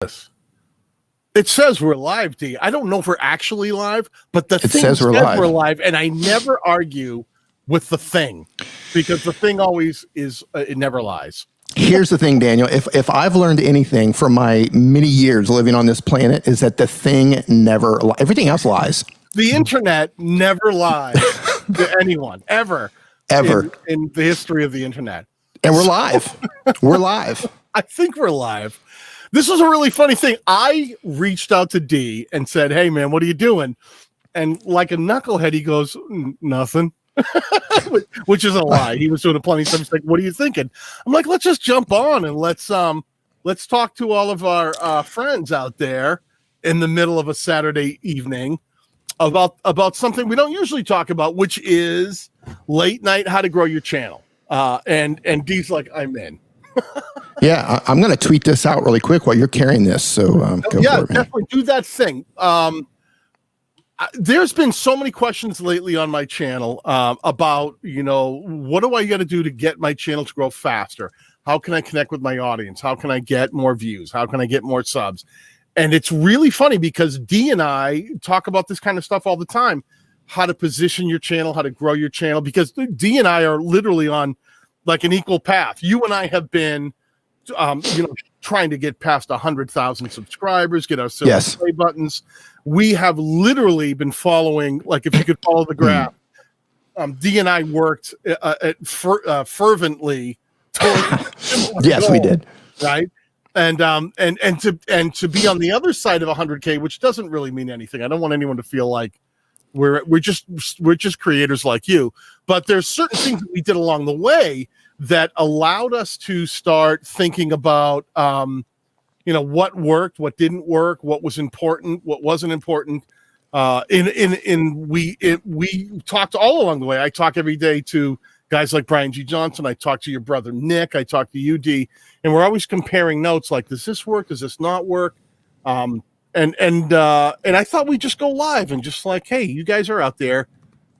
It says we're live, D. I don't know if we're actually live, but the thing says we're live, and I never argue with the thing because the thing always is, it never lies. Here's the thing, Daniel. If I've learned anything from my many years living on this planet is that the thing never lies. Everything else lies. The internet never lies to anyone, ever. In the history of the internet. And we're live. We're live. I think we're live. This was a really funny thing. I reached out to D and said, hey, man, what are you doing? And like a knucklehead, he goes, nothing. Which is a lie. He was doing plenty of stuff. He's like, what are you thinking? I'm like, let's just jump on and let's talk to all of our friends out there in the middle of a Saturday evening about something we don't usually talk about, which is late night, how to grow your channel. And D's like, I'm in. Yeah, I'm going to tweet this out really quick while you're carrying this. So go for it, definitely do that thing. There's been so many questions lately on my channel about, what do I got to do to get my channel to grow faster? How can I connect with my audience? How can I get more views? How can I get more subs? And it's really funny because D and I talk about this kind of stuff all the time, how to position your channel, how to grow your channel, because D and I are literally on like an equal path. You and I have been, trying to get past 100,000 subscribers, get our play buttons. We have literally been following, like if you could follow the graph, D and I worked fervently. Yes, we did. Right. And to be on the other side of 100K, which doesn't really mean anything. I don't want anyone to feel like we're just creators like you, but there's certain things that we did along the way that allowed us to start thinking about, what worked, what didn't work, what was important, what wasn't important. We talked all along the way. I talk every day to guys like Brian G. Johnson. I talk to your brother Nick. I talk to you, D, and we're always comparing notes. Like, does this work? Does this not work? And I thought we'd just go live and just like, hey, you guys are out there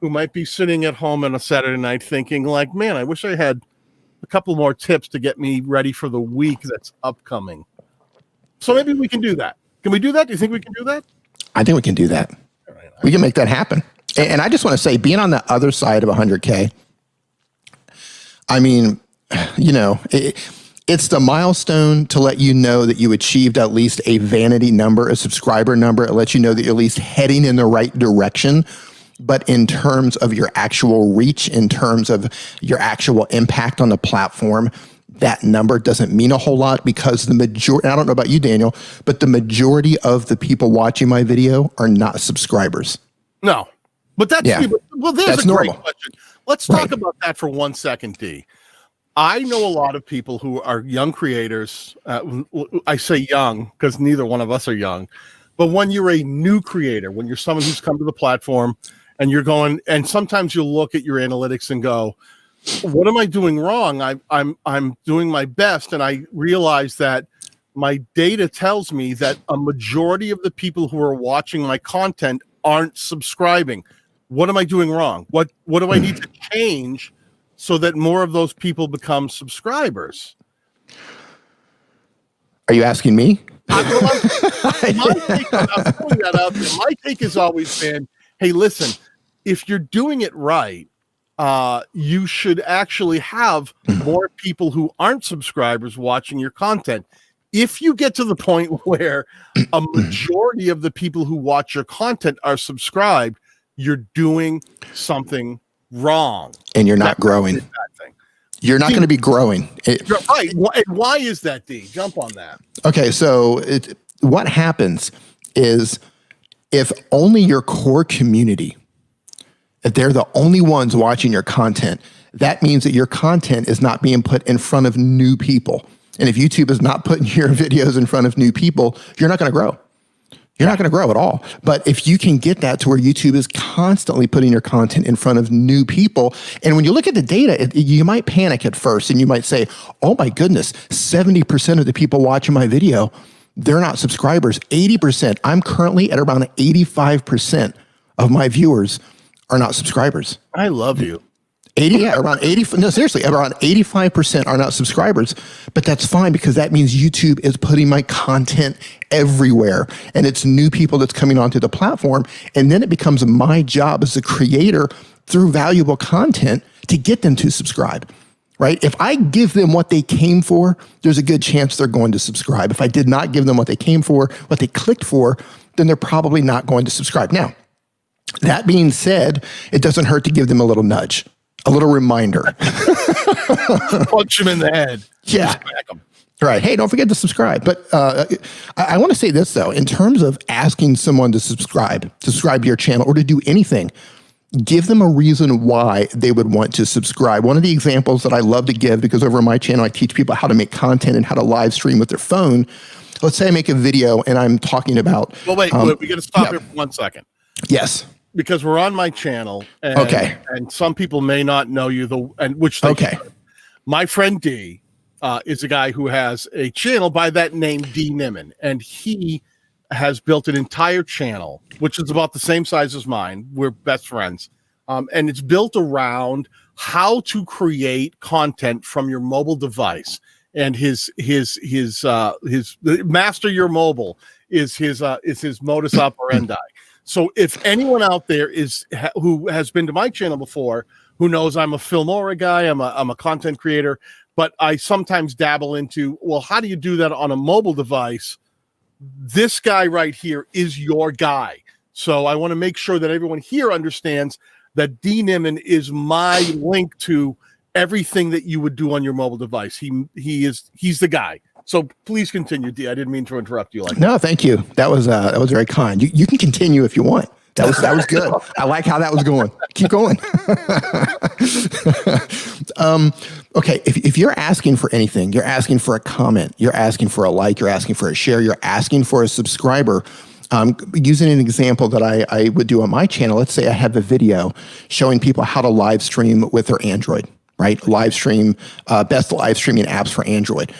who might be sitting at home on a Saturday night thinking like, man, I wish I had a couple more tips to get me ready for the week that's upcoming. So maybe we can do that. Can we do that? Do you think we can do that? I think we can do that. Right. We can make that happen. And I just want to say, being on the other side of 100K, I mean, it's the milestone to let you know that you achieved at least a vanity number, a subscriber number. It lets you know that you're at least heading in the right direction. But in terms of your actual reach, in terms of your actual impact on the platform, that number doesn't mean a whole lot because the majority, I don't know about you, Daniel, but the majority of the people watching my video are not subscribers. No, but that's, well, there's a great question. Let's talk about that for 1 second, D. I know a lot of people who are young creators. I say young because neither one of us are young. But when you're a new creator, when you're someone who's come to the platform and you're going, and sometimes you'll look at your analytics and go, what am I doing wrong? I'm doing my best. And I realize that my data tells me that a majority of the people who are watching my content aren't subscribing. What am I doing wrong? What do I need to change so that more of those people become subscribers? Are you asking me? My take has always been, hey, listen, if you're doing it right, you should actually have more people who aren't subscribers watching your content. If you get to the point where a majority of the people who watch your content are subscribed, you're doing something wrong. And you're not growing. You're not going to be growing. Right. Why is that, D? Jump on that. Okay, so what happens is if only your core community, if they're the only ones watching your content, that means that your content is not being put in front of new people. And if YouTube is not putting your videos in front of new people, you're not going to grow. You're not going to grow at all. But if you can get that to where YouTube is constantly putting your content in front of new people, and when you look at the data, you might panic at first and you might say, oh my goodness, 70% of the people watching my video, they're not subscribers. 80%. I'm currently at around 85% of my viewers are not subscribers. I love you. around 80. No, seriously, around 85% are not subscribers, but that's fine because that means YouTube is putting my content everywhere and it's new people that's coming onto the platform. And then it becomes my job as a creator through valuable content to get them to subscribe, right? If I give them what they came for, there's a good chance they're going to subscribe. If I did not give them what they came for, what they clicked for, then they're probably not going to subscribe. Now, that being said, it doesn't hurt to give them a little nudge. A little reminder. Punch him in the head. Yeah. Right. Hey, don't forget to subscribe. But I want to say this, though. In terms of asking someone to subscribe to your channel or to do anything, give them a reason why they would want to subscribe. One of the examples that I love to give, because over on my channel, I teach people how to make content and how to live stream with their phone. Let's say I make a video and I'm talking about... Well, wait, we got to stop here for 1 second. Yes. Because we're on my channel, and, and some people may not know you, which they should. My friend D is a guy who has a channel by that name, D Nimmin, and he has built an entire channel, which is about the same size as mine. We're best friends, and it's built around how to create content from your mobile device. And his master your mobile is his modus operandi. So if anyone out there who has been to my channel before, who knows I'm a Filmora guy, I'm a content creator, but I sometimes dabble into, well, how do you do that on a mobile device? This guy right here is your guy. So I want to make sure that everyone here understands that D Nimmin is my link to everything that you would do on your mobile device. He's the guy. So please continue, D. I didn't mean to interrupt you like that. No, thank you. That was very kind. You can continue if you want. That was good. I like how that was going. Keep going. Okay, if you're asking for anything, you're asking for a comment, you're asking for a like, you're asking for a share, you're asking for a subscriber. Using an example that I would do on my channel, let's say I have a video showing people how to live stream with their Android, right? Live stream, best live streaming apps for Android.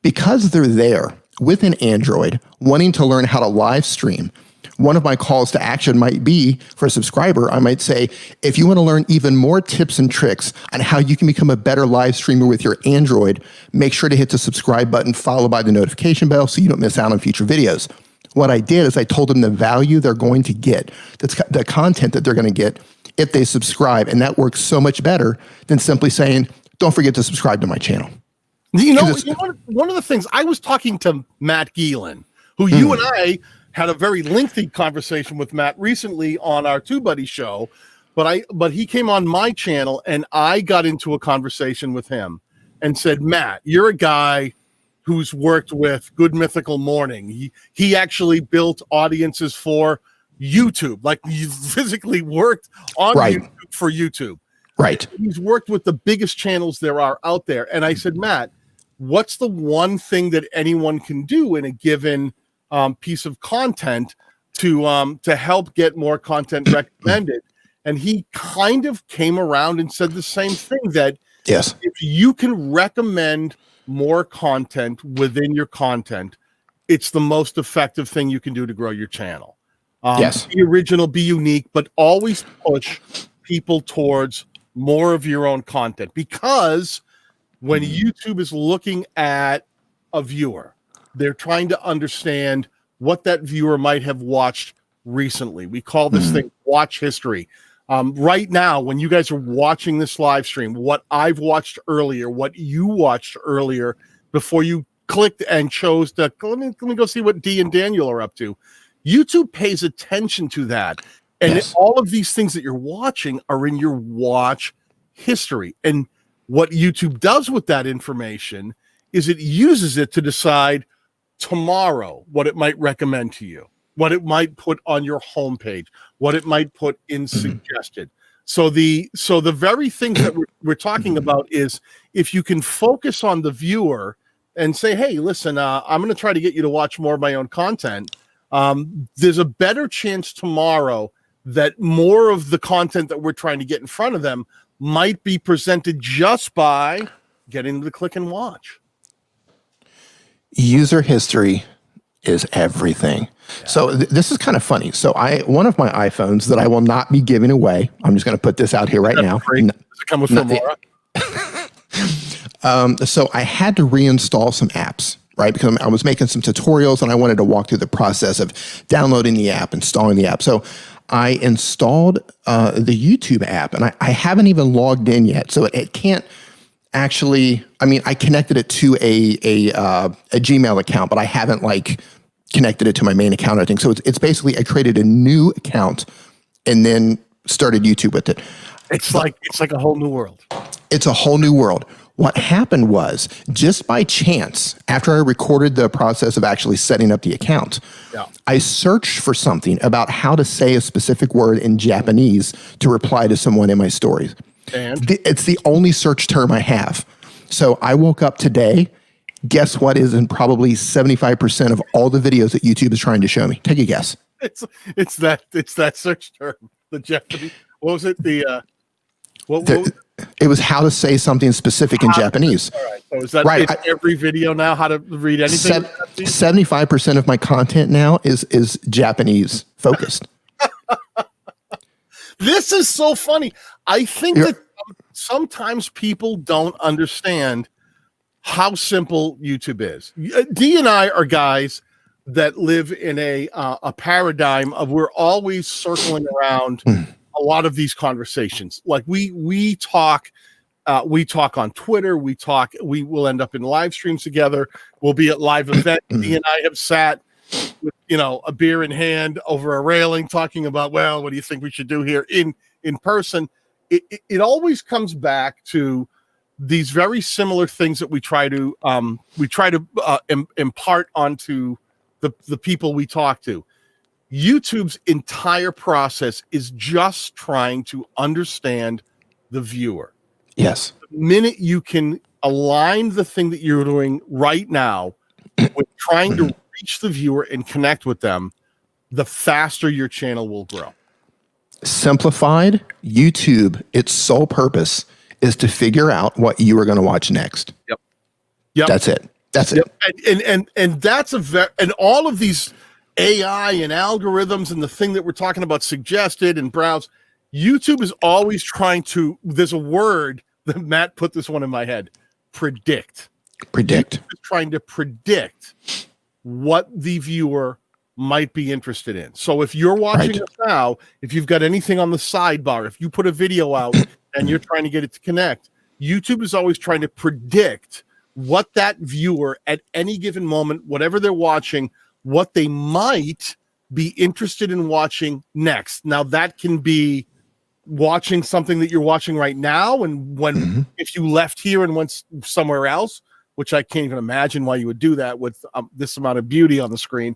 Because they're there with an Android wanting to learn how to live stream, one of my calls to action might be for a subscriber. I might say, if you want to learn even more tips and tricks on how you can become a better live streamer with your Android, make sure to hit the subscribe button followed by the notification bell so you don't miss out on future videos. What I did is I told them the value they're going to get, the content that they're going to get if they subscribe. And that works so much better than simply saying, don't forget to subscribe to my channel. You know, one of the things, I was talking to Matt Geelan, who you and I had a very lengthy conversation with Matt recently on our Two Buddy show, but he came on my channel and I got into a conversation with him and said, Matt, you're a guy who's worked with Good Mythical Morning. He actually built audiences for YouTube, like he physically worked on YouTube for YouTube. Right. He's worked with the biggest channels there are out there. And I said, Matt, what's the one thing that anyone can do in a given piece of content to help get more content recommended? And he kind of came around and said the same thing, that yes, if you can recommend more content within your content, it's the most effective thing you can do to grow your channel. Yes. Be original, be unique, but always push people towards more of your own content, because when YouTube is looking at a viewer, they're trying to understand what that viewer might have watched recently. We call this thing watch history. Right now, when you guys are watching this live stream, what I've watched earlier, what you watched earlier before you clicked and chose to, let me go see what D and Daniel are up to. YouTube pays attention to that. And all of these things that you're watching are in your watch history. And what YouTube does with that information is it uses it to decide tomorrow what it might recommend to you, what it might put on your homepage, what it might put in suggested. So the very things that we're talking about is, if you can focus on the viewer and say, hey, listen, I'm going to try to get you to watch more of my own content. There's a better chance tomorrow that more of the content that we're trying to get in front of them might be presented just by getting them to click and watch. User history is everything. Yeah. So this is kind of funny. So one of my iPhones that I will not be giving away, I'm just going to put this out here right now. Does it come with Filmora? So I had to reinstall some apps, right? Because I was making some tutorials and I wanted to walk through the process of downloading the app, installing the app. So I installed the YouTube app, and I haven't even logged in yet. So it can't actually, I mean, I connected it to a Gmail account, but I haven't like connected it to my main account or anything. So it's basically, I created a new account and then started YouTube with it. It's like a whole new world. It's a whole new world. What happened was, just by chance, after I recorded the process of actually setting up the account, I searched for something about how to say a specific word in Japanese to reply to someone in my stories. And it's the only search term I have. So I woke up today. Guess what is in probably 75% of all the videos that YouTube is trying to show me? Take a guess. It's that search term. The Japanese. What was it? It was how to say something specific in Japanese. All right. So is that right? Every video now? How to read anything? 75% of my content now is Japanese focused. This is so funny. I think that sometimes people don't understand how simple YouTube is. D and I are guys that live in a paradigm of we're always circling around a lot of these conversations. Like we talk on Twitter, we will end up in live streams together. We'll be at live events. D and I have sat with, a beer in hand over a railing talking about, well, what do you think we should do here in person? It always comes back to these very similar things that we try to impart onto the people we talk to. YouTube's entire process is just trying to understand the viewer. Yes. The minute you can align the thing that you're doing right now with trying to reach the viewer and connect with them, the faster your channel will grow. Simplified, YouTube, its sole purpose is to figure out what you are going to watch next. Yep. That's it. And that's and all of these AI and algorithms and the thing that we're talking about, suggested and browse, YouTube is always trying to, there's a word that Matt put this one in my head, predict. YouTube is trying to predict what the viewer might be interested in. So if you're watching us now, if you've got anything on the sidebar, if you put a video out and you're trying to get it to connect, YouTube is always trying to predict what that viewer at any given moment, whatever they're watching, what they might be interested in watching next. Now that can be watching something that you're watching right now, and when if you left here and went somewhere else, which I can't even imagine why you would do that with this amount of beauty on the screen.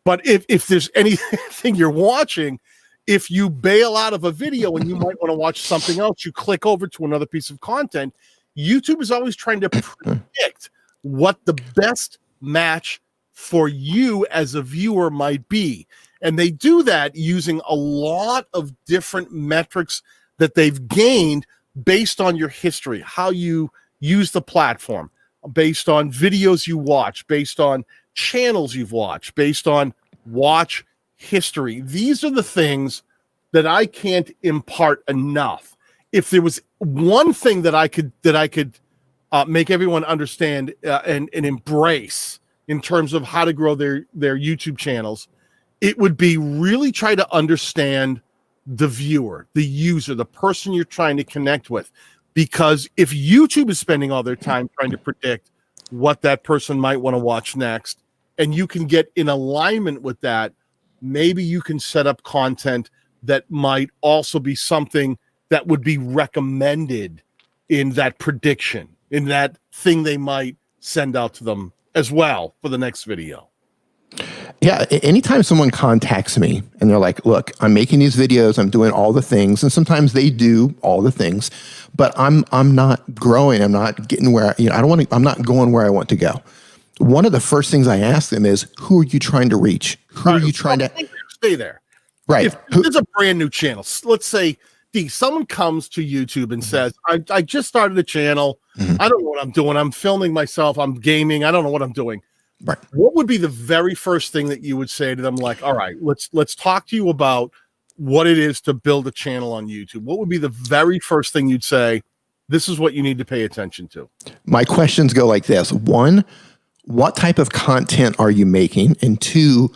But if there's anything you're watching, if you bail out of a video and you might want to watch something else, you click over to another piece of content. YouTube is always trying to predict what the best match for you as a viewer might be. And they do that using a lot of different metrics that they've gained based on your history, how you use the platform, based on videos you watch, based on channels you've watched, based on watch history. These are the things that I can't impart enough. If there was one thing that I could make everyone understand and embrace in terms of how to grow their YouTube channels, it would be really try to understand the viewer, the user, the person you're trying to connect with. Because if YouTube is spending all their time trying to predict what that person might want to watch next, and you can get in alignment with that, maybe you can set up content that might also be something that would be recommended in that prediction, in that thing they might send out to them as well for the next video. Yeah, anytime someone contacts me and they're like, look, I'm making these videos, I'm doing all the things, and sometimes they do all the things, but I'm not growing, I'm not getting where, I'm not going where I want to go. One of the first things I ask them is, who are you trying to reach? Who are you trying to stay there? Right. If there's a brand new channel, let's say someone comes to YouTube and says, I just started a channel. I don't know what I'm doing. I'm filming myself. I'm gaming. I don't know what I'm doing. Right. What would be the very first thing that you would say to them? Like, all right, let's talk to you about what it is to build a channel on YouTube. What would be the very first thing you'd say? This is what you need to pay attention to. My questions go like this. 1, what type of content are you making? And 2,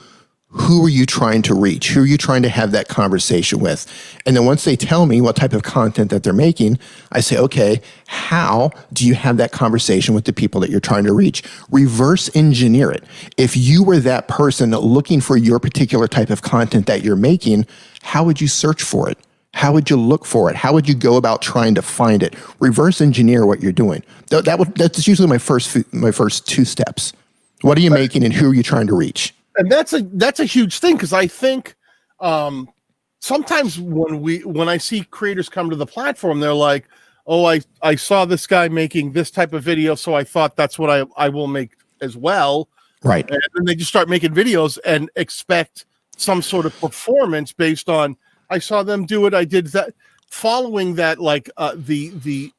who are you trying to reach? Who are you trying to have that conversation with? And then once they tell me what type of content that they're making, I say, okay, how do you have that conversation with the people that you're trying to reach? Reverse engineer it. If you were that person looking for your particular type of content that you're making, how would you search for it? How would you look for it? How would you go about trying to find it? Reverse engineer what you're doing. That's usually my first 2 steps. What are you making and who are you trying to reach? And that's a huge thing, because I think sometimes when I see creators come to the platform, they're like, oh, I saw this guy making this type of video, so I thought that's what I will make as well. Right. And then they just start making videos and expect some sort of performance based on, I saw them do it, I did that, following that, like it's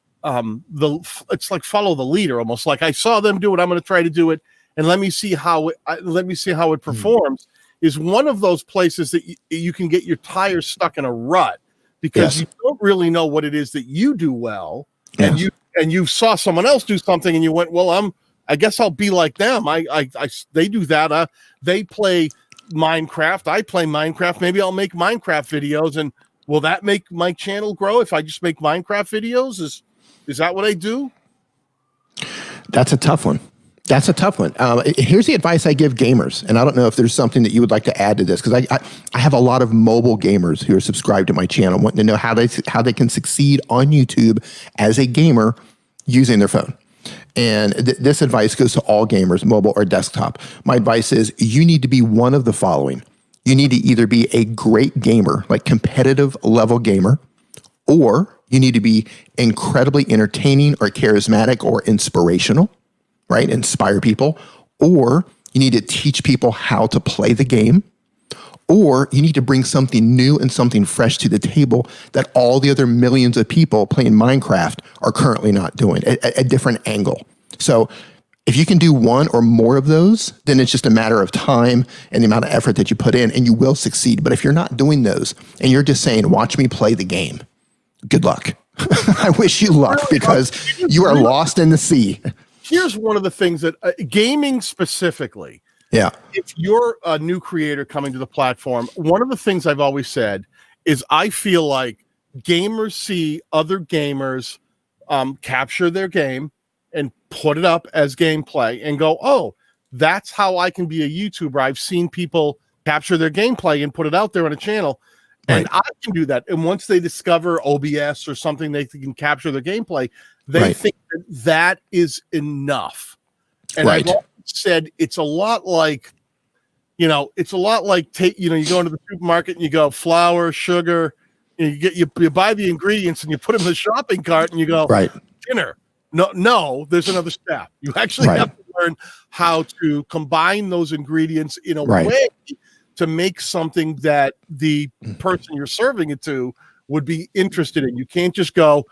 like follow the leader almost. Like, I saw them do it, I'm going to try to do it, and let me see how it performs. Is one of those places that you can get your tires stuck in a rut, because you don't really know what it is that you do well, and you saw someone else do something and you went, well, I guess I'll be like them. They do that. They play Minecraft, I play Minecraft, maybe I'll make Minecraft videos, and will that make my channel grow if I just make Minecraft videos? Is that what I do? That's a tough one. Here's the advice I give gamers, and I don't know if there's something that you would like to add to this, because I have a lot of mobile gamers who are subscribed to my channel, wanting to know how they can succeed on YouTube as a gamer using their phone. And this advice goes to all gamers, mobile or desktop. My advice is you need to be one of the following. You need to either be a great gamer, like competitive level gamer, or you need to be incredibly entertaining or charismatic or inspirational, right? Inspire people. Or you need to teach people how to play the game. Or you need to bring something new and something fresh to the table that all the other millions of people playing Minecraft are currently not doing, a different angle. So if you can do one or more of those, then it's just a matter of time and the amount of effort that you put in, and you will succeed. But if you're not doing those and you're just saying, watch me play the game, good luck. I wish you luck, because you are lost in the sea. Here's one of the things that gaming specifically, if you're a new creator coming to the platform, one of the things I've always said is I feel like gamers see other gamers capture their game and put it up as gameplay and go, oh, that's how I can be a YouTuber. I've seen people capture their gameplay and put it out there on a channel, and I can do that. And once they discover OBS or something, they can capture their gameplay. They think that is enough. And I've always said it's a lot like, you go into the supermarket and you go flour, sugar, and you buy the ingredients and you put them in the shopping cart and you go, dinner. No, there's another step. You actually have to learn how to combine those ingredients in a way to make something that the person you're serving it to would be interested in. You can't just go,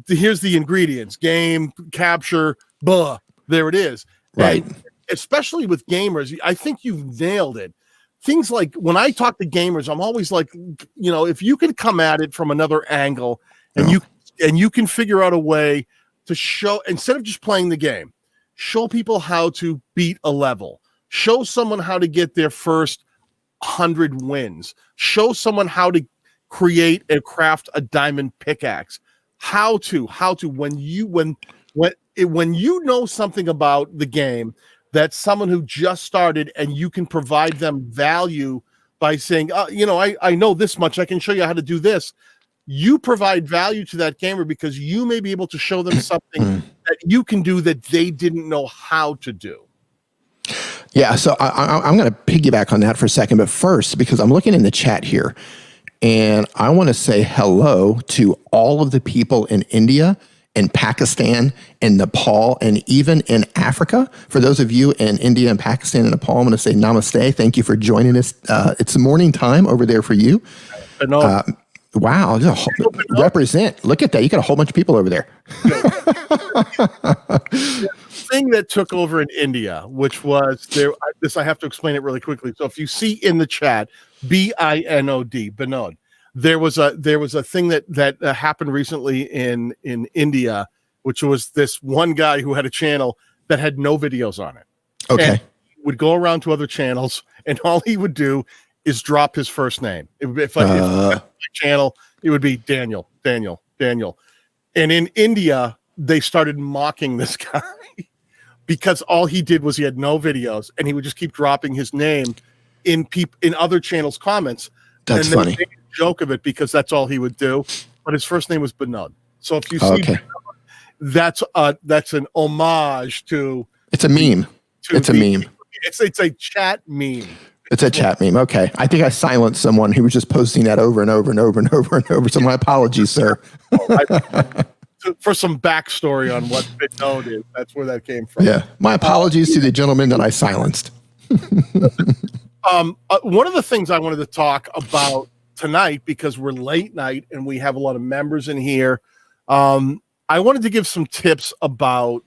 here's the ingredients, game, capture, there it is. Right. And especially with gamers, I think you've nailed it. Things like, when I talk to gamers, I'm always like, if you can come at it from another angle and you can figure out a way to show, instead of just playing the game, show people how to beat a level, show someone how to get their first 100 wins, show someone how to create and craft a diamond pickaxe, how to when you know something about the game, that's someone who just started, and you can provide them value by saying, I know this much, I can show you how to do this. You provide value to that gamer because you may be able to show them something that you can do that they didn't know how to do. Yeah, so I'm going to piggyback on that for a second, but first, because I'm looking in the chat here, and I want to say hello to all of the people in India and Pakistan and Nepal and even in Africa. For those of you in India and Pakistan and Nepal, I'm going to say namaste. Thank you for joining us. It's morning time over there for you. Wow, represent. Look at that. You got a whole bunch of people over there. thing that took over in India, which was there. I have to explain it really quickly. So if you see in the chat, BINOD, Binod, there was a thing that happened recently in India, which was this one guy who had a channel that had no videos on it. Okay. And he would go around to other channels, and all he would do is drop his first name. If my channel, it would be Daniel. And in India, they started mocking this guy because all he did was he had no videos, and he would just keep dropping his name in other channels' comments. That's and funny. They made a joke of it because that's all he would do. But his first name was Binod. So if you see, that's an homage to. It's a meme. It's a meme. It's a chat meme. It's a chat meme. Okay. I think I silenced someone who was just posting that over and over and over and over and over. So my apologies, sir. For some backstory on what Bitnode is, that's where that came from. Yeah. My apologies to the gentleman that I silenced. One of the things I wanted to talk about tonight, because we're late night and we have a lot of members in here, I wanted to give some tips about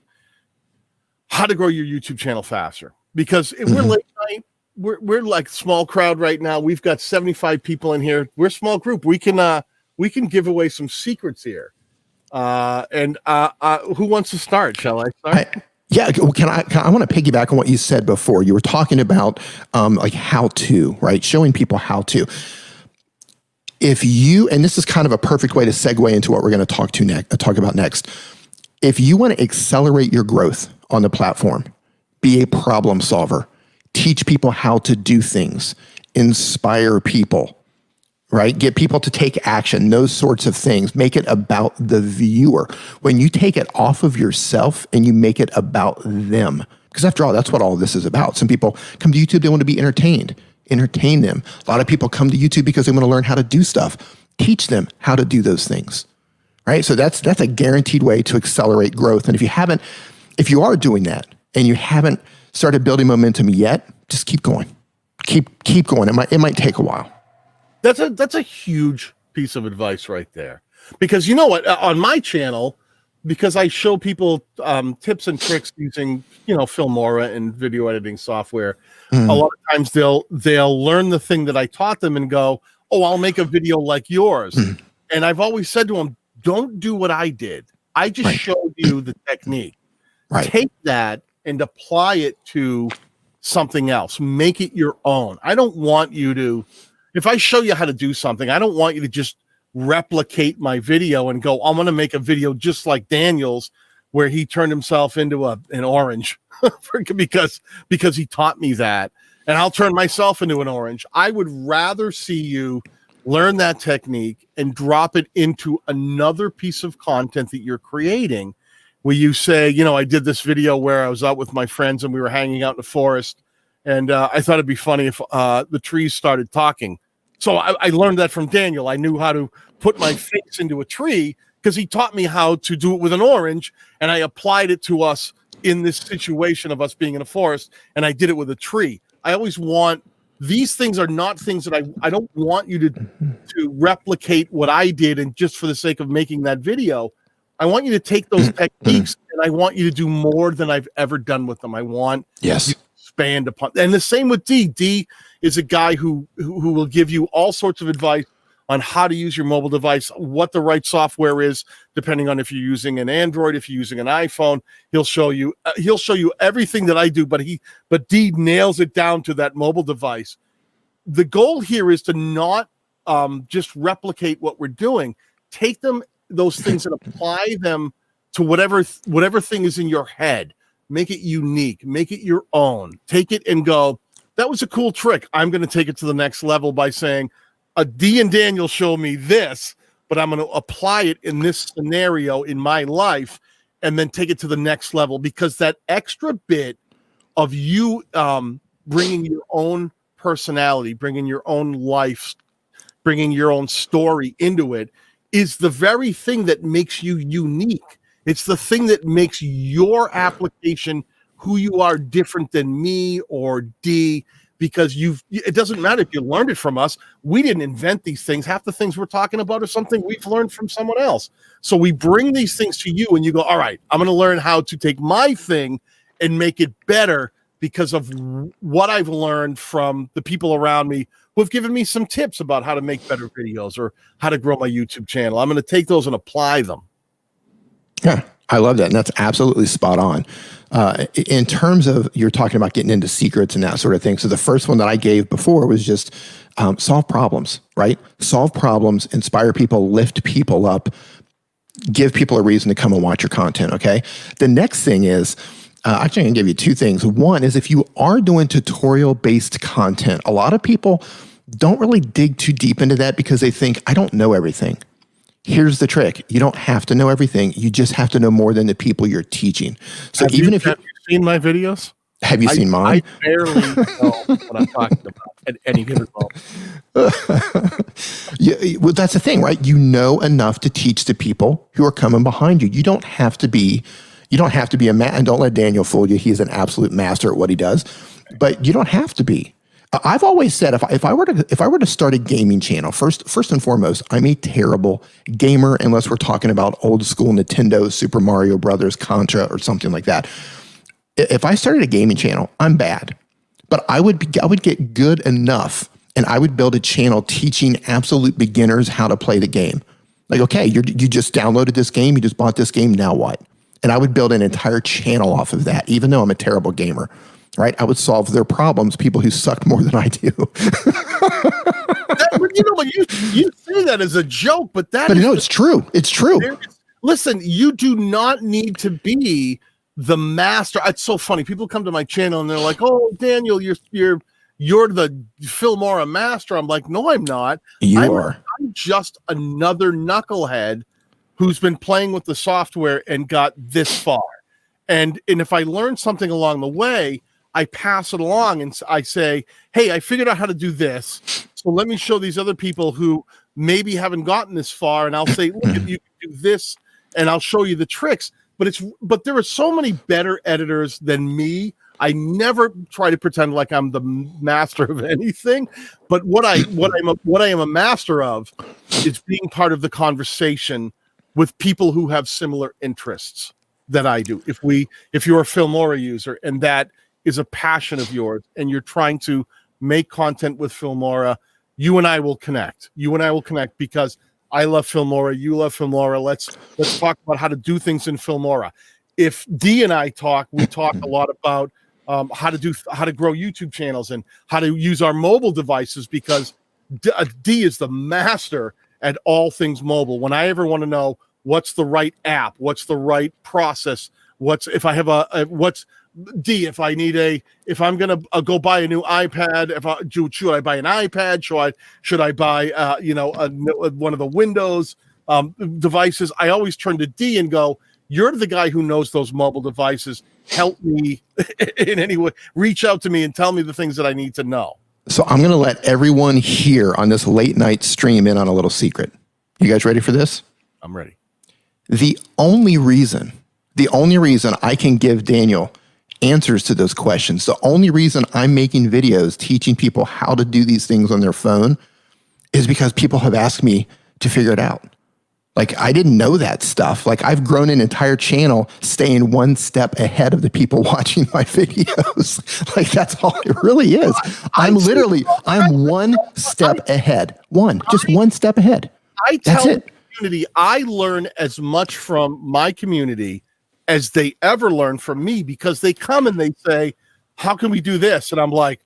how to grow your YouTube channel faster. Because if we're late night, we're like small crowd right now. We've got 75 people in here. We're a small group. We can give away some secrets here. And who wants to start? Shall I start? I want to piggyback on what you said before. You were talking about like how to, right? Showing people how to. If you, and this is kind of a perfect way to segue into what we're going to talk about next. If you want to accelerate your growth on the platform, be a problem solver, teach people how to do things, inspire people, right? Get people to take action, those sorts of things. Make it about the viewer. When you take it off of yourself and you make it about them, because after all, that's what all of this is about. Some people come to YouTube, they want to be entertained. Entertain them. A lot of people come to YouTube because they want to learn how to do stuff. Teach them how to do those things, right? So that's a guaranteed way to accelerate growth. And if you are doing that and you haven't started building momentum yet, just keep going. Keep going. It might take a while. That's a huge piece of advice right there. Because you know what, on my channel, because I show people tips and tricks using, Filmora and video editing software, a lot of times they'll learn the thing that I taught them and go, "Oh, I'll make a video like yours." And I've always said to them, "Don't do what I did. I just showed you the technique. Take that and apply it to something else. Make it your own. I don't want you to, if I show you how to do something, I don't want you to just replicate my video and go, I'm going to make a video just like Daniel's where he turned himself into an orange because he taught me that. And I'll turn myself into an orange. I would rather see you learn that technique and drop it into another piece of content that you're creating, where you say, I did this video where I was out with my friends and we were hanging out in the forest, and I thought it'd be funny if the trees started talking. So I learned that from Daniel. I knew how to put my face into a tree because he taught me how to do it with an orange, and I applied it to us in this situation of us being in a forest, and I did it with a tree. I always want, these things are not things that I don't want you to replicate what I did, and just for the sake of making that video, I want you to take those techniques and I want you to do more than I've ever done with them. I want you to expand upon. And the same with D. D is a guy who will give you all sorts of advice on how to use your mobile device, what the right software is, depending on if you're using an Android, if you're using an iPhone. He'll show you everything that I do, but D nails it down to that mobile device. The goal here is to not just replicate what we're doing. Take those things and apply them to whatever thing is in your head. Make it unique, make it your own. Take it and go, that was a cool trick. I'm going to take it to the next level by saying, D and Daniel showed me this, but I'm going to apply it in this scenario in my life, and then take it to the next level, because that extra bit of you bringing your own personality, bringing your own life, bringing your own story into it is the very thing that makes you unique. It's the thing that makes your application who you are different than me or D. because it doesn't matter if you learned it from us. We didn't invent these things. Half the things we're talking about are something we've learned from someone else. So we bring these things to you and you go, all right, I'm going to learn how to take my thing and make it better because of what I've learned from the people around me who have given me some tips about how to make better videos or how to grow my YouTube channel. I'm going to take those and apply them. Yeah, I love that. And that's absolutely spot on. In terms of, you're talking about getting into secrets and that sort of thing. So the first one that I gave before was just solve problems, right? Solve problems, inspire people, lift people up, give people a reason to come and watch your content, okay? The next thing is, actually, I'm going to give you two things. One is if you are doing tutorial-based content, a lot of people don't really dig too deep into that because they think, I don't know everything. Here's the trick. You don't have to know everything. You just have to know more than the people you're teaching. So have you seen my videos? Have you seen mine? I barely know what I'm talking about at any given moment. Yeah, well, that's the thing, right? You know enough to teach the people who are coming behind you. You don't have to be a man, and don't let Daniel fool you. He is an absolute master at what he does, but you don't have to be. I've always said if I were to start a gaming channel, first and foremost, I'm a terrible gamer unless we're talking about old school Nintendo, Super Mario Brothers, Contra, or something like that. If I started a gaming channel, I'm bad, but I would get good enough, and I would build a channel teaching absolute beginners how to play the game. Like, okay, you just downloaded this game, you just bought this game, now what? And I would build an entire channel off of that, even though I'm a terrible gamer. Right, I would solve their problems. People who suck more than I do. You say that as a joke, but it's true. It's true. Listen, you do not need to be the master. It's so funny. People come to my channel and they're like, "Oh, Daniel, you're the Filmora master." I'm like, "No, I'm not. I'm just another knucklehead who's been playing with the software and got this far. And if I learn something along the way, I pass it along and I say, hey, I figured out how to do this. So let me show these other people who maybe haven't gotten this far. And I'll say, look, you can do this and I'll show you the tricks. But there are so many better editors than me. I never try to pretend like I'm the master of anything. But what I am a master of is being part of the conversation with people who have similar interests that I do. If you're a Filmora user and that is a passion of yours and you're trying to make content with Filmora, you and I will connect. You and I will connect because I love Filmora. You love Filmora. Let's talk about how to do things in Filmora. If Dee and I talk, we talk a lot about how to grow YouTube channels and how to use our mobile devices because Dee is the master at all things mobile. When I ever want to know what's the right app, what's the right process, if I'm gonna go buy a new iPad, should I buy an iPad? Should I buy one of the Windows devices? I always turn to D and go, you're the guy who knows those mobile devices. Help me in any way. Reach out to me and tell me the things that I need to know. So I'm gonna let everyone here on this late night stream in on a little secret. You guys ready for this? I'm ready. The only reason I can give Daniel answers to those questions, the only reason I'm making videos teaching people how to do these things on their phone is because people have asked me to figure it out. Like, I didn't know that stuff. Like, I've grown an entire channel staying one step ahead of the people watching my videos. Like, that's all it really is. I'm one step ahead. One step ahead. I tell the community, I learn as much from my community as they ever learn from me because they come and they say, how can we do this? And I'm like,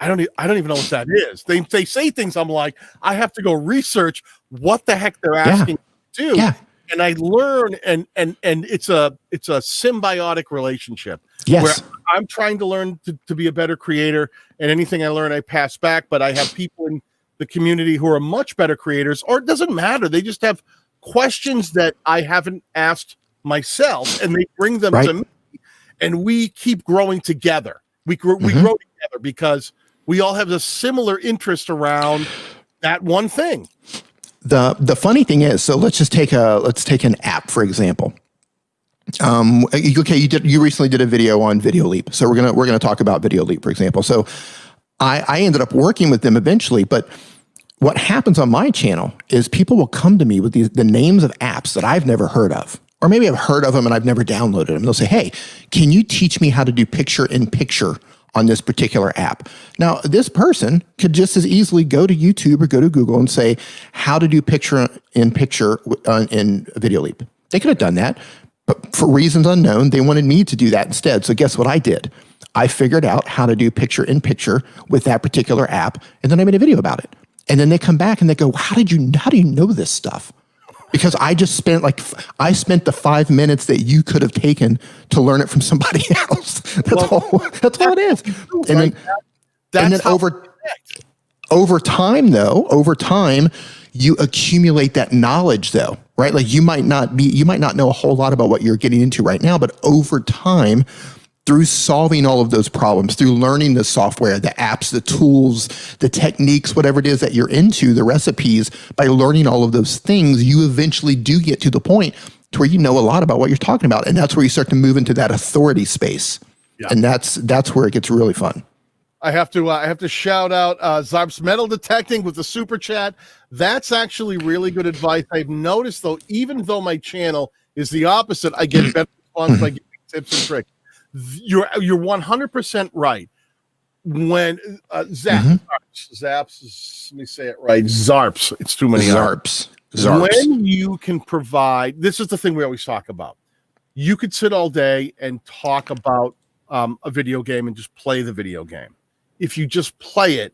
I don't even know what that is. They say things. I'm like, I have to go research what the heck they're asking me to do. Yeah. And I learn and it's a symbiotic relationship. Yes. Where I'm trying to learn to be a better creator, and anything I learn, I pass back, but I have people in the community who are much better creators, or it doesn't matter. They just have questions that I haven't asked myself, and they bring them to me, and we keep growing together. We grow together because we all have a similar interest around that one thing. The funny thing is, so let's take an app, for example. Okay, you recently did a video on Video Leap, so we're gonna talk about Video Leap, for example. So I ended up working with them eventually, but what happens on my channel is people will come to me with the names of apps that I've never heard of, or maybe I've heard of them and I've never downloaded them. They'll say, hey, can you teach me how to do picture-in-picture on this particular app? Now, this person could just as easily go to YouTube or go to Google and say, how to do picture-in-picture in Video Leap. They could have done that, but for reasons unknown, they wanted me to do that instead. So guess what I did? I figured out how to do picture-in-picture with that particular app, and then I made a video about it. And then they come back and they go, how do you know this stuff? Because I just spent the 5 minutes that you could have taken to learn it from somebody else. That's all it is. And then over time, you accumulate that knowledge though, right? Like you might not know a whole lot about what you're getting into right now, but over time, through solving all of those problems, through learning the software, the apps, the tools, the techniques, whatever it is that you're into, the recipes, by learning all of those things, you eventually do get to the point to where you know a lot about what you're talking about. And that's where you start to move into that authority space. Yeah. And that's where it gets really fun. I have to shout out Zarp's Metal Detecting with the super chat. That's actually really good advice. I've noticed though, even though my channel is the opposite, I get better response by giving tips and tricks. You're 100% right. When Zaps, let me say it right. Zarps. It's too many Zarps. When you can provide, this is the thing we always talk about. You could sit all day and talk about a video game and just play the video game. If you just play it,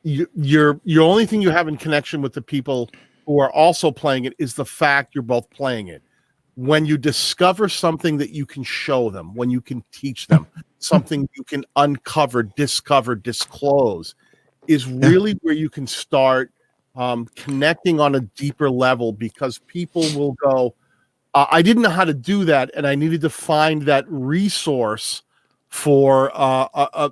your only thing you have in connection with the people who are also playing it is the fact you're both playing it. When you discover something that you can show them, when you can teach them, something you can uncover, discover, disclose, is really where you can start connecting on a deeper level, because people will go, I didn't know how to do that, and I needed to find that resource for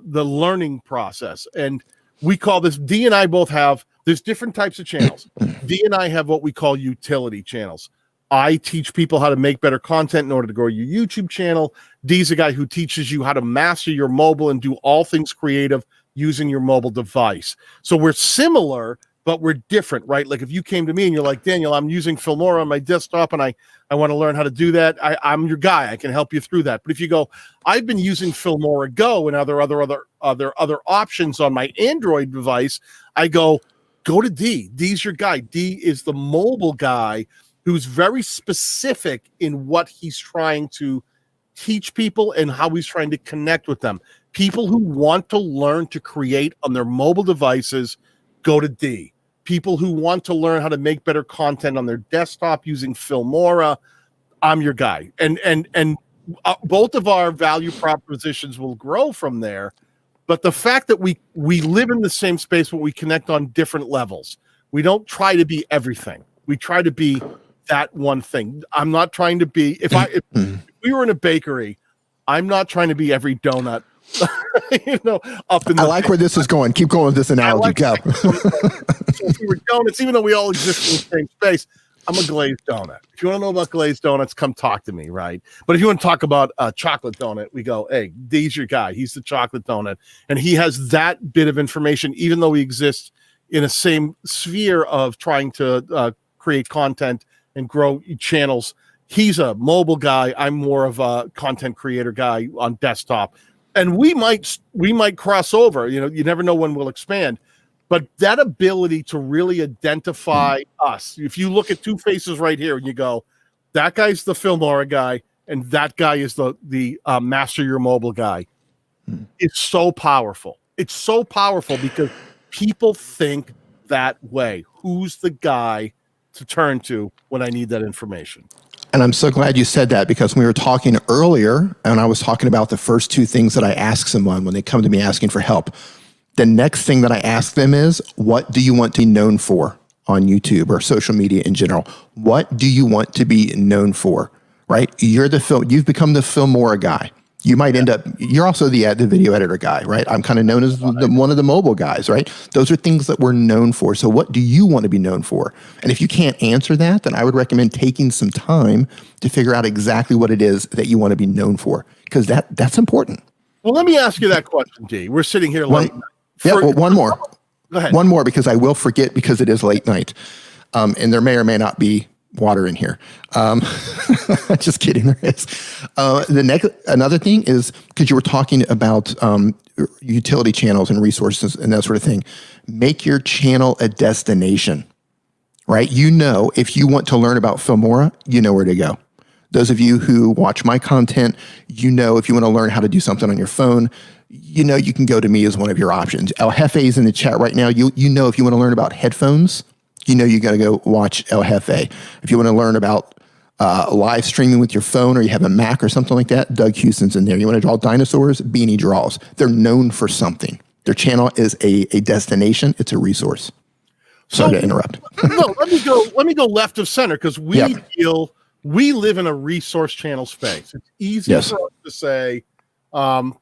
the learning process. And we call this, D and I both have, there's different types of channels. D and I have what we call utility channels. I teach people how to make better content in order to grow your YouTube channel. D's a guy who teaches you how to master your mobile and do all things creative using your mobile device. So we're similar, but we're different, right? Like if you came to me and you're like, Daniel, I'm using Filmora on my desktop and I want to learn how to do that, I'm your guy. I can help you through that. But if you go, I've been using Filmora Go and other options on my Android device, I go to D. D's your guy. D is the mobile guy who's very specific in what he's trying to teach people and how he's trying to connect with them. People who want to learn to create on their mobile devices, go to D. People who want to learn how to make better content on their desktop using Filmora, I'm your guy. And both of our value propositions will grow from there. But the fact that we live in the same space, but we connect on different levels. We don't try to be everything. We try to be that one thing. I'm not trying to be, if we were in a bakery, I'm not trying to be every donut, up in the, I like where this is going. Keep going with this analogy. Go. So if we were donuts, even though we all exist in the same space, I'm a glazed donut. If you want to know about glazed donuts, come talk to me, right? But if you want to talk about a chocolate donut, we go, hey, D's your guy. He's the chocolate donut. And he has that bit of information, even though we exist in a same sphere of trying to create content and grow channels. He's a mobile guy. I'm more of a content creator guy on desktop. And we might cross over. You never know when we'll expand. But that ability to really identify us, if you look at two faces right here and you go, that guy's the Filmora guy and that guy is the master your mobile guy, it's so powerful. It's so powerful because people think that way. Who's the guy to turn to when I need that information? And I'm so glad you said that, because we were talking earlier and I was talking about the first two things that I ask someone when they come to me asking for help. The next thing that I ask them is, what do you want to be known for on YouTube or social media in general? What do you want to be known for, right? You've become the Filmora guy. You might end up, you're also the video editor guy, right? I'm kind of known as one of the mobile guys, right? Those are things that we're known for. So what do you want to be known for? And if you can't answer that, then I would recommend taking some time to figure out exactly what it is that you want to be known for, because that's important. Well, let me ask you that question, D. We're sitting here late. Yeah, well, one more. Go ahead. One more, because I will forget, because it is late night. And there may or may not be water in here. Just kidding, there is. Another thing is, because you were talking about utility channels and resources and that sort of thing, make your channel a destination, right? If you want to learn about Filmora, you know where to go. Those of you who watch my content, if you want to learn how to do something on your phone, you can go to me as one of your options. El Jefe is in the chat right now. If you want to learn about headphones, you got to go watch El Jefe. If you want to learn about live streaming with your phone, or you have a Mac or something like that, Doug Houston's in there. You want to draw dinosaurs? Beanie Draws. They're known for something. Their channel is a destination. It's a resource. Sorry to interrupt. No, let me go left of center, because we live in a resource channel space. It's easy for us to say,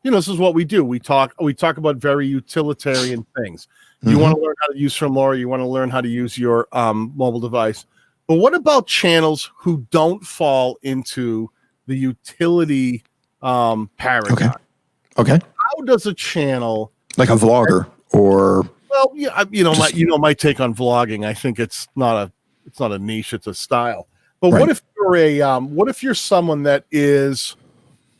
this is what we do. We talk about very utilitarian things. You want to learn how to use Filmora, you want to learn how to use your mobile device. But what about channels who don't fall into the utility paradigm? Okay. How does a channel, like a vlogger, or my take on vlogging, I think it's not a niche, it's a style. But what if you're someone that is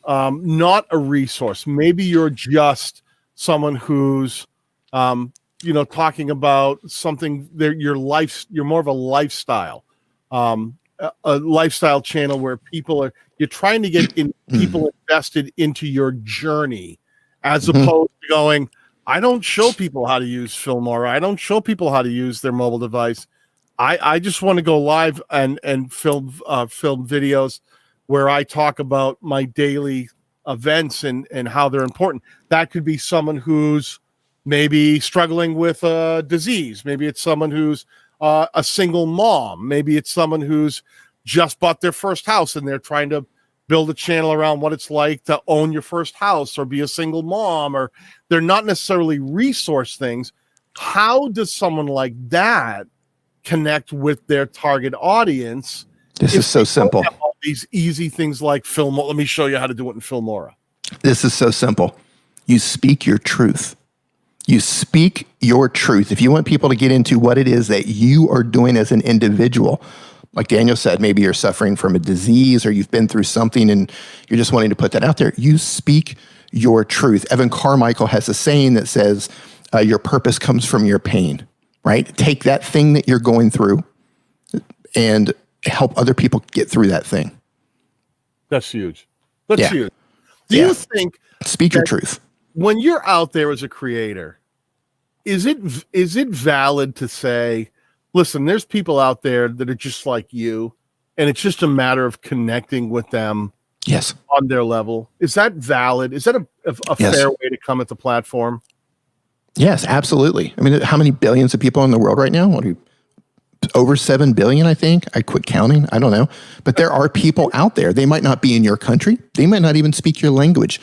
not a resource? Maybe you're just someone who's talking about something there, you're more of a lifestyle channel where you're trying to get people invested into your journey, as opposed to going, I don't show people how to use Filmora, I don't show people how to use their mobile device. I just want to go live and film videos where I talk about my daily events and how they're important. That could be someone who's maybe struggling with a disease. Maybe it's someone who's a single mom. Maybe it's someone who's just bought their first house and they're trying to build a channel around what it's like to own your first house or be a single mom, or they're not necessarily resource things. How does someone like that connect with their target audience? This is so simple. All these easy things like Filmora. Let me show you how to do it in Filmora. This is so simple. You speak your truth. You speak your truth. If you want people to get into what it is that you are doing as an individual, like Daniel said, maybe you're suffering from a disease or you've been through something and you're just wanting to put that out there. You speak your truth. Evan Carmichael has a saying that says, your purpose comes from your pain, right? Take that thing that you're going through and help other people get through that thing. That's huge. That's huge. Do you think speak your truth? When you're out there as a creator, is it valid to say, listen, there's people out there that are just like you, and it's just a matter of connecting with them on their level? Is that valid? Is that a fair way to come at the platform? Yes, absolutely. I mean, how many billions of people in the world right now? Over 7 billion, I think. I quit counting. I don't know. But there are people out there. They might not be in your country. They might not even speak your language.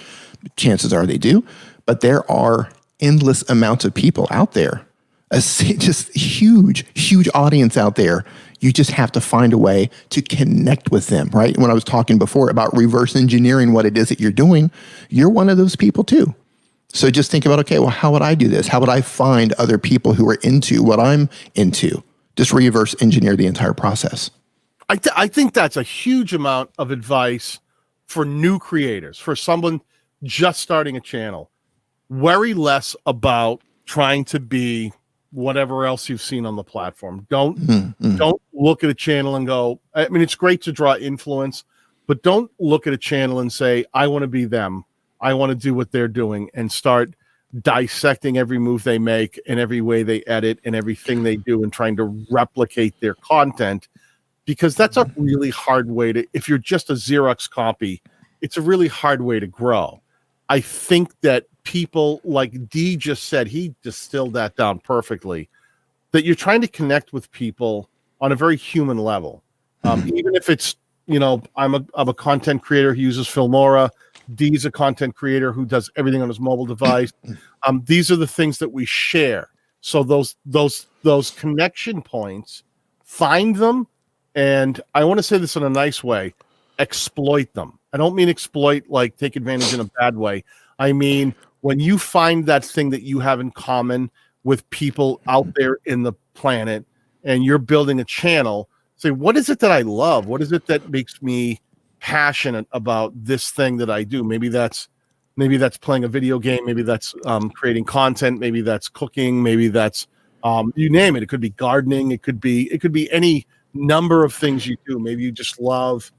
Chances are they do. But there are endless amounts of people out there. Just huge, huge audience out there. You just have to find a way to connect with them, right? When I was talking before about reverse engineering what it is that you're doing, you're one of those people too. So just think about, okay, well, how would I do this? How would I find other people who are into what I'm into? Just reverse engineer the entire process. I think that's a huge amount of advice for new creators, for someone just starting a channel. Worry less about trying to be whatever else you've seen on the platform. Don't look at a channel and go, I mean, it's great to draw influence, but don't look at a channel and say, I want to be them. I want to do what they're doing, and start dissecting every move they make and every way they edit and everything they do and trying to replicate their content, because that's a really hard way to, if you're just a Xerox copy, it's a really hard way to grow. I think that people, like Dee just said, he distilled that down perfectly, that you're trying to connect with people on a very human level. Even if it's, I'm a content creator who uses Filmora, Dee's a content creator who does everything on his mobile device. These are the things that we share. So those connection points, find them, and I want to say this in a nice way, exploit them. I don't mean exploit like take advantage in a bad way. I mean, when you find that thing that you have in common with people out there in the planet and you're building a channel, say, what is it that I love? What is it that makes me passionate about this thing that I do? Maybe that's playing a video game. Maybe that's creating content. Maybe that's cooking. Maybe that's you name it. It could be gardening. It could be any number of things you do. Maybe you just love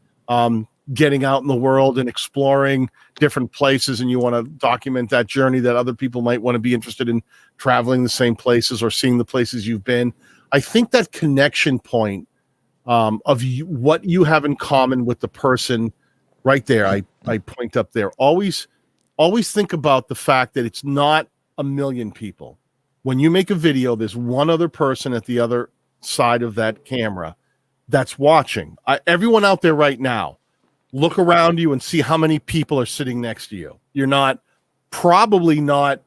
getting out in the world and exploring different places, and you want to document that journey that other people might want to be interested in traveling the same places or seeing the places you've been. I think that connection point of what you have in common with the person right there, I point up there. Always think about the fact that it's not a million people. When you make a video, there's one other person at the other side of that camera that's watching. Everyone out there right now, look around you and see how many people are sitting next to you. You're probably not,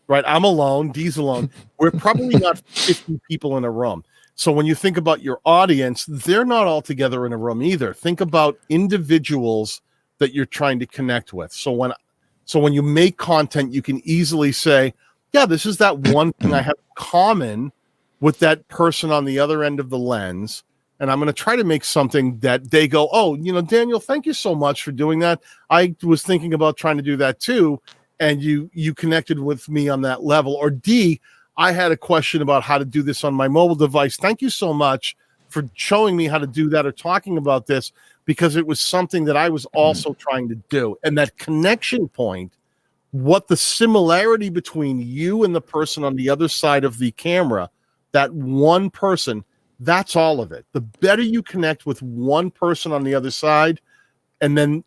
right? I'm alone. Dee's alone. We're probably not 50 people in a room. So when you think about your audience, they're not all together in a room either. Think about individuals that you're trying to connect with. So when you make content, you can easily say, yeah, this is that one thing I have in common with that person on the other end of the lens. And I'm going to try to make something that they go, oh, Daniel, thank you so much for doing that. I was thinking about trying to do that too. And you connected with me on that level. Or D, I had a question about how to do this on my mobile device. Thank you so much for showing me how to do that or talking about this, because it was something that I was also trying to do. And that connection point, what the similarity between you and the person on the other side of the camera, that one person, that's all of it. The better you connect with one person on the other side, and then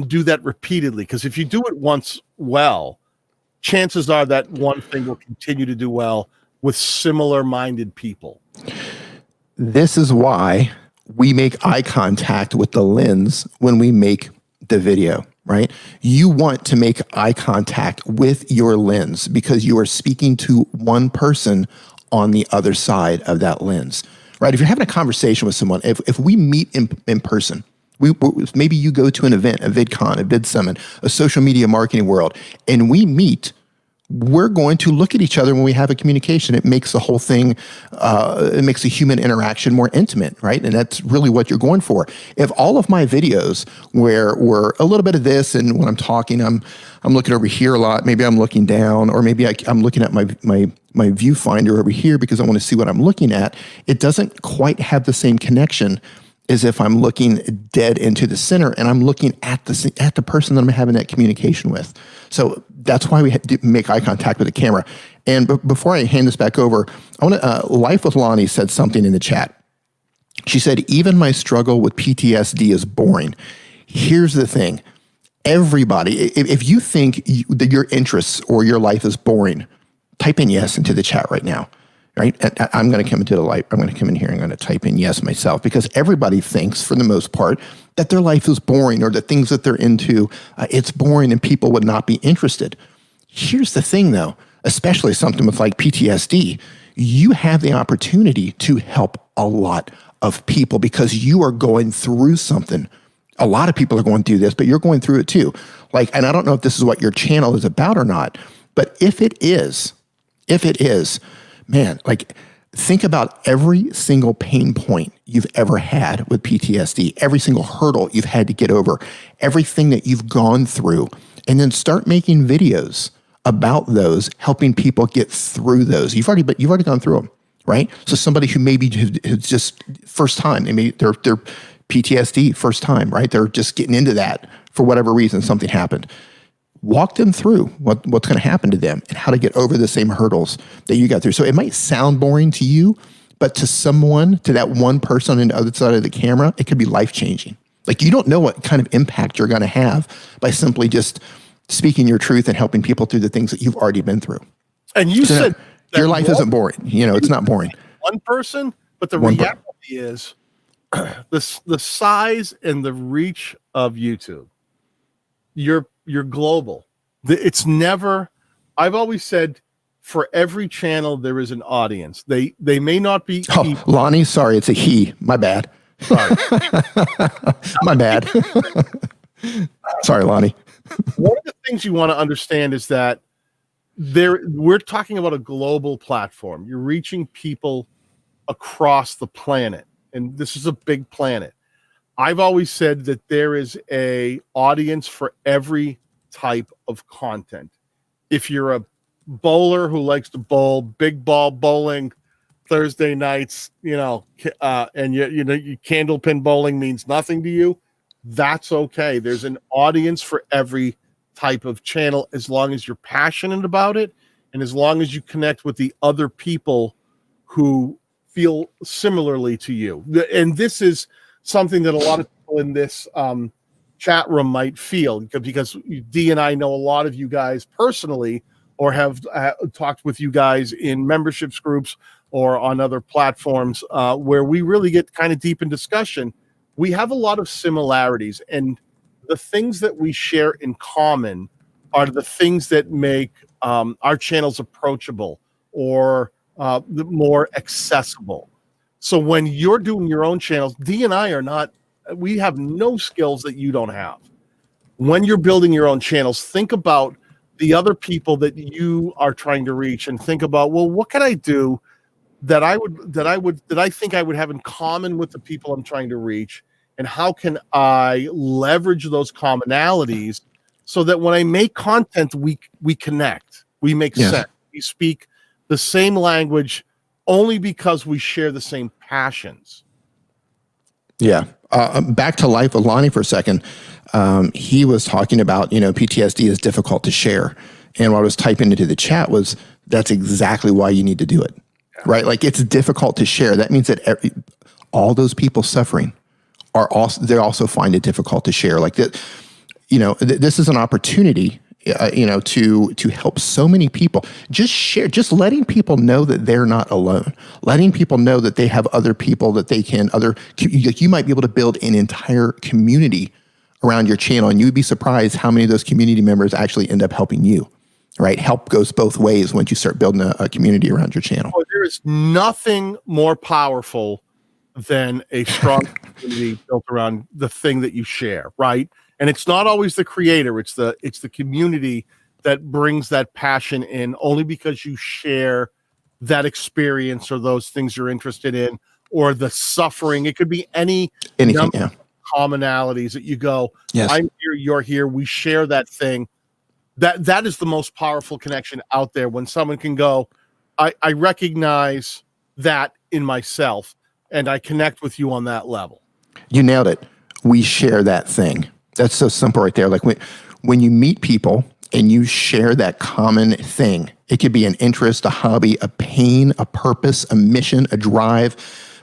do that repeatedly. Because if you do it once well, chances are that one thing will continue to do well with similar-minded people. This is why we make eye contact with the lens when we make the video, right? You want to make eye contact with your lens because you are speaking to one person on the other side of that lens, right? If you're having a conversation with someone, if we meet in person, maybe you go to an event, a VidCon, a VidSummit, a social media marketing world, and we meet, we're going to look at each other when we have a communication. It makes the whole thing, it makes the human interaction more intimate, right? And that's really what you're going for. If all of my videos were a little bit of this, and when I'm talking, I'm looking over here a lot, maybe I'm looking down, or maybe I'm looking at my viewfinder over here because I want to see what I'm looking at, it doesn't quite have the same connection as if I'm looking dead into the center and I'm looking at the person that I'm having that communication with. So that's why we make eye contact with the camera. And before I hand this back over, I want to, Life with Lonnie said something in the chat. She said, even my struggle with PTSD is boring. Here's the thing. Everybody, if you think that your interests or your life is boring, type in yes into the chat right now. Right? And I'm going to come into the light. I'm going to come in here and I'm going to type in yes myself, because everybody thinks, for the most part, that their life is boring, or the things that they're into, it's boring and people would not be interested. Here's the thing, though, especially something with like PTSD, you have the opportunity to help a lot of people because you are going through something. A lot of people are going through this, but you're going through it too. And I don't know if this is what your channel is about or not, but if it is, man, think about every single pain point you've ever had with PTSD, every single hurdle you've had to get over, everything that you've gone through, and then start making videos about those, helping people get through those. You've already gone through them, right? So somebody who maybe who's just first time, they're PTSD first time, right? They're just getting into that for whatever reason, something happened. Walk them through what's going to happen to them and how to get over the same hurdles that you got through. So it might sound boring to you, but to that one person on the other side of the camera, it could be life-changing. You don't know what kind of impact you're going to have by simply just speaking your truth and helping people through the things that you've already been through. And you said your life isn't boring. It's not boring. One person, but the reality is the size and the reach of YouTube. You're global. It's never, I've always said, for every channel, there is an audience. They may not be. Oh, Lonnie, sorry, it's a he. My bad. Sorry. My bad. Sorry, Lonnie. One of the things you want to understand is that we're talking about a global platform. You're reaching people across the planet, and this is a big planet. I've always said that there is a audience for every type of content. If you're a bowler who likes to bowl big ball bowling Thursday nights, and you candle pin bowling means nothing to you, that's okay. There's an audience for every type of channel as long as you're passionate about it and as long as you connect with the other people who feel similarly to you. And this is something that a lot of people in this chat room might feel, because Dee and I know a lot of you guys personally, or have talked with you guys in memberships groups or on other platforms where we really get kind of deep in discussion. We have a lot of similarities, and the things that we share in common are the things that make our channels approachable or more accessible. So when you're doing your own channels, Dee and I we have no skills that you don't have. When you're building your own channels, think about the other people that you are trying to reach, and think about, well, what can I do that I think I would have in common with the people I'm trying to reach, and how can I leverage those commonalities so that when I make content, we connect, we make sense, we speak the same language only because we share the same passions. Yeah. Back to Life with Lonnie for a second. He was talking about, PTSD is difficult to share. And what I was typing into the chat was, that's exactly why you need to do it, right? Like, it's difficult to share. That means that all those people suffering they also find it difficult to share. Like that, this is an opportunity, to help so many people. Just letting people know that they're not alone, letting people know that they have other people that you might be able to build an entire community around your channel. And you'd be surprised how many of those community members actually end up helping you, right? Help goes both ways once you start building a community around your channel. Well, there is nothing more powerful than a strong community built around the thing that you share, right? And it's not always the creator, it's the community that brings that passion in, only because you share that experience or those things you're interested in, or the suffering. It could be anything, yeah. Commonalities that you go, yes, I'm here, you're here, we share that thing. That is the most powerful connection out there, when someone can go, I recognize that in myself, and I connect with you on that level. You nailed it. We share that thing. That's so simple right there. Like when you meet people and you share that common thing, it could be an interest, a hobby, a pain, a purpose, a mission, a drive,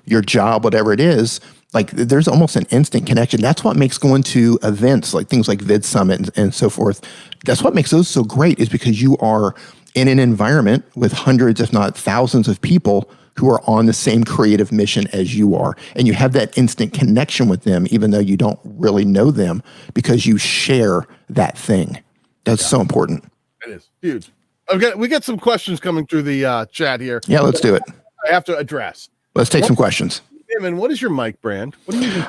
your job, whatever it is. Like, there's almost an instant connection. That's what makes going to events like things like Vid Summit and so forth. That's what makes those so great, is because you are in an environment with hundreds, if not thousands of people who are on the same creative mission as you are. And you have that instant connection with them, even though you don't really know them, because you share that thing. That's so important. It is huge. Okay, we got some questions coming through the chat here. Yeah, let's do it. I have to address. Let's take some questions. Nimmin, what is your mic brand? What are you using?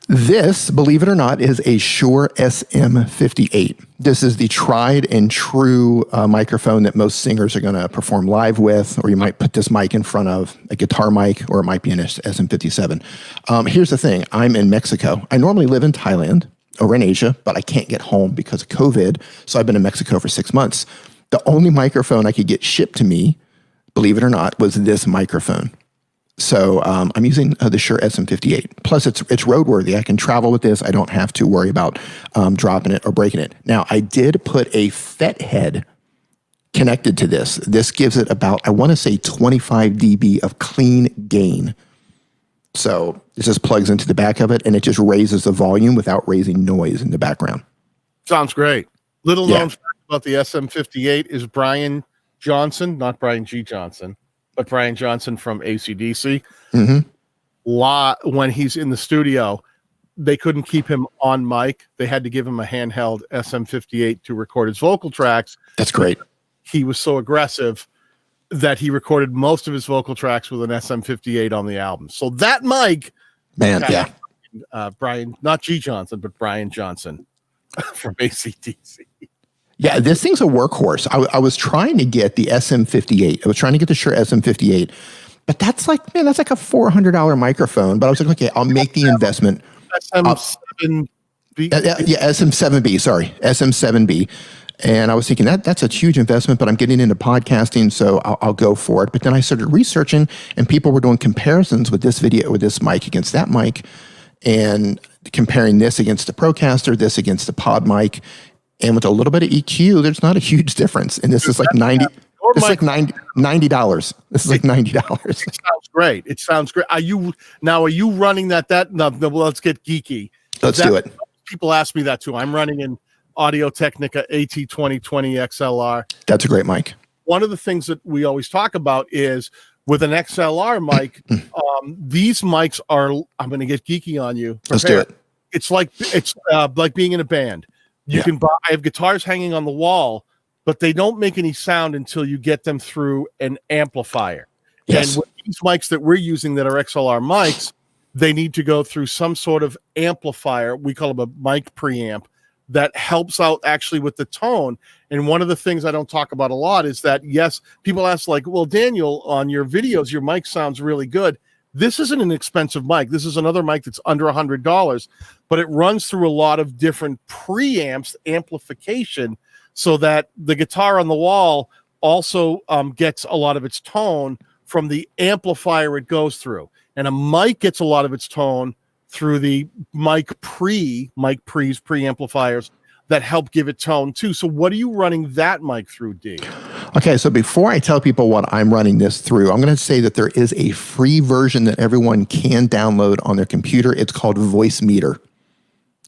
This, believe it or not, is a Shure SM58. This is the tried and true microphone that most singers are going to perform live with, or you might put this mic in front of a guitar mic, or it might be an SM57. Here's the thing. I'm in Mexico. I normally live in Thailand, over in Asia, but I can't get home because of COVID, so I've been in Mexico for 6 months. The only microphone I could get shipped to me, believe it or not, was this microphone. So I'm using the Shure SM58. Plus, it's roadworthy. I can travel with this. I don't have to worry about dropping it or breaking it. Now, I did put a FET head connected to this. This gives it about, I want to say, 25 dB of clean gain. So it just plugs into the back of it, and it just raises the volume without raising noise in the background. Sounds great. Little known fact about the SM58 is Brian Johnson, not Brian G. Johnson, but Brian Johnson from AC/DC. Mm-hmm. When he's in the studio, they couldn't keep him on mic. They had to give him a handheld SM58 to record his vocal tracks. That's great. He was so aggressive that he recorded most of his vocal tracks with an SM58 on the album. So that mic, man, Brian, not G. Johnson, but Brian Johnson from AC/DC. Yeah, this thing's a workhorse. I was trying to get the SM58. I was trying to get the Shure SM58, but that's like a $400 microphone. But I was like, okay, I'll make the investment. SM7B. Yeah, SM7B. Sorry, SM7B. And I was thinking that's a huge investment, but I'm getting into podcasting, so I'll go for it. But then I started researching, and people were doing comparisons with this mic against that mic, and comparing this against the Procaster, this against the Pod mic. And with a little bit of EQ, there's not a huge difference. And this is like $90. This is like $90. This is like $90. It sounds great. It sounds great. Are you running that? No, well, let's get geeky. Let's do it. People ask me that too. I'm running an Audio Technica AT2020 XLR. That's a great mic. One of the things that we always talk about is with an XLR mic, these mics are, I'm going to get geeky on you. Let's do it. It's like being in a band. You can buy, I have guitars hanging on the wall, but they don't make any sound until you get them through an amplifier. Yes. And with these mics that we're using that are XLR mics, they need to go through some sort of amplifier. We call them a mic preamp that helps out actually with the tone. And one of the things I don't talk about a lot is that, yes, people ask like, well, Daniel, on your videos, your mic sounds really good. This isn't an expensive mic. This is another mic that's under $100, but it runs through a lot of different preamps, amplification, so that the guitar on the wall also gets a lot of its tone from the amplifier it goes through. And a mic gets a lot of its tone through the preamplifiers that help give it tone too. So what are you running that mic through, D? Okay, so before I tell people what I'm running this through, I'm going to say that there is a free version that everyone can download on their computer. It's called Voicemeeter.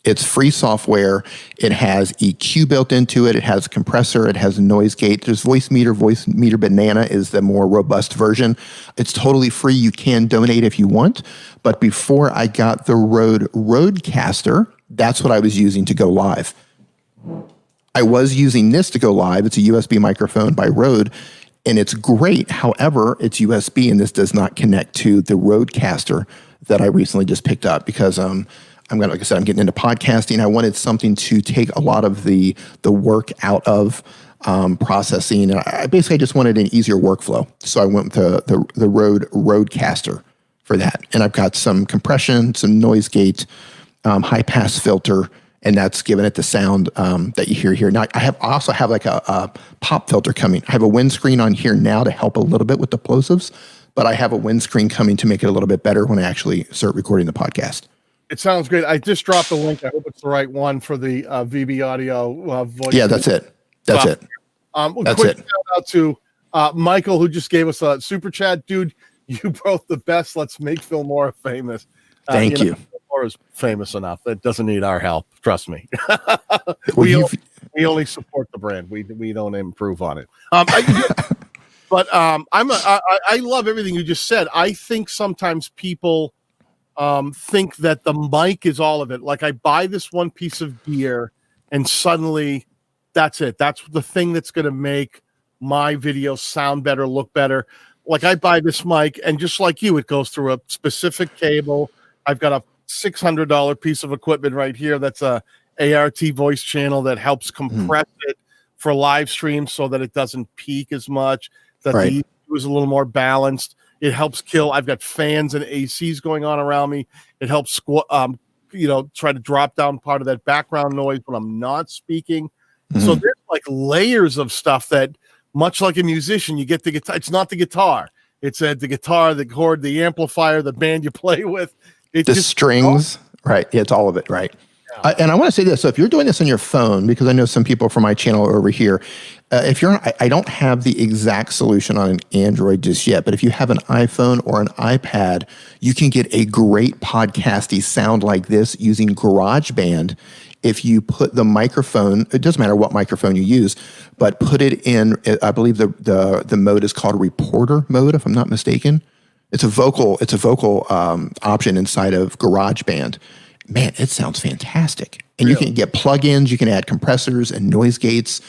It's free software. It has EQ built into it. It has a compressor. It has a noise gate. There's Voicemeeter. Voicemeeter Banana is the more robust version. It's totally free. You can donate if you want. But before I got the Rode Rodecaster, that's what I was using to go live. I was using this to go live. It's a USB microphone by Rode, and it's great. However, it's USB, and this does not connect to the Rodecaster that I recently just picked up because like I said, I'm getting into podcasting. I wanted something to take a lot of the work out of processing. And I basically just wanted an easier workflow. So I went with the Rode Rodecaster for that. And I've got some compression, some noise gate, high pass filter, and that's giving it the sound that you hear here. Now, I also have like a pop filter coming. I have a windscreen on here now to help a little bit with the plosives, but I have a windscreen coming to make it a little bit better when I actually start recording the podcast. It sounds great. I just dropped the link. I hope it's the right one for the VB Audio voice. Yeah, that's it. That's it. Quick shout out to Michael, who just gave us a super chat. Dude, you both the best. Let's make Phil Mora famous. Thank you. Phil Mora's famous enough. It doesn't need our help. Trust me. We only support the brand. We don't improve on it. But I love everything you just said. I think sometimes people think that the mic is all of it. Like I buy this one piece of gear and suddenly that's it. That's the thing that's going to make my video sound better, look better. Like I buy this mic and just like you, it goes through a specific cable. I've got a $600 piece of equipment right here. That's a ART voice channel that helps compress it for live streams so that it doesn't peak as much, that the EQ is a little more balanced. It helps kill. I've got fans and ACs going on around me. It helps, try to drop down part of that background noise when I'm not speaking. So there's like layers of stuff that, much like a musician, you get the guitar. It's not the guitar. It's the guitar, the chord, the amplifier, the band you play with. It's the strings, right? Yeah, it's all of it, right? Yeah. And I want to say this. So if you're doing this on your phone, because I know some people from my channel are over here, I don't have the exact solution on an Android just yet, but if you have an iPhone or an iPad, you can get a great podcasty sound like this using GarageBand. If you put the microphone, it doesn't matter what microphone you use, but put it in, I believe the mode is called reporter mode, if I'm not mistaken. It's a vocal option inside of GarageBand. Man, it sounds fantastic. And you can get plugins, you can add compressors and noise gates.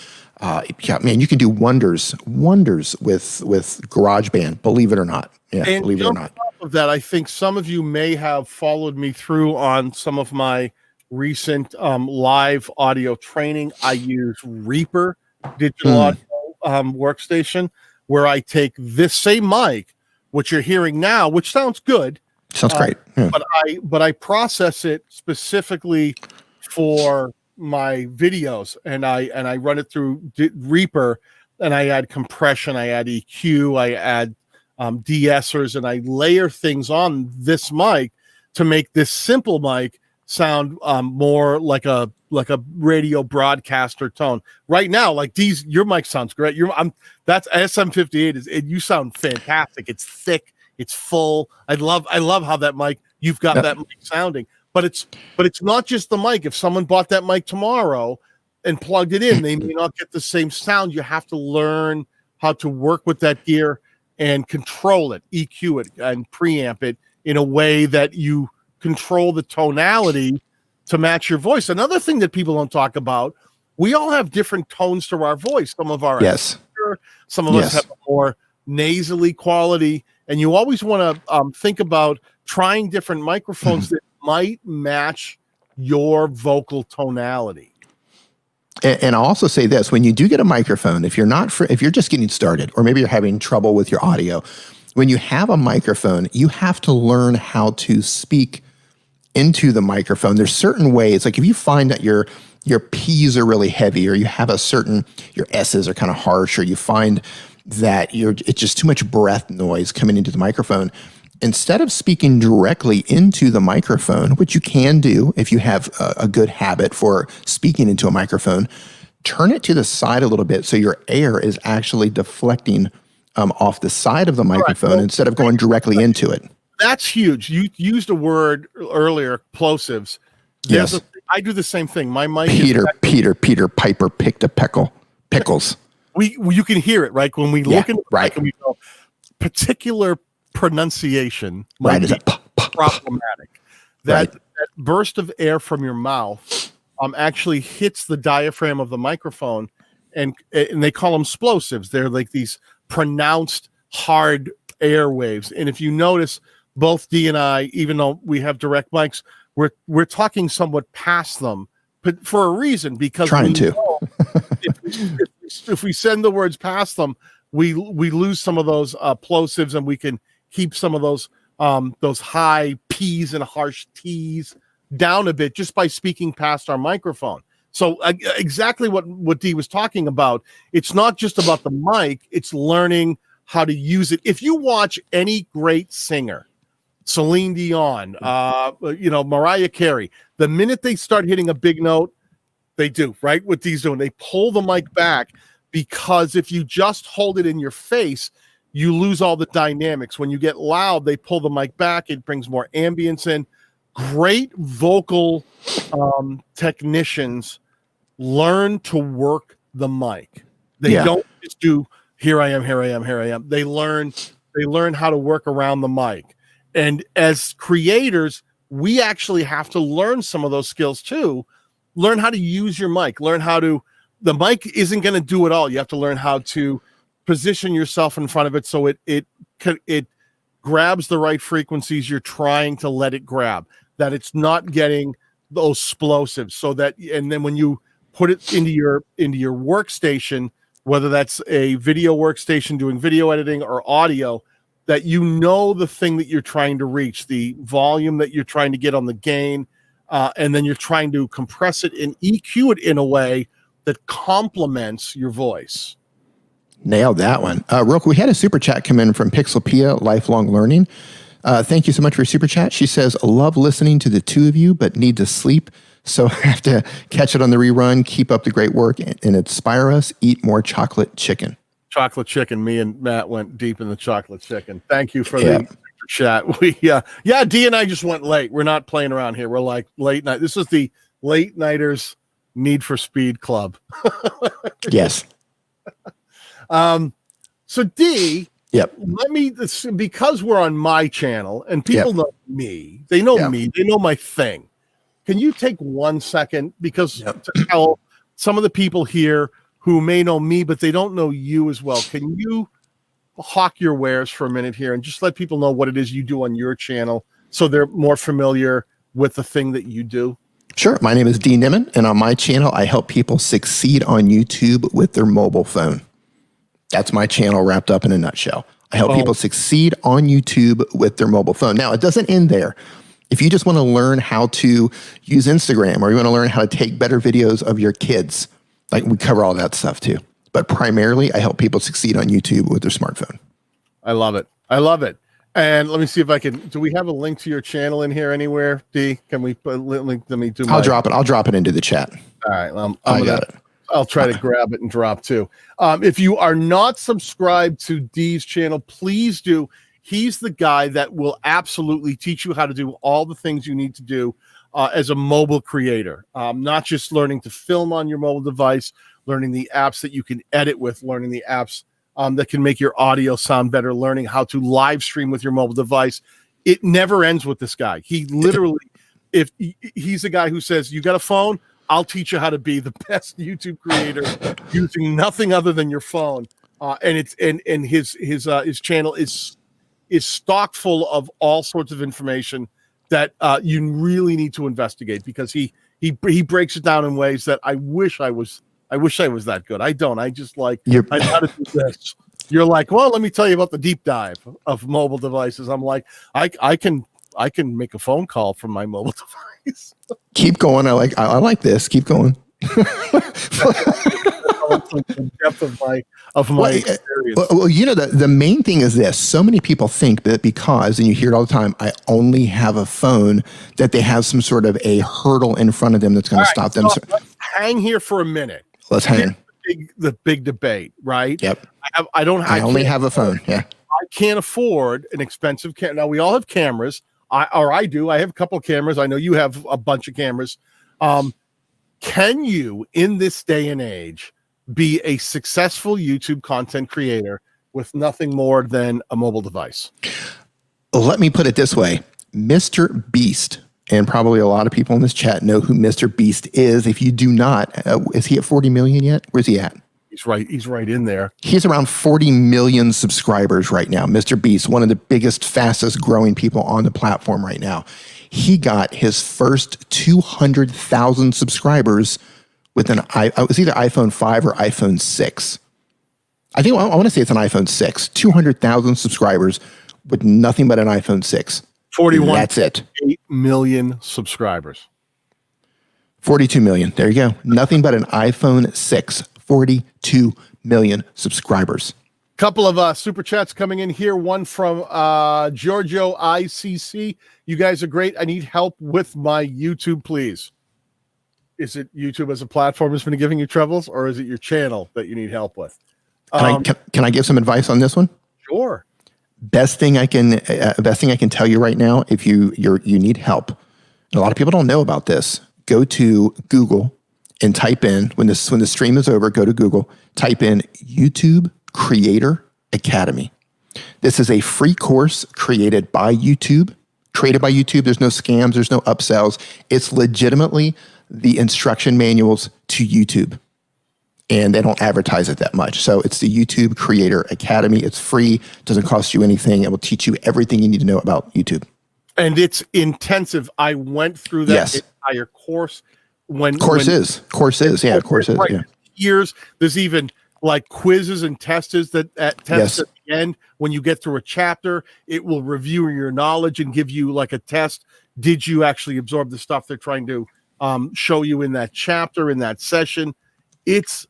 You can do wonders with GarageBand, believe it or not. Yeah, believe it or not. On top of that, I think some of you may have followed me through on some of my recent live audio training, I use Reaper digital audio workstation, where I take this same mic, which you're hearing now, which sounds good. Sounds great. Yeah. But I process it specifically for my videos, and I run it through Reaper, and I add compression, I add EQ, I add de-essers, and I layer things on this mic to make this simple mic sound more like a radio broadcaster tone. Right now, like your mic sounds great. That's SM58 you sound fantastic. It's thick, it's full. I love how that mic, you've got that mic sounding. But it's not just the mic. If someone bought that mic tomorrow and plugged it in, they may not get the same sound. You have to learn how to work with that gear and control it, EQ it, and preamp it in a way that you control the tonality to match your voice. Another thing that people don't talk about, we all have different tones to our voice. Some of our some of us have a more nasally quality, and you always want to think about trying different microphones that might match your vocal tonality. And I'll also say this: when you do get a microphone, if you're just getting started, or maybe you're having trouble with your audio, when you have a microphone, you have to learn how to speak into the microphone. There's certain ways, like if you find that your P's are really heavy, or you have your S's are kind of harsh, or you find that it's just too much breath noise coming into the microphone, instead of speaking directly into the microphone, which you can do if you have a good habit for speaking into a microphone, turn it to the side a little bit so your air is actually deflecting off the side of the microphone instead of going directly into it. That's huge. You used a word earlier, plosives. Yes. I do the same thing. My mic Peter Piper picked a pickles. You can hear it, right? When we look in the mic and we go, particular pronunciation might be problematic. That burst of air from your mouth actually hits the diaphragm of the microphone, and they call them explosives. They're like these pronounced hard air waves. And if you notice, both Dee and I, even though we have direct mics, we're talking somewhat past them, but for a reason, because if we send the words past them, we lose some of those plosives, and we can keep some of those high P's and harsh T's down a bit just by speaking past our microphone. So exactly what Dee was talking about. It's not just about the mic, it's learning how to use it. If you watch any great singer, Celine Dion, Mariah Carey, the minute they start hitting a big note, they do, right? What Dee's doing, they pull the mic back, because if you just hold it in your face, you lose all the dynamics. When you get loud, they pull the mic back. It brings more ambience in. Great vocal technicians learn to work the mic. They don't just do here I am, here I am, here I am. They learn how to work around the mic. And as creators, we actually have to learn some of those skills too. Learn how to use your mic. The mic isn't going to do it all. You have to learn how to position yourself in front of it so it grabs the right frequencies you're trying to let it grab, that it's not getting those explosives, so that, and then when you put it into your workstation, whether that's a video workstation doing video editing or audio, that the thing that you're trying to reach, the volume that you're trying to get on the gain, and then you're trying to compress it and EQ it in a way that complements your voice. Nailed that one. Real quick, we had a super chat come in from Pixelpia Lifelong Learning. Thank you so much for your super chat. She says, love listening to the two of you, but need to sleep. So I have to catch it on the rerun. Keep up the great work and inspire us. Eat more chocolate chicken. Chocolate chicken. Me and Matt went deep in the chocolate chicken. Thank you for the chat. Dee and I just went late. We're not playing around here. We're like late night. This is the late nighters Need for Speed Club. Yes. So Dee, because we're on my channel and people know me, they know me, they know my thing. Can you take 1 second, because to tell some of the people here who may know me, but they don't know you as well, can you hawk your wares for a minute here and just let people know what it is you do on your channel so they're more familiar with the thing that you do? Sure. My name is D. Nimmin, and on my channel, I help people succeed on YouTube with their mobile phone. That's my channel wrapped up in a nutshell. I help people succeed on YouTube with their mobile phone. Now, it doesn't end there. If you just want to learn how to use Instagram, or you want to learn how to take better videos of your kids, like, we cover all that stuff too. But primarily, I help people succeed on YouTube with their smartphone. I love it. I love it. And let me see if I can. Do we have a link to your channel in here anywhere, D? Can we put a link? Let me do. I'll drop it. I'll drop it into the chat. All right. I got it. I'll try to grab it and drop too. If you are not subscribed to D's channel, please do. He's the guy that will absolutely teach you how to do all the things you need to do as a mobile creator. Not just learning to film on your mobile device, learning the apps that you can edit with, learning the apps that can make your audio sound better, learning how to live stream with your mobile device. It never ends with this guy. He literally, if he's a guy who says, you got a phone, I'll teach you how to be the best YouTube creator using nothing other than your phone. And it's and his channel is stock full of all sorts of information that you really need to investigate, because he breaks it down in ways that I wish I was that good. I don't. I just like, I know how to do this. You're like, well, let me tell you about the deep dive of mobile devices. I'm like, I can make a phone call from my mobile device. Keep going. I like this. Keep going. The depth of my experience. Well, you know, the main thing is this. So many people think that because, and you hear it all the time, I only have a phone, that they have some sort of a hurdle in front of them that's going to stop them. Let's hang here for a minute. Let's hang. The big debate, right? Yep. I only have a phone. Yeah. I can't afford an expensive camera. Now, we all have cameras. I do. I have a couple of cameras. I know you have a bunch of cameras. Can you, in this day and age, be a successful YouTube content creator with nothing more than a mobile device? Let me put it this way. Mr. Beast, and probably a lot of people in this chat know who Mr. Beast is. If you do not, is he at 40 million yet? Where's he at? He's right in there. He's around 40 million subscribers right now. Mr. Beast, one of the biggest, fastest growing people on the platform right now. He got his first 200,000 subscribers with it was either iPhone 5 or iPhone 6. I want to say it's an iPhone 6. 200,000 subscribers with nothing but an iPhone 6. 41. That's it. 8 million subscribers. 42 million. There you go. Nothing but an iPhone 6. 42 million subscribers. Couple of super chats coming in here. One from Giorgio ICC. You guys are great. I need help with my YouTube, please. Is it YouTube as a platform has been giving you troubles, or is it your channel that you need help with? Can I give some advice on this one? Sure. Best thing I can tell you right now, if you need help, and a lot of people don't know about this, go to Google and type in, when the stream is over, go to Google, type in YouTube Creator Academy. This is a free course created by YouTube. There's no scams, there's no upsells. It's legitimately the instruction manuals to YouTube. And they don't advertise it that much. So it's the YouTube Creator Academy. It's free, doesn't cost you anything. It will teach you everything you need to know about YouTube. And it's intensive. I went through that entire course. Course is. Right. Yeah. Years. There's even like quizzes and tests at the end. When you get through a chapter, it will review your knowledge and give you like a test. Did you actually absorb the stuff they're trying to show you in that chapter, in that session? It's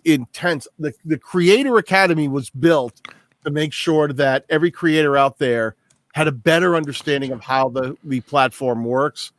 intense. The Creator Academy was built to make sure that every creator out there had a better understanding of how the platform works.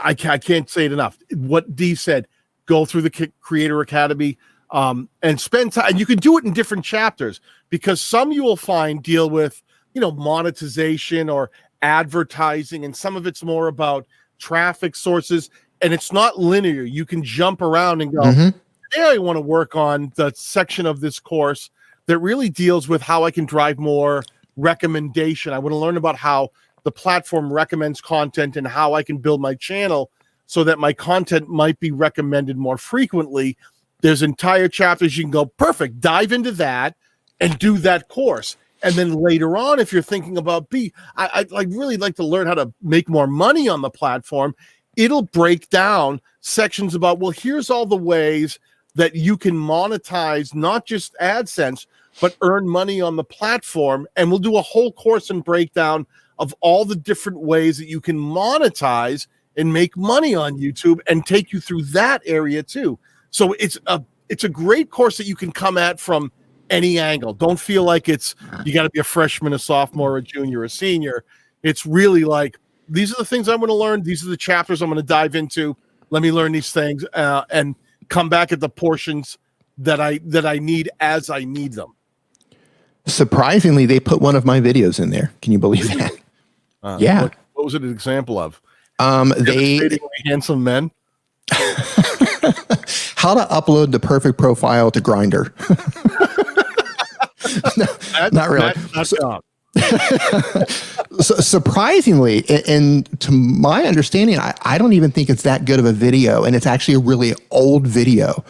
I can't say it enough. What D said, go through the Creator Academy and spend time. And you can do it in different chapters, because some you will find deal with, monetization or advertising, and some of it's more about traffic sources, and it's not linear. You can jump around and go, today I want to work on the section of this course that really deals with how I can drive more recommendation. I want to learn about how the platform recommends content and how I can build my channel so that my content might be recommended more frequently. There's entire chapters you can go, perfect, dive into that and do that course. And then later on, if you're thinking about I'd really like to learn how to make more money on the platform, it'll break down sections about, well, here's all the ways that you can monetize, not just AdSense, but earn money on the platform. And we'll do a whole course and breakdown of all the different ways that you can monetize and make money on YouTube, and take you through that area too. So it's a great course that you can come at from any angle. Don't feel like you got to be a freshman, a sophomore, a junior, a senior. It's really like, these are the things I'm going to learn. These are the chapters I'm going to dive into. Let me learn these things and come back at the portions that I need as I need them. Surprisingly, they put one of my videos in there. Can you believe that? Yeah. What was it an example of? They handsome men. How to upload the perfect profile to Grindr. No, not really. So, surprisingly, and to my understanding, I don't even think it's that good of a video, and it's actually a really old video.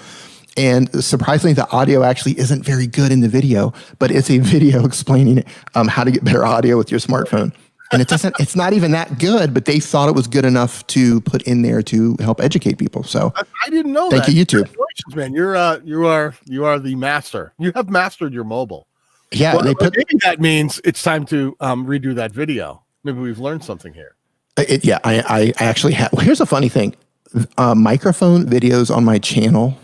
And surprisingly, the audio actually isn't very good in the video, but it's a video explaining how to get better audio with your smartphone. And it's not even that good, but they thought it was good enough to put in there to help educate people. So I didn't know that. Thank you, YouTube. Congratulations, man. You are the master. You have mastered your mobile. Yeah. Well, maybe that means it's time to redo that video. Maybe we've learned something here. I actually have. Well, here's a funny thing. Microphone videos on my channel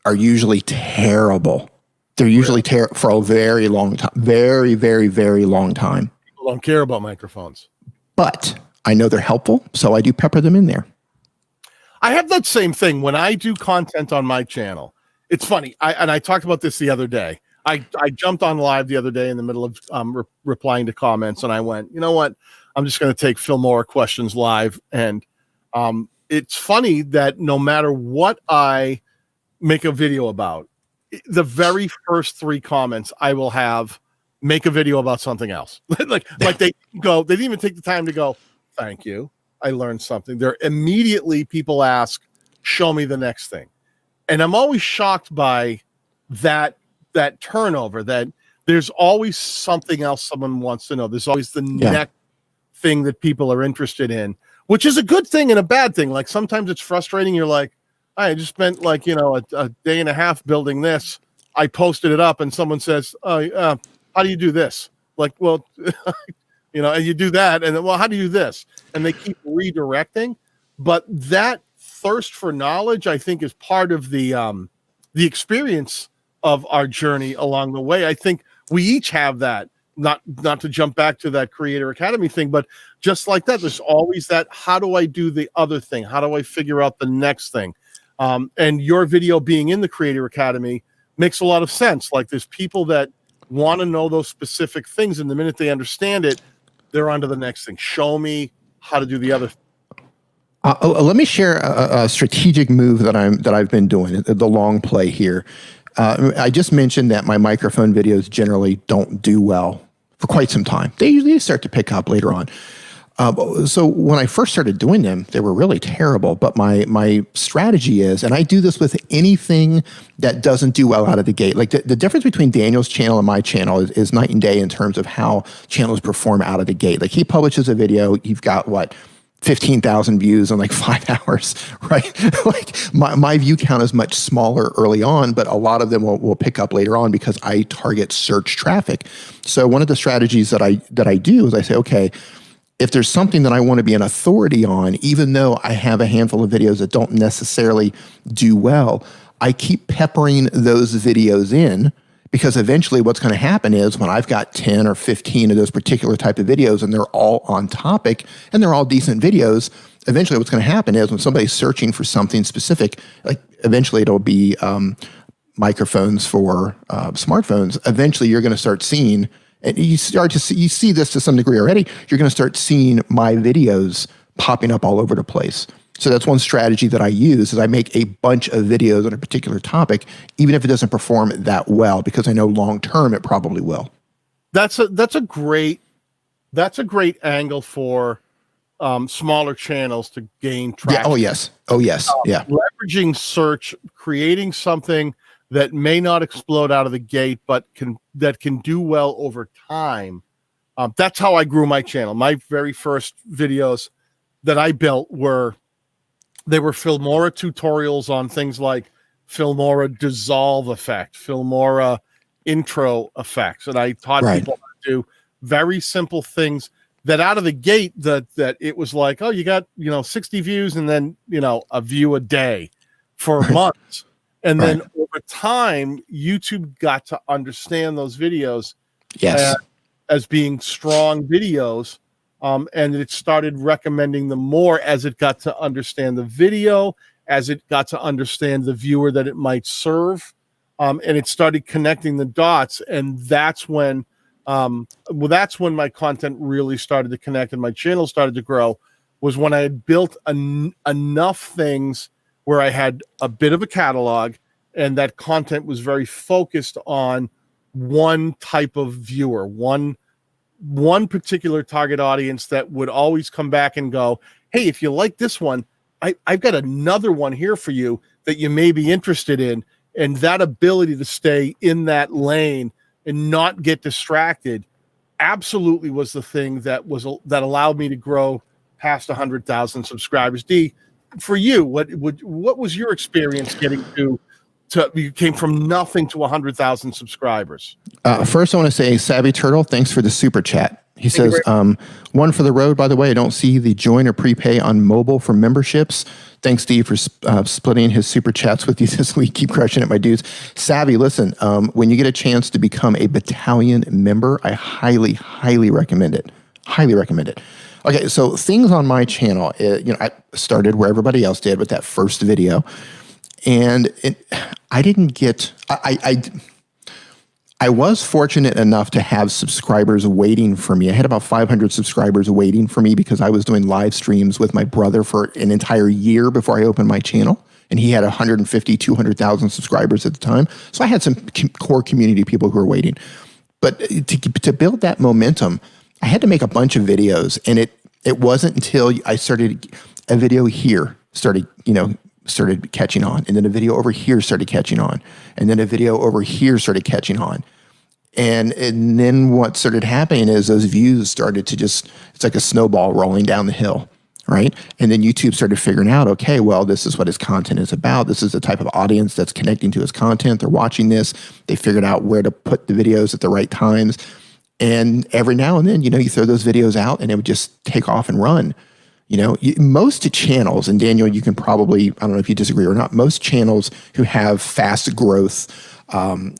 are usually terrible. They're usually terrible for a very long time. Very, very, very long time. People don't care about microphones. But I know they're helpful, so I do pepper them in there. I have that same thing when I do content on my channel. It's funny. I talked about this the other day. I jumped on live the other day in the middle of replying to comments, and I went, you know what? I'm just going to take Fillmore questions live. And it's funny that no matter what I make a video about, the very first 3 comments I will have make a video about something else. like they didn't even take the time to go, thank you, I learned something. They're immediately, people ask, show me the next thing. And I'm always shocked by that turnover, that there's always something else someone wants to know. There's always the next thing that people are interested in, which is a good thing and a bad thing. Like sometimes it's frustrating. You're like, I just spent a day and a half building this. I posted it up and someone says, how do you do this? Like, well, and you do that. And then, well, how do you do this? And they keep redirecting. But that thirst for knowledge, I think, is part of the experience of our journey along the way. I think we each have that. Not to jump back to that Creator Academy thing, but just like that, there's always that, how do I do the other thing? How do I figure out the next thing? And your video being in the Creator Academy makes a lot of sense. Like there's people that want to know those specific things, and the minute they understand it, they're on to the next thing. Show me how to do the other thing. Let me share a strategic move that I've been doing, the long play here. I just mentioned that my microphone videos generally don't do well for quite some time. They usually start to pick up later on. So when I first started doing them, they were really terrible. But my strategy is, and I do this with anything that doesn't do well out of the gate. Like the difference between Daniel's channel and my channel is night and day in terms of how channels perform out of the gate. Like he publishes a video, you've got 15,000 views in like 5 hours, right? Like my view count is much smaller early on, but a lot of them will pick up later on because I target search traffic. So one of the strategies that I do is I say, okay, if there's something that I want to be an authority on, even though I have a handful of videos that don't necessarily do well, I keep peppering those videos in, because eventually what's going to happen is when I've got 10 or 15 of those particular type of videos and they're all on topic and they're all decent videos, eventually what's going to happen is when somebody's searching for something specific, like eventually it'll be microphones for smartphones, eventually you're going to start seeing, and you see this to some degree already, you're going to start seeing my videos popping up all over the place. So that's one strategy that I use, is I make a bunch of videos on a particular topic, even if it doesn't perform that well, because I know long term it probably will. That's a great angle for smaller channels to gain traction. Yeah, oh yes. Yeah. Leveraging search, creating something that may not explode out of the gate, but can do well over time. That's how I grew my channel. My very first videos that I built were there were Filmora tutorials on things like Filmora dissolve effect, Filmora intro effects. And I taught people how to do very simple things that out of the gate that it was like, oh, you got, 60 views and then, a view a day for months. And then over time, YouTube got to understand those videos as being strong videos. And it started recommending them more as it got to understand the video, as it got to understand the viewer that it might serve. And it started connecting the dots. And that's when my content really started to connect and my channel started to grow, was when I had built enough things where I had a bit of a catalog and that content was very focused on one type of viewer, one particular target audience that would always come back and go, hey, if you like this one, I've got another one here for you that you may be interested in. And that ability to stay in that lane and not get distracted absolutely was the thing that allowed me to grow past 100,000 subscribers. D, for you, what was your experience getting to you came from nothing to 100,000 subscribers? First, I want to say, Savvy Turtle, thanks for the super chat. He says, one for the road, by the way. I don't see the join or prepay on mobile for memberships. Thanks, Steve, for splitting his super chats with you this week. Keep crushing it, my dudes. Savvy, listen, when you get a chance to become a battalion member, I highly, highly recommend it. Highly recommend it. Okay, so things on my channel, I started where everybody else did with that first video. And I didn't get, I was fortunate enough to have subscribers waiting for me. I had about 500 subscribers waiting for me because I was doing live streams with my brother for an entire year before I opened my channel. And he had 150, 200,000 subscribers at the time. So I had some core community people who were waiting. But to build that momentum, I had to make a bunch of videos. And it wasn't until I started a video here started catching on. And then a video over here started catching on. And then a video over here started catching on. And then what started happening is those views started to it's like a snowball rolling down the hill, right? And then YouTube started figuring out, okay, well, this is what his content is about. This is the type of audience that's connecting to his content. They're watching this. They figured out where to put the videos at the right times. And every now and then, you throw those videos out and it would just take off and run. Most channels, and Daniel, you can probably, I don't know if you disagree or not, most channels who have fast growth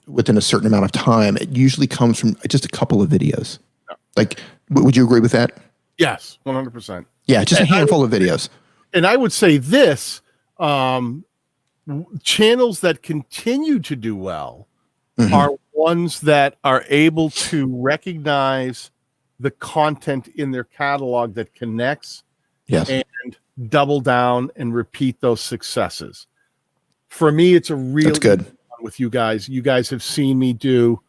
within a certain amount of time, it usually comes from just a couple of videos. Yeah. Like, would you agree with that? Yes, 100%. Yeah, just a handful of videos. And I would say this, channels that continue to do well are ones that are able to recognize the content in their catalog that connects. Yes. And double down and repeat those successes. For me, it's a really good fun with you guys. You guys have seen me do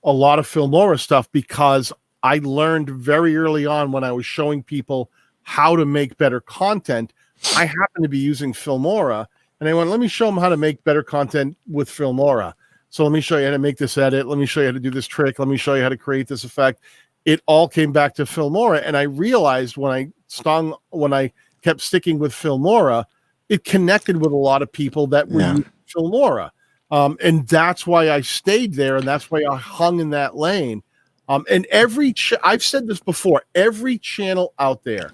a lot of Filmora stuff because I learned very early on when I was showing people how to make better content. I happened to be using Filmora, and I went, let me show them how to make better content with Filmora. So let me show you how to make this edit. Let me show you how to do this trick. Let me show you how to create this effect. It all came back to Filmora, and I realized when I kept sticking with Filmora, it connected with a lot of people that were using Filmora, and that's why I stayed there, and that's why I hung in that lane. And I've said this before, every channel out there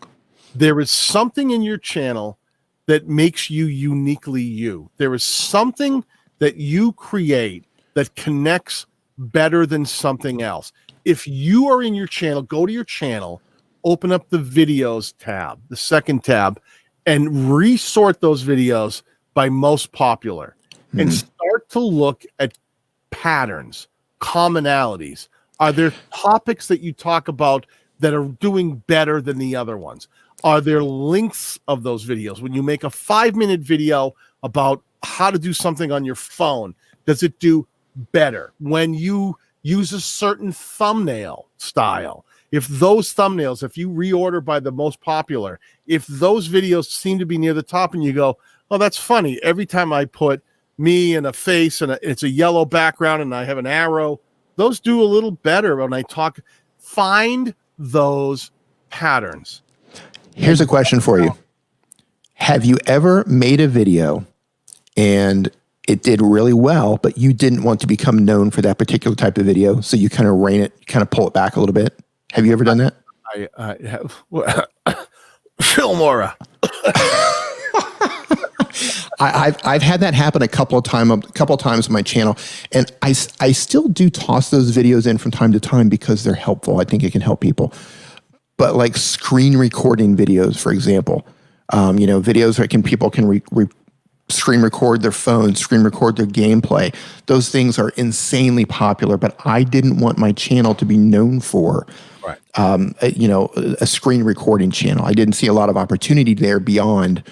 is something in your channel that makes you uniquely you. There is something that you create that connects better than something else. If you are in your channel, go to your channel, open up the videos tab, the second tab, and resort those videos by most popular and start to look at patterns, commonalities. Are there topics that you talk about that are doing better than the other ones? Are there links of those videos? When you make a 5-minute video about how to do something on your phone, does it do better? When you use a certain thumbnail style, if those thumbnails, if you reorder by the most popular, if those videos seem to be near the top and you go, oh, that's funny. Every time I put me and a face and it's a yellow background and I have an arrow, those do a little better when I talk. Find those patterns. Here's a question for you. Have you ever made a video and it did really well, but you didn't want to become known for that particular type of video, so you kind of rein it, kind of pull it back a little bit? Have you ever done that? I have. Filmora. I've had that happen a couple of times on my channel, and I still do toss those videos in from time to time because they're helpful. I think it can help people. But like screen recording videos, for example, videos that people can screen record their phone, screen record their gameplay. Those things are insanely popular, but I didn't want my channel to be known for, a screen recording channel. I didn't see a lot of opportunity there beyond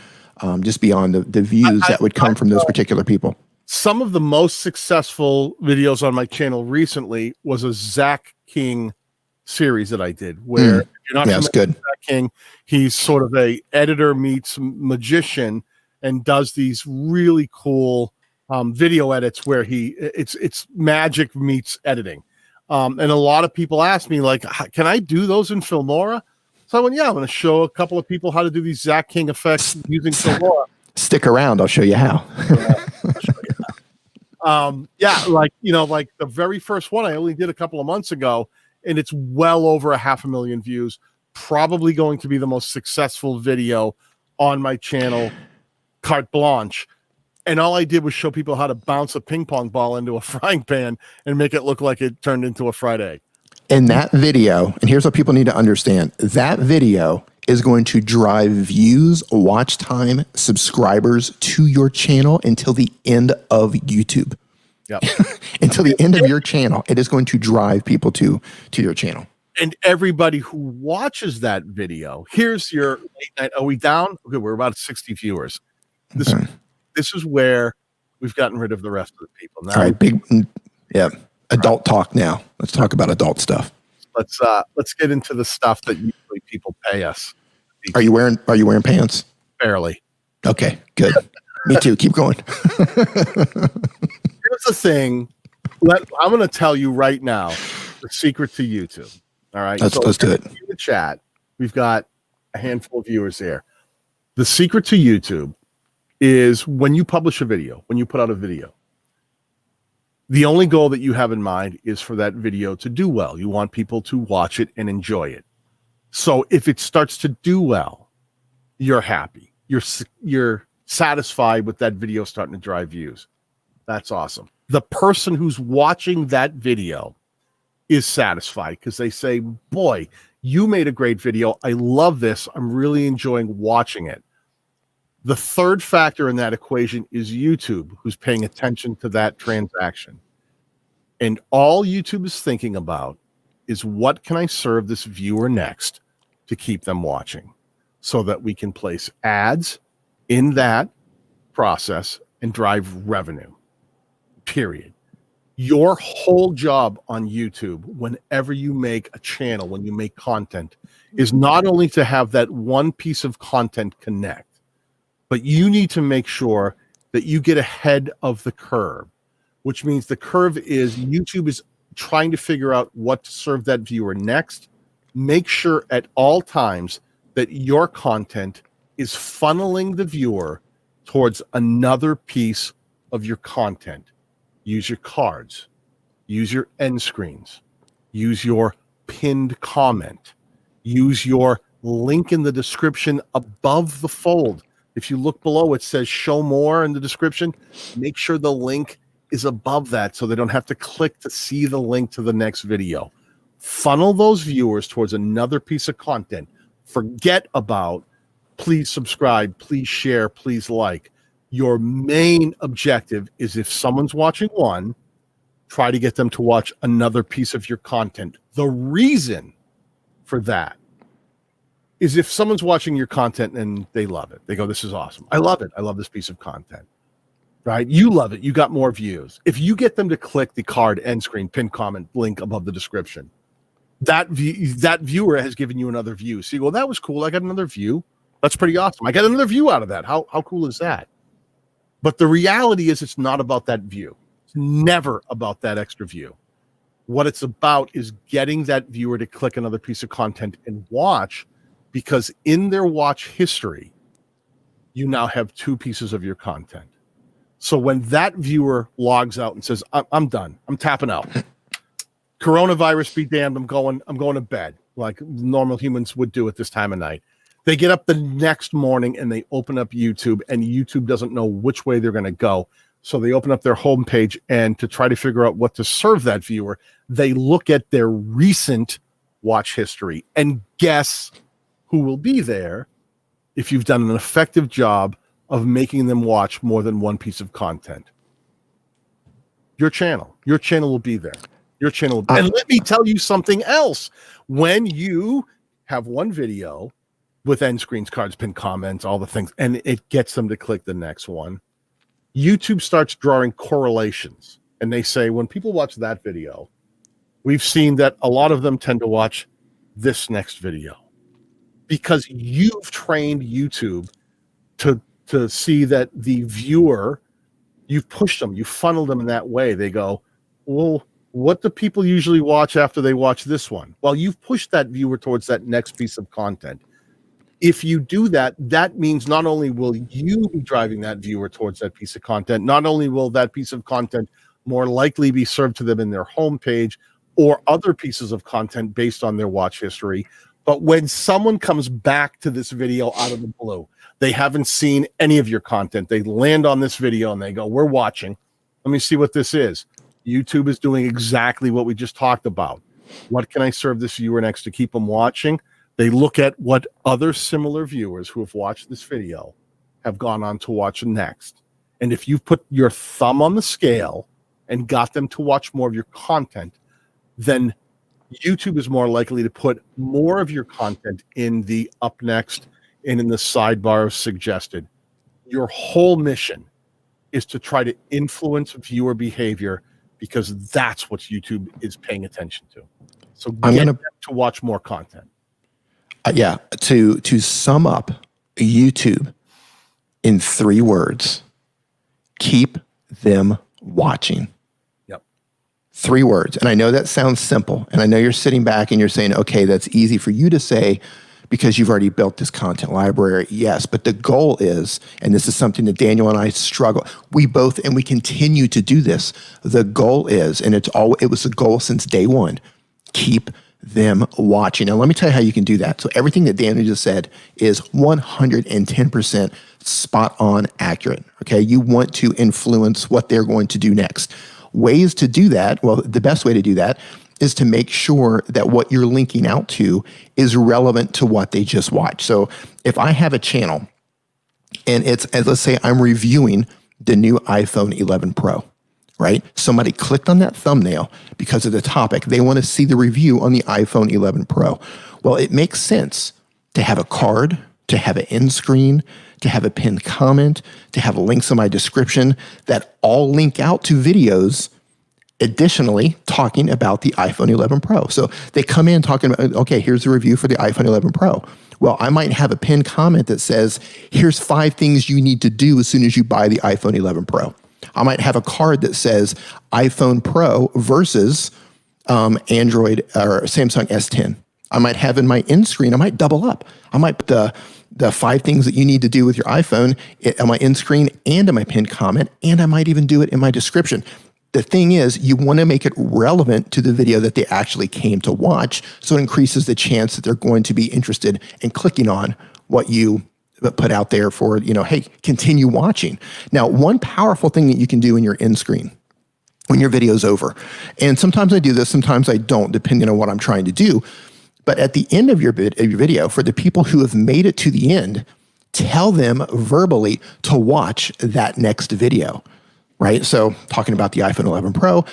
the views that would come from those particular people. Some of the most successful videos on my channel recently was a Zach King series that I did, where if you're not familiar with Zach King, he's sort of a editor meets magician and does these really cool video edits where it's magic meets editing. And a lot of people ask me, like, can I do those in Filmora? So I went, I'm going to show a couple of people how to do these Zach King effects using Filmora. Stick around. I'll show you how. Like the very first one I only did a couple of months ago, and it's well over 500,000 views, probably going to be the most successful video on my channel, carte blanche. And all I did was show people how to bounce a ping pong ball into a frying pan and make it look like it turned into a fried egg. And that video, and here's what people need to understand, that video is going to drive views, watch time, subscribers to your channel until the end of YouTube. Yep. Until the end of your channel, it is going to drive people to your channel. And everybody who watches that video, here's your late night. Are we down? Okay, we're about 60 viewers. This is where we've gotten rid of the rest of the people. Now, all right, adult talk now. Let's talk about adult stuff. Let's get into the stuff that usually people pay us. Are you wearing pants? Barely. Okay, good. Me too. Keep going. Here's the thing. I'm going to tell you right now the secret to YouTube. All right. Let's do it. In the chat, we've got a handful of viewers here. The secret to YouTube is when you publish a video, when you put out a video, the only goal that you have in mind is for that video to do well. You want people to watch it and enjoy it. So if it starts to do well, you're happy. You're satisfied with that video starting to drive views. That's awesome. The person who's watching that video is satisfied because they say, boy, you made a great video. I love this. I'm really enjoying watching it. The third factor in that equation is YouTube, who's paying attention to that transaction. And all YouTube is thinking about is, what can I serve this viewer next to keep them watching, so that we can place ads in that process and drive revenue, period. Your whole job on YouTube, whenever you make a channel, when you make content, is not only to have that one piece of content connect, but you need to make sure that you get ahead of the curve, which means the curve is YouTube is trying to figure out what to serve that viewer next. Make sure at all times that your content is funneling the viewer towards another piece of your content. Use your cards, use your end screens, use your pinned comment, use your link in the description above the fold. If you look below, it says show more in the description. Make sure the link is above that so they don't have to click to see the link to the next video. Funnel those viewers towards another piece of content. Forget about please subscribe, please share, please like. Your main objective is, if someone's watching one, try to get them to watch another piece of your content. The reason for that is, if someone's watching your content and they love it, they go, this is awesome. I love it. I love this piece of content, right? You love it. You got more views. If you get them to click the card, end screen, pin comment, link above the description, that viewer has given you another view. So you go, that was cool. I got another view. That's pretty awesome. I got another view out of that. How cool is that? But the reality is, it's not about that view. It's never about that extra view. What it's about is getting that viewer to click another piece of content and watch, because in their watch history, you now have 2 pieces of your content. So when that viewer logs out and says, I'm done, I'm tapping out. Coronavirus be damned, I'm going to bed, like normal humans would do at this time of night. They get up the next morning and they open up YouTube, and YouTube doesn't know which way they're going to go. So they open up their homepage, and to try to figure out what to serve that viewer, they look at their recent watch history and guess who will be there if you've done an effective job of making them watch more than one piece of content. Your channel will be there. Your channel. And let me tell you something else. When you have one video with end screens, cards, pinned comments, all the things, and it gets them to click the next one, YouTube starts drawing correlations. And they say, when people watch that video, we've seen that a lot of them tend to watch this next video, because you've trained YouTube to see that the viewer, you've pushed them, you funneled them in that way. They go, well, what do people usually watch after they watch this one? Well, you've pushed that viewer towards that next piece of content. If you do that, that means not only will you be driving that viewer towards that piece of content, not only will that piece of content more likely be served to them in their homepage or other pieces of content based on their watch history, but when someone comes back to this video out of the blue, they haven't seen any of your content, they land on this video and they go, we're watching. Let me see what this is. YouTube is doing exactly what we just talked about. What can I serve this viewer next to keep them watching? They look at what other similar viewers who have watched this video have gone on to watch next. And if you put your thumb on the scale and got them to watch more of your content, then YouTube is more likely to put more of your content in the up next and in the sidebar of suggested. Your whole mission is to try to influence viewer behavior, because that's what YouTube is paying attention to. So get them to watch more content. To sum up YouTube in 3 words, keep them watching. Yep. 3 words. And I know that sounds simple. And I know you're sitting back and you're saying, okay, that's easy for you to say because you've already built this content library. Yes, but the goal is, and this is something that Daniel and I struggle, we both, and we continue to do this. The goal is, and it was the goal since day one, keep them watching. Now, let me tell you how you can do that. So everything that Daniel just said is 110% spot on accurate. Okay. You want to influence what they're going to do next. Ways to do that. Well, the best way to do that is to make sure that what you're linking out to is relevant to what they just watched. So if I have a channel and let's say I'm reviewing the new iPhone 11 Pro, right? Somebody clicked on that thumbnail because of the topic. They want to see the review on the iPhone 11 Pro. Well, it makes sense to have a card, to have an end screen, to have a pinned comment, to have links in my description that all link out to videos additionally talking about the iPhone 11 Pro. So they come in talking about, okay, here's the review for the iPhone 11 Pro. Well, I might have a pinned comment that says, here's 5 things you need to do as soon as you buy the iPhone 11 Pro. I might have a card that says iPhone Pro versus Android or Samsung S10. I might have in my end screen, I might double up. I might put the 5 things that you need to do with your iPhone on my end screen and in my pinned comment, and I might even do it in my description. The thing is, you want to make it relevant to the video that they actually came to watch, so it increases the chance that they're going to be interested in clicking on what you put out there for, hey, continue watching. Now, one powerful thing that you can do in your end screen when your video's over, and sometimes I do this, sometimes I don't, depending on what I'm trying to do, but at the end of your video, for the people who have made it to the end, tell them verbally to watch that next video. Right? So talking about the iPhone 11 Pro,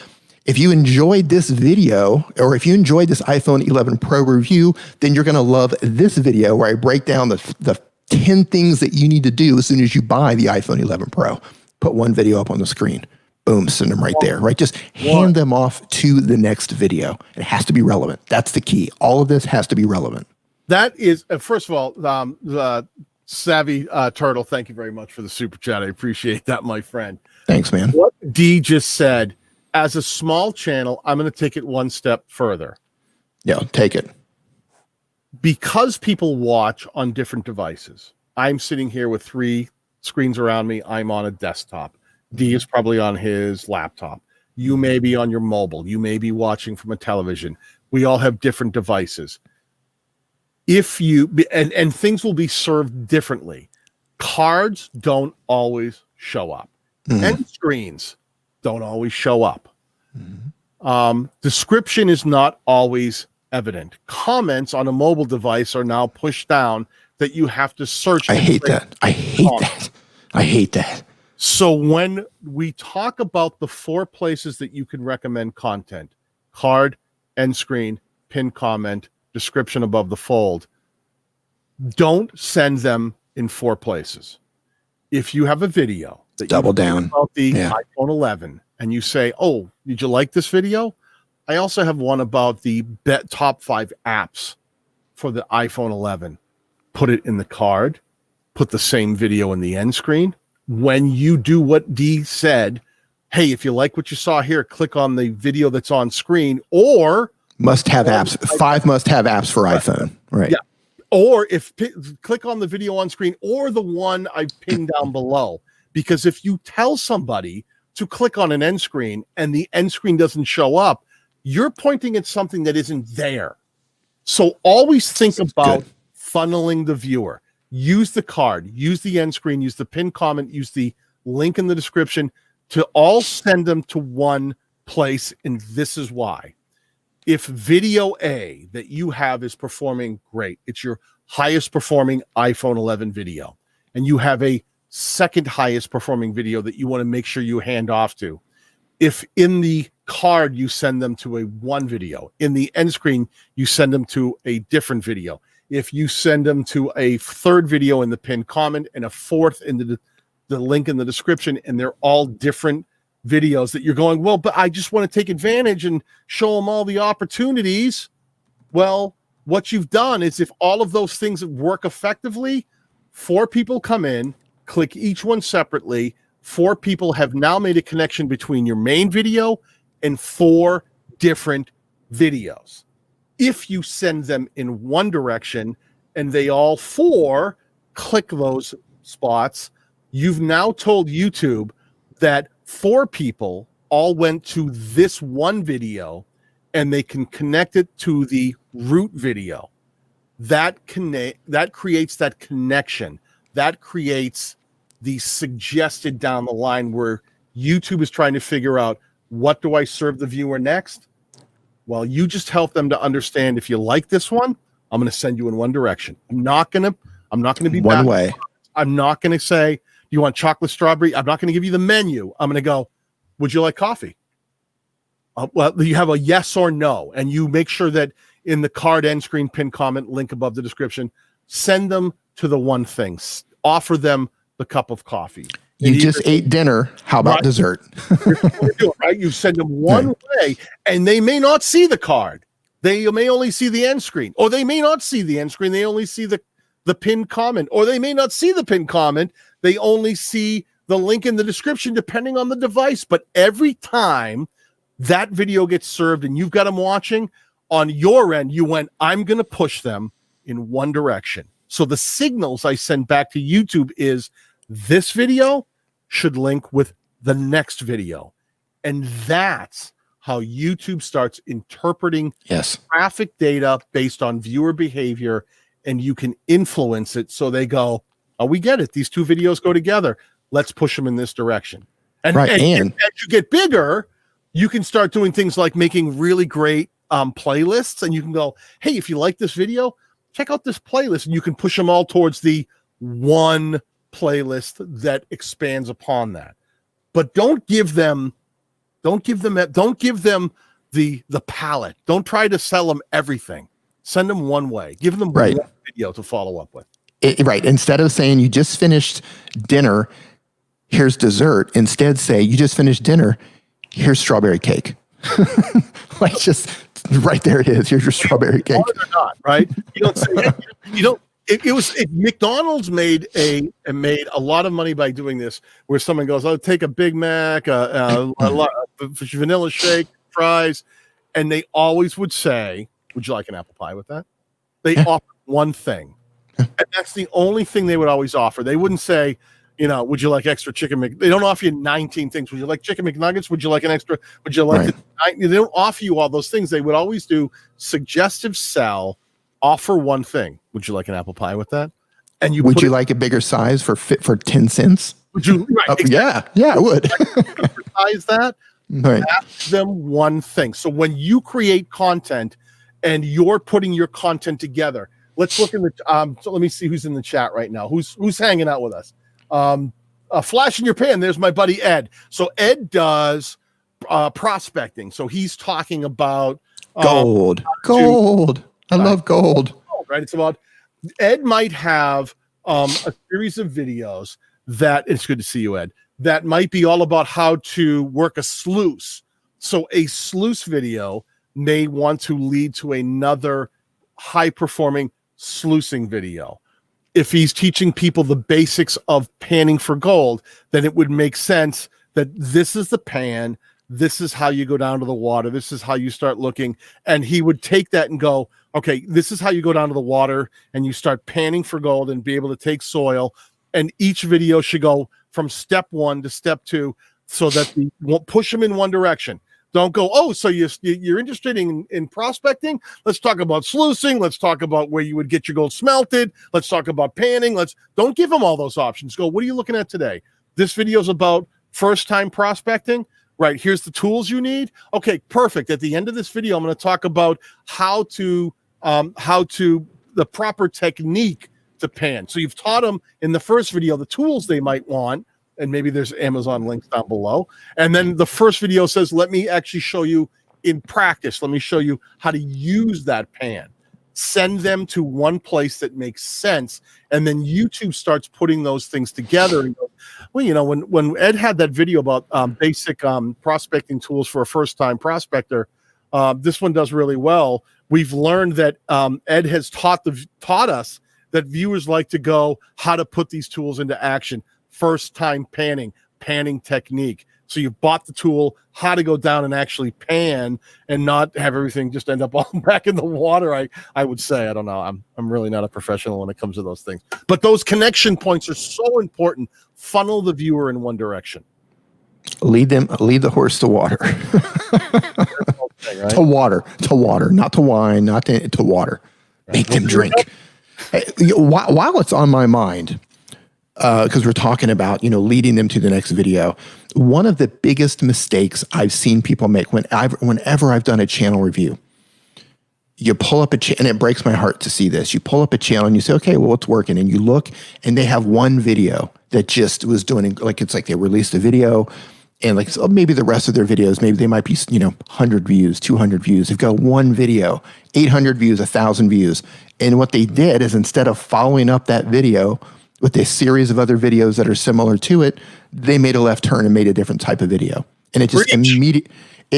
if you enjoyed this video, or if you enjoyed this iPhone 11 Pro review, then you're going to love this video where I break down the 10 things that you need to do as soon as you buy the iPhone 11 Pro. Put one video up on the screen. Boom, send them right there, right? Just hand them off to the next video. It has to be relevant. That's the key. All of this has to be relevant. That is, first of all, the Savvy Turtle, thank you very much for the super chat. I appreciate that, my friend. Thanks, man. What D just said, as a small channel, I'm going to take it one step further. Yeah, take it. Because people watch on different devices. I'm sitting here with 3 screens around me. I'm on a desktop. D is probably on his laptop. You may be on your mobile. You may be watching from a television. We all have different devices. If you and things will be served differently. Cards don't always show up. End screens don't always show up. Description is not always evident. Comments on a mobile device are now pushed down that you have to search. I hate that. I hate that. So when we talk about the 4 places that you can recommend content, card, end screen, pin comment, description above the fold, don't send them in 4 places. If you have a video that double down about the iPhone 11 and you say, oh, did you like this video? I also have one about the top 5 apps for the iPhone 11. Put it in the card, put the same video in the end screen. When you do what D said, hey, if you like what you saw here, click on the video that's on screen, or must-have apps. 5 must-have apps for iPhone. Right. Yeah. Or click on the video on screen or the one I pinned down below. Because if you tell somebody to click on an end screen and the end screen doesn't show up, you're pointing at something that isn't there. So always think about funneling the viewer. Use the card, use the end screen, use the pin comment, use the link in the description to all send them to one place. And this is why. If video A that you have is performing great, it's your highest performing iPhone 11 video, and you have a second highest performing video that you want to make sure you hand off to. If in the card you send them to a one video, in the end screen you send them to a different video. If you send them to a third video in the pinned comment and a fourth in the link in the description, and they're all different videos that you're going, well, but I just want to take advantage and show them all the opportunities. Well, what you've done is if all of those things work effectively, 4 people come in, click each one separately. 4 people have now made a connection between your main video and 4 different videos. If you send them in one direction and they all 4 click those spots, you've now told YouTube that 4 people all went to this one video and they can connect it to the root video. That creates that connection. That creates the suggested down the line where YouTube is trying to figure out, what do I serve the viewer next? Well, you just help them to understand, if you like this one, I'm going to send you in one direction. I'm not going to be one way. I'm not going to say, do you want chocolate strawberry? I'm not going to give you the menu. I'm going to go, would you like coffee? Well, you have a yes or no, and you make sure that in the card end screen, pin comment, link above the description, send them to the one thing. Offer them the cup of coffee. You just ate dinner. How about dessert? Right? You send them one way, and they may not see the card. They may only see the end screen, or they may not see the end screen. They only see the pinned comment, or they may not see the pinned comment. They only see the link in the description, depending on the device. But every time that video gets served and you've got them watching, on your end, you went, I'm going to push them in one direction. So the signals I send back to YouTube is, this video should link with the next video. And that's how YouTube starts interpreting traffic data based on viewer behavior, and you can influence it. So they go, oh, we get it. These 2 videos go together. Let's push them in this direction. And as you get bigger, you can start doing things like making really great playlists, and you can go, hey, if you like this video, check out this playlist, and you can push them all towards the one playlist that expands upon that. But don't give them the palette. Don't try to sell them everything. Send them one way. Give them one video to follow up with. Instead of saying you just finished dinner, here's dessert. Instead, say you just finished dinner, here's strawberry cake. Like, just right there it is. Here's your strawberry cake. Or not, right? You don't say, you don't. McDonald's made a lot of money by doing this, where someone goes, "I'll take a Big Mac, a vanilla shake, fries," and they always would say, "Would you like an apple pie with that?" They offer one thing, and that's the only thing they would always offer. They wouldn't say, You know, would you like extra chicken They don't offer you 19 things. Would you like chicken McNuggets? Would you like an extra? Would you like they don't offer you all those things. They would always do suggestive sell, offer one thing. Would you like an apple pie with that? And would you like a bigger size for 10 cents? Would you? Right, exactly. Yeah, I would. Advertise that. Right. Ask them one thing. So when you create content and you're putting your content together, let's look in the. So let me see who's in the chat right now. Who's hanging out with us? A flash in your pan. There's my buddy Ed. So Ed does prospecting. So he's talking about gold. I love gold. Right. It's about Ed might have a series of videos that it's good to see you, Ed. That might be all about how to work a sluice. So a sluice video may want to lead to another high performing sluicing video. If he's teaching people the basics of panning for gold, then it would make sense that this is the pan, this is how you go down to the water, this is how you start looking. And he would take that and go, okay, this is how you go down to the water and you start panning for gold and be able to take soil. And each video should go from step 1 to step 2 so that you won't push them in one direction. Don't go, oh, so you're interested in prospecting? Let's talk about sluicing. Let's talk about where you would get your gold smelted. Let's talk about panning. Don't give them all those options. Go, what are you looking at today? This video is about first-time prospecting. Right, here's the tools you need. Okay, perfect. At the end of this video, I'm going to talk about how to the proper technique to pan. So you've taught them in the first video the tools they might want. And maybe there's Amazon links down below. And then the first video says, let me actually show you in practice. Let me show you how to use that pan. Send them to one place that makes sense. And then YouTube starts putting those things together. And goes, well, you know, when Ed had that video about basic prospecting tools for a first-time prospector, this one does really well. We've learned that Ed has taught us that viewers like to go, how to put these tools into action. First time panning technique. So you've bought the tool, how to go down and actually pan and not have everything just end up all back in the water. I would say, I don't know. I'm really not a professional when it comes to those things. But those connection points are so important. Funnel the viewer in one direction. Lead the horse to water. Right? To water, not to wine, not to water. Make them drink. Hey, while it's on my mind, because we're talking about, leading them to the next video. One of the biggest mistakes I've seen people make whenever I've done a channel review, you pull up and it breaks my heart to see this. You pull up a channel and you say, okay, well, what's working? And you look and they have one video that just was doing, it's like they released a video and so maybe the rest of their videos, maybe they might be, 100 views, 200 views. They've got one video, 800 views, 1,000 views. And what they did is instead of following up that video with a series of other videos that are similar to it, they made a left turn and made a different type of video. And it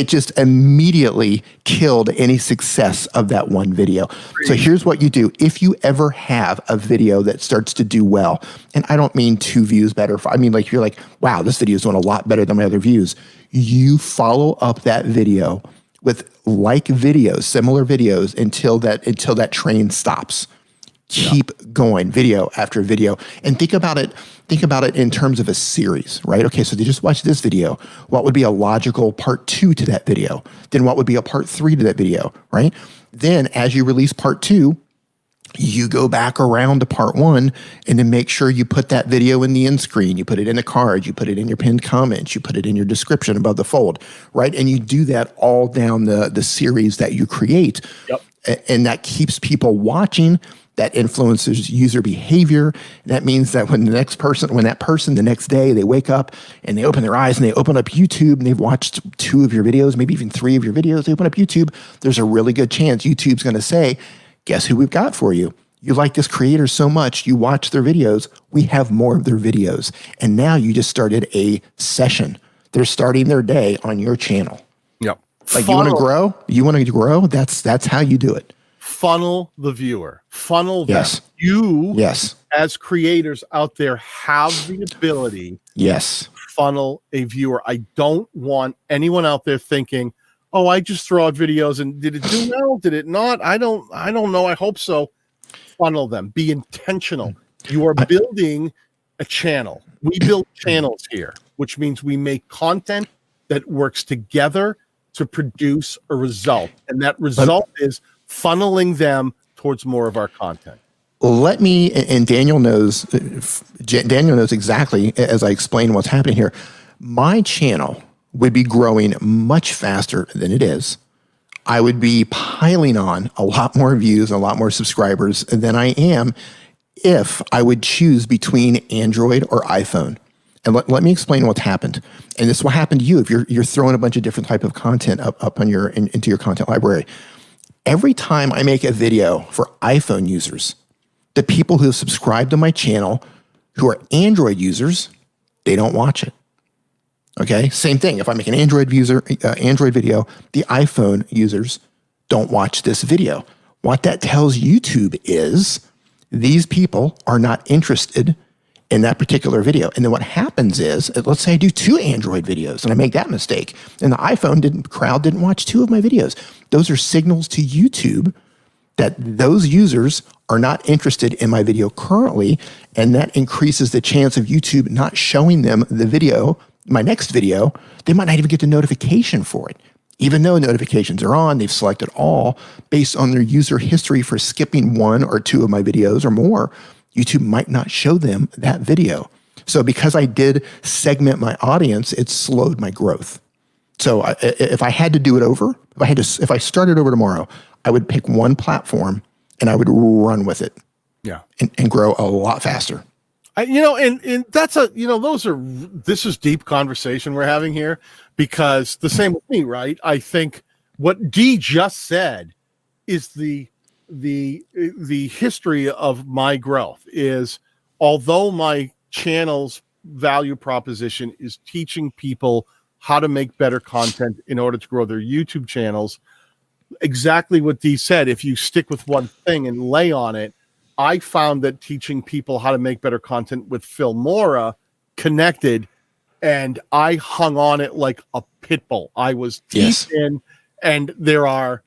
just immediately killed any success of that one video. So here's what you do. If you ever have a video that starts to do well, and I don't mean 2 views better, you're like, wow, this video is doing a lot better than my other views. You follow up that video with similar videos until that train stops. Keep going, video after video, and think about it in terms of a series, right? Okay, so they just watched this video. What would be a logical part 2 to that video? Then what would be a part 3 to that video, right? Then as you release part 2, you go back around to part 1 and then make sure you put that video in the end screen. You put it in the card, you put it in your pinned comments, you put it in your description above the fold, right? And you do that all down the series that you create. Yep. And that keeps people watching. That influences user behavior. That means that when that person the next day, they wake up and they open their eyes and they open up YouTube and they've watched 2 of your videos, maybe even 3 of your videos, they open up YouTube, there's a really good chance YouTube's going to say, guess who we've got for you? You like this creator so much, you watch their videos, we have more of their videos. And now you just started a session. They're starting their day on your channel. Yep. You want to grow? That's how you do it. Funnel the viewer. Funnel them. Yes. You, as creators out there, have the ability. Yes. Funnel a viewer. I don't want anyone out there thinking, "Oh, I just throw out videos and did it do well? Did it not? I don't know. I hope so." Funnel them. Be intentional. You are building a channel. We build channels here, which means we make content that works together to produce a result. And that result is funneling them towards more of our content. Let me, and Daniel knows exactly as I explain what's happening here. My channel would be growing much faster than it is. I would be piling on a lot more views, a lot more subscribers than I am if I would choose between Android or iPhone. And let me explain what's happened. And this will happen to you if you're throwing a bunch of different type of content up on into your content library. Every time I make a video for iPhone users, the people who have subscribed to my channel who are Android users, they don't watch it. Okay, same thing. If I make an Android video, the iPhone users don't watch this video. What that tells YouTube is these people are not interested in that particular video. And then what happens is, let's say I do 2 Android videos and I make that mistake, and the iPhone crowd didn't watch 2 of my videos. Those are signals to YouTube that those users are not interested in my video currently, and that increases the chance of YouTube not showing them the video, my next video. They might not even get the notification for it. Even though notifications are on, they've selected all based on their user history for skipping 1 or 2 of my videos or more. YouTube might not show them that video. So because I did segment my audience, it slowed my growth. So if I had to do it over, if I started over tomorrow, I would pick one platform and I would run with it. Yeah. And grow a lot faster. And that's this is deep conversation we're having here, because the same with me, right? I think what Dee just said is the history of my growth is, although my channel's value proposition is teaching people how to make better content in order to grow their YouTube channels, exactly what Dee said, if you stick with one thing and lay on it, I found that teaching people how to make better content with Filmora connected, and I hung on it like a pit bull. I was deep in, and there are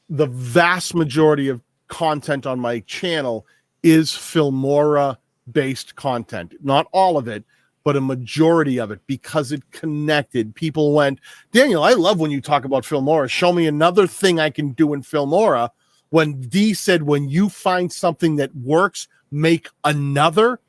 the vast majority of content on my channel is Filmora based content. Not all of it, but a majority of it, because it connected. People went, Daniel, I love when you talk about Filmora. Show me another thing I can do in Filmora. When Dee said, when you find something that works, make another,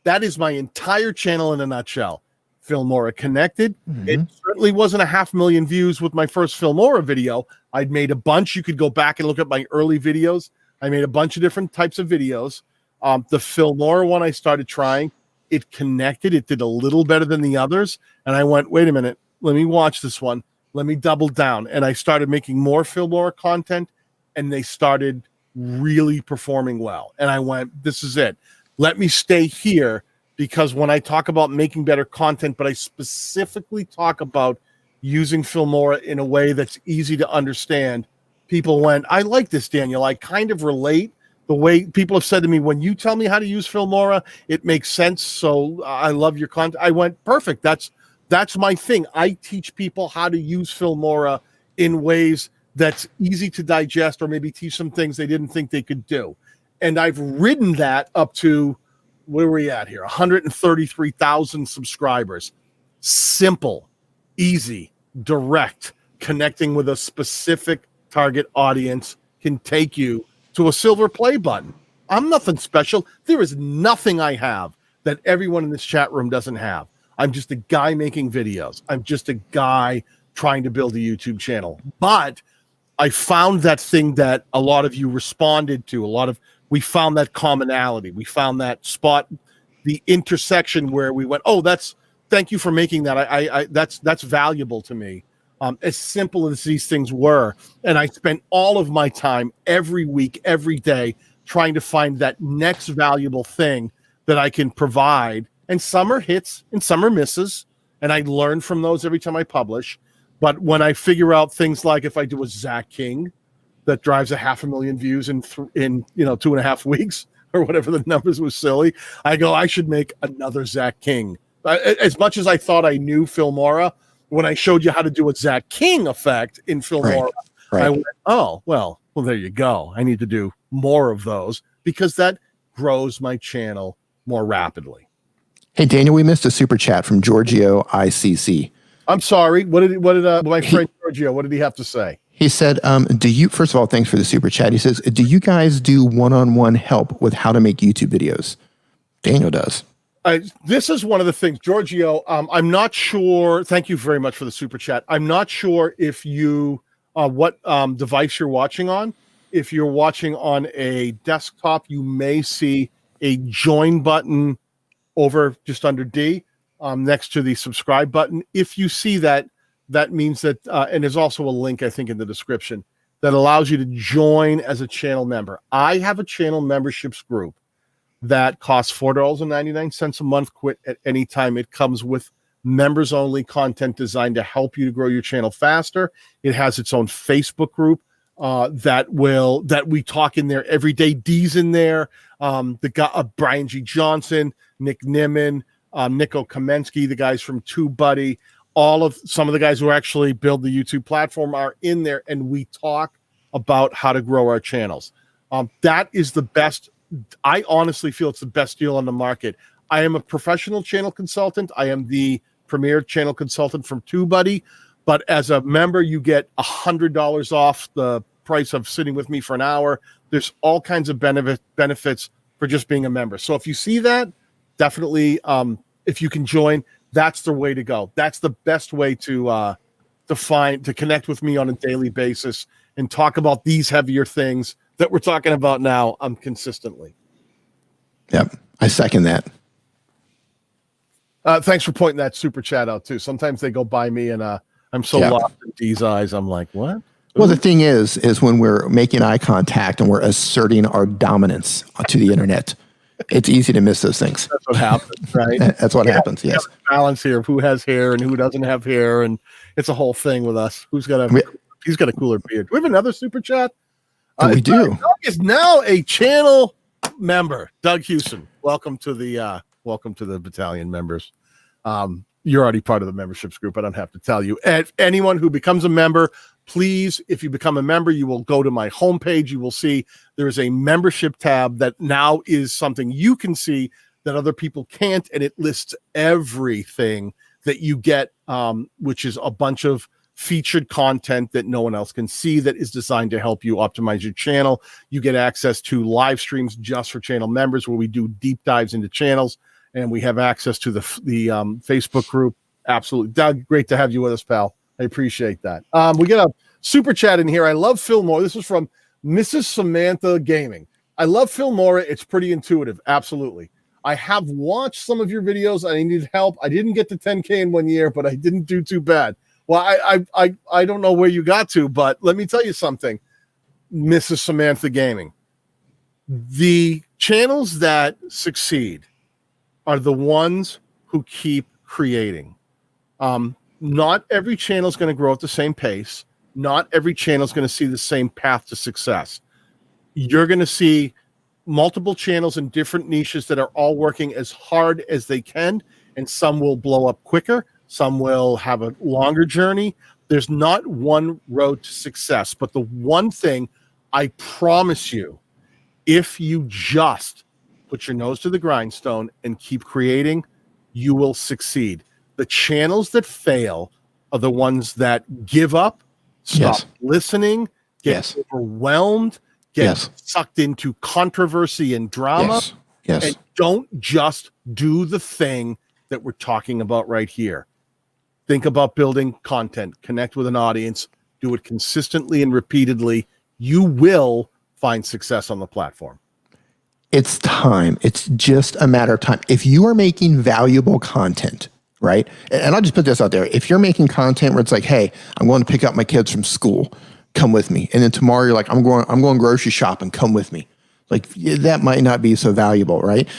that is my entire channel in a nutshell. Filmora connected. Mm-hmm. It certainly wasn't 500,000 views with my first Filmora video. I'd made a bunch. You could go back and look at my early videos. I made a bunch of different types of videos. The Filmora one I started trying, it connected. It did a little better than the others. And I went, wait a minute, let me watch this one. Let me double down. And I started making more Filmora content, and they started really performing well. And I went, this is it. Let me stay here, because when I talk about making better content, but I specifically talk about using Filmora in a way that's easy to understand, people went, I like this, Daniel. I kind of relate. The way people have said to me, when you tell me how to use Filmora, it makes sense. So I love your content. I went, perfect. That's my thing. I teach people how to use Filmora in ways that's easy to digest, or maybe teach some things they didn't think they could do. And I've ridden that up to, where are we at here? 133,000 subscribers. Simple, easy, direct, connecting with a specific target audience can take you to a silver play button. I'm nothing special. There is nothing I have that everyone in this chat room doesn't have. I'm just a guy making videos. I'm just a guy trying to build a YouTube channel. But I found that thing that a lot of you responded to. We found that commonality. We found that spot, the intersection where we went, oh, thank you for making that. That's valuable to me. As simple as these things were. And I spent all of my time every week, every day, trying to find that next valuable thing that I can provide. And some are hits and some are misses. And I learn from those every time I publish. But when I figure out things like, if I do a Zach King that drives 500,000 views in 2.5 weeks, or whatever the numbers was silly, I go, I should make another Zach King. As much as I thought I knew Filmora, when I showed you how to do a Zach King effect in Filmora, right. I went, oh, well, there you go. I need to do more of those, because that grows my channel more rapidly. Hey, Daniel, we missed a super chat from Giorgio ICC. I'm sorry. What did my friend Giorgio, what did he have to say? He said, first of all, thanks for the super chat. He says, do you guys do one-on-one help with how to make YouTube videos? Daniel does. This is one of the things, Giorgio, I'm not sure. Thank you very much for the super chat. I'm not sure if you, what device you're watching on. If you're watching on a desktop, you may see a join button over just under D next to the subscribe button. If you see that, that means that, and there's also a link, I think, in the description that allows you to join as a channel member. I have a channel memberships group that costs $4.99 a month. Quit at any time. It comes with members only content designed to help you to grow your channel faster. It has its own Facebook group that we talk in there every day. D's in there. The guy Brian G. Johnson, Nick Nimmin, Nico Kamensky, the guys from TubeBuddy, some of the guys who actually build the YouTube platform are in there, and we talk about how to grow our channels. That is the best. I honestly feel it's the best deal on the market. I am a professional channel consultant. I am the premier channel consultant from TubeBuddy, but as a member, you get $100 off the price of sitting with me for an hour. There's all kinds of benefits for just being a member. So if you see that, definitely, if you can join, that's the way to go. That's the best way to connect with me on a daily basis and talk about these heavier things that we're talking about now consistently. Yep, I second that. Thanks for pointing that super chat out too. Sometimes they go by me and I'm so lost in D's eyes. I'm like, what? Well, the thing is when we're making eye contact and we're asserting our dominance to the internet, it's easy to miss those things. That's what happens, right? That's what happens. Yes. Balance here of who has hair and who doesn't have hair, and it's a whole thing with us. He's got a cooler beard. Do we have another super chat? We do. Doug is now a channel member. Doug Houston, welcome to the battalion members. You're already part of the memberships group. I don't have to tell you. And anyone who becomes a member, please, if you become a member, you will go to my homepage. You will see there is a membership tab that now is something you can see that other people can't, and it lists everything that you get, which is a bunch of featured content that no one else can see that is designed to help you optimize your channel. You get access to live streams just for channel members where we do deep dives into channels, and we have access to the Facebook group. Absolutely. Doug, great to have you with us, pal. I appreciate that. We get a super chat in here. I love Phil Mora. This is from Mrs. Samantha Gaming. I love Phil Mora. It's pretty intuitive. Absolutely. I have watched some of your videos. I needed help. I didn't get to 10K in 1 year, but I didn't do too bad. Well, I don't know where you got to, but let me tell you something, Mrs. Samantha Gaming. The channels that succeed are the ones who keep creating. Not every channel is going to grow at the same pace. Not every channel is going to see the same path to success. You're going to see multiple channels in different niches that are all working as hard as they can, and some will blow up quicker. Some will have a longer journey. There's not one road to success, but the one thing I promise you, if you just put your nose to the grindstone and keep creating, you will succeed. The channels that fail are the ones that give up, stop listening, get overwhelmed, get sucked into controversy and drama, and don't just do the thing that we're talking about right here. Think about building content, connect with an audience, do it consistently and repeatedly. You will find success on the platform. It's time. It's just a matter of time. If you are making valuable content, right? And I'll just put this out there. If you're making content where it's like, hey, I'm going to pick up my kids from school, come with me. And then tomorrow you're like, I'm going grocery shopping, come with me. Like that might not be so valuable, right?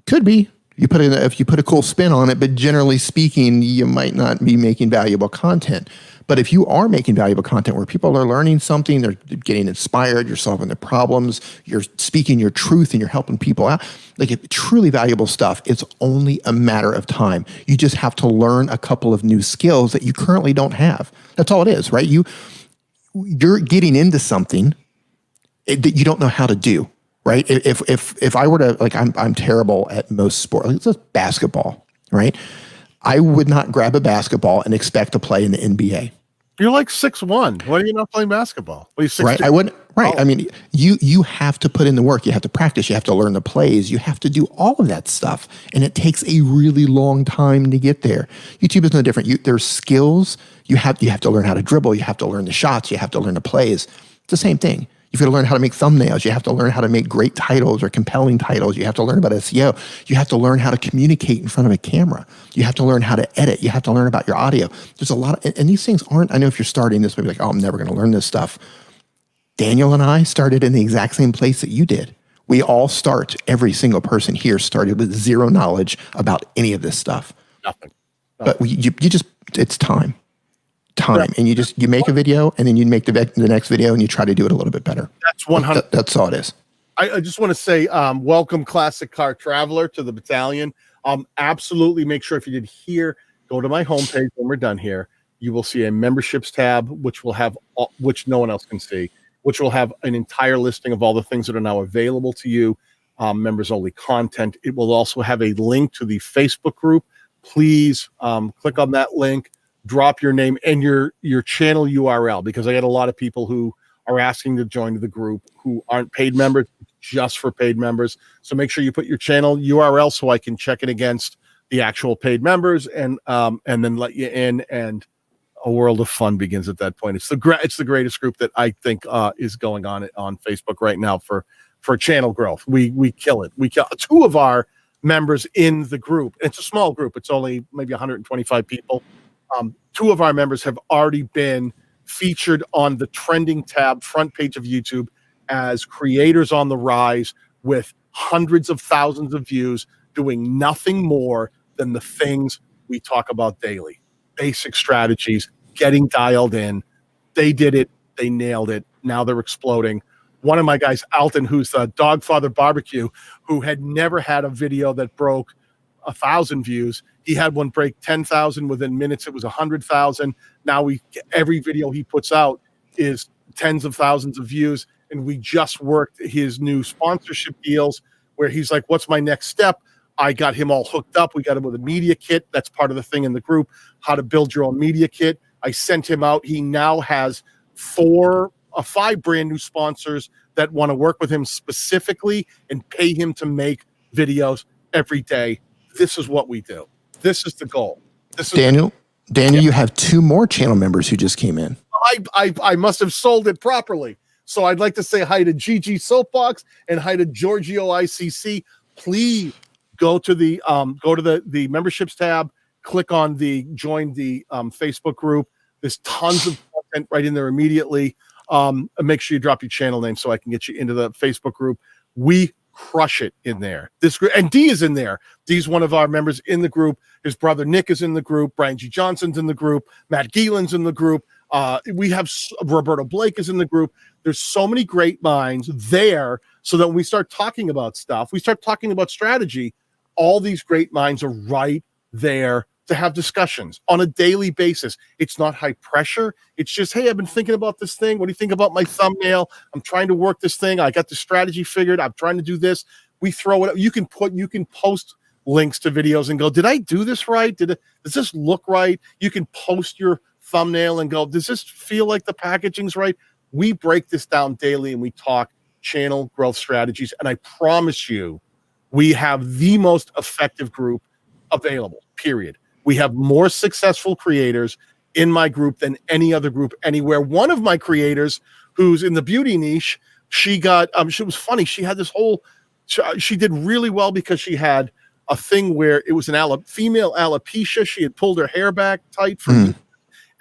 Could be. If you put a cool spin on it, but generally speaking, you might not be making valuable content. But if you are making valuable content where people are learning something, they're getting inspired, you're solving their problems, you're speaking your truth, and you're helping people out, like truly valuable stuff, it's only a matter of time. You just have to learn a couple of new skills that you currently don't have. That's all it is, right? You're getting into something that you don't know how to do. right? If I were to, like, I'm terrible at most sports, like just basketball, right? I would not grab a basketball and expect to play in the NBA. You're like 6'1". Why are you not playing basketball? What are you 6'2"? Right. I wouldn't. Right. Oh. I mean, you have to put in the work. You have to practice. You have to learn the plays. You have to do all of that stuff, and it takes a really long time to get there. YouTube is no different. There's skills. You have to learn how to dribble. You have to learn the shots. You have to learn the plays. It's the same thing. You've got to learn how to make thumbnails. You have to learn how to make great titles or compelling titles. You have to learn about SEO. You have to learn how to communicate in front of a camera. You have to learn how to edit. You have to learn about your audio. There's a lot and these things aren't, I know if you're starting this, maybe like, oh, I'm never going to learn this stuff. Daniel and I started in the exact same place that you did. We all start, every single person here started with zero knowledge about any of this stuff. Nothing. But you just, it's time. And you make a video, and then you make the next video, and you try to do it a little bit better. That's 100. That's all it is. I just want to say, welcome, Classic Car Traveler, to the battalion. Absolutely, make sure if you did here, go to my homepage when we're done here. You will see a memberships tab, which will have which no one else can see, which will have an entire listing of all the things that are now available to you, members only content. It will also have a link to the Facebook group. Please click on that link. Drop your name and your channel URL, because I get a lot of people who are asking to join the group who aren't paid members, just for paid members. So make sure you put your channel URL so I can check it against the actual paid members, and then let you in, and a world of fun begins at that point. It's the greatest group that I think is going on Facebook right now for channel growth. We kill it. We kill two of our members in the group. It's a small group. It's only maybe 125 people. Two of our members have already been featured on the trending tab front page of YouTube as creators on the rise, with hundreds of thousands of views, doing nothing more than the things we talk about daily. Basic strategies, getting dialed in. They did it. They nailed it. Now they're exploding. One of my guys, Alton, who's the Dogfather Barbecue, who had never had a video that broke 1,000 views. He had one break 10,000 within minutes. It was 100,000. Now every video he puts out is tens of thousands of views. And we just worked his new sponsorship deals, where he's like, what's my next step? I got him all hooked up. We got him with a media kit. That's part of the thing in the group, how to build your own media kit. I sent him out. He now has 5 brand new sponsors that want to work with him specifically and pay him to make videos every day. This is what we do. This is the goal. Daniel, you have 2 more channel members who just came in. I must have sold it properly. So I'd like to say hi to GG Soapbox and hi to Giorgio ICC. Please go to the memberships tab, click on the join the Facebook group. There's tons of content right in there immediately. Make sure you drop your channel name so I can get you into the Facebook group. We crush it in there. This group, and D is in there. D's one of our members in the group. His brother Nick is in the group. Brian G. Johnson's in the group. Matt Geelan's in the group. We have Roberto Blake is in the group. There's so many great minds there, so that when we start talking about stuff, we start talking about strategy, all these great minds are right there to have discussions on a daily basis. It's not high pressure. It's just, hey, I've been thinking about this thing. What do you think about my thumbnail? I'm trying to work this thing. I got the strategy figured. I'm trying to do this. We throw it up. You can post links to videos and go, did I do this right? Does this look right? You can post your thumbnail and go, does this feel like the packaging's right? We break this down daily, and we talk channel growth strategies. And I promise you, we have the most effective group available, period. We have more successful creators in my group than any other group anywhere. One of my creators, who's in the beauty niche, she got, she was funny. She had this whole, she did really well because she had a thing where it was female alopecia. She had pulled her hair back tight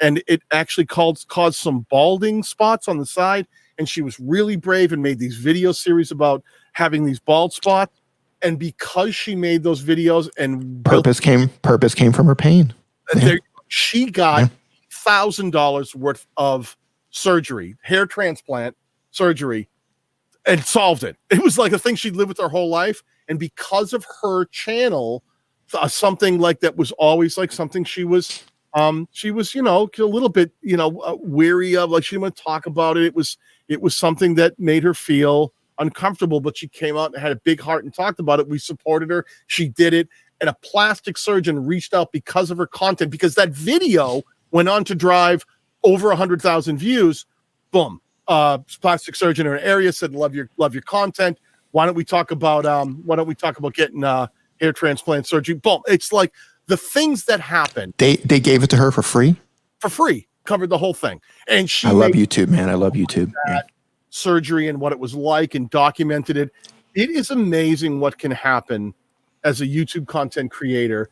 and it actually caused some balding spots on the side. And she was really brave and made these video series about having these bald spots. And because she made those videos and purpose came from her pain. She got $1,000 worth of surgery, hair transplant surgery, and solved it. It was like a thing she'd lived with her whole life. And because of her channel, something like that was always like something she was, a little bit, weary of, like she didn't want to talk about it. It was something that made her feel uncomfortable, but she came out and had a big heart and talked about it. We supported her. She did it. And a plastic surgeon reached out because of her content, because that video went on to drive over 100,000 views. Boom. Plastic surgeon in an area said, love your content. Why don't we talk about getting hair transplant surgery? Boom. It's like the things that happen. They gave it to her for free? For free. Covered the whole thing. And I love YouTube, man. I love YouTube. Surgery and what it was like and documented it. It is amazing what can happen as a YouTube content creator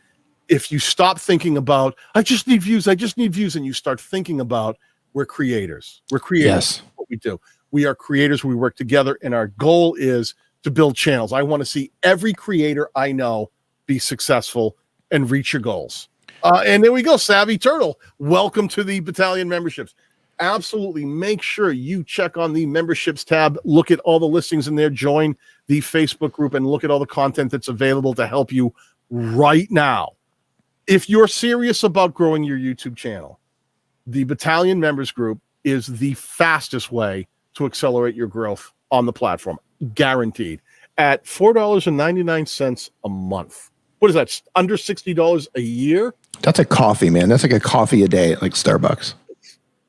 if you stop thinking about, I just need views, and you start thinking about, we're creators. We're creators. Yes. What we do. We are creators. We work together, and our goal is to build channels. I want to see every creator I know be successful and reach your goals. And there we go. Savvy Turtle. Welcome to the Battalion memberships. Absolutely. Make sure you check on the memberships tab. Look at all the listings in there. Join the Facebook group and look at all the content that's available to help you right now. If you're serious about growing your YouTube channel, the Battalion members group is the fastest way to accelerate your growth on the platform. Guaranteed. At $4.99 a month. What is that? Under $60 a year? That's a coffee, man. That's like a coffee a day at like Starbucks.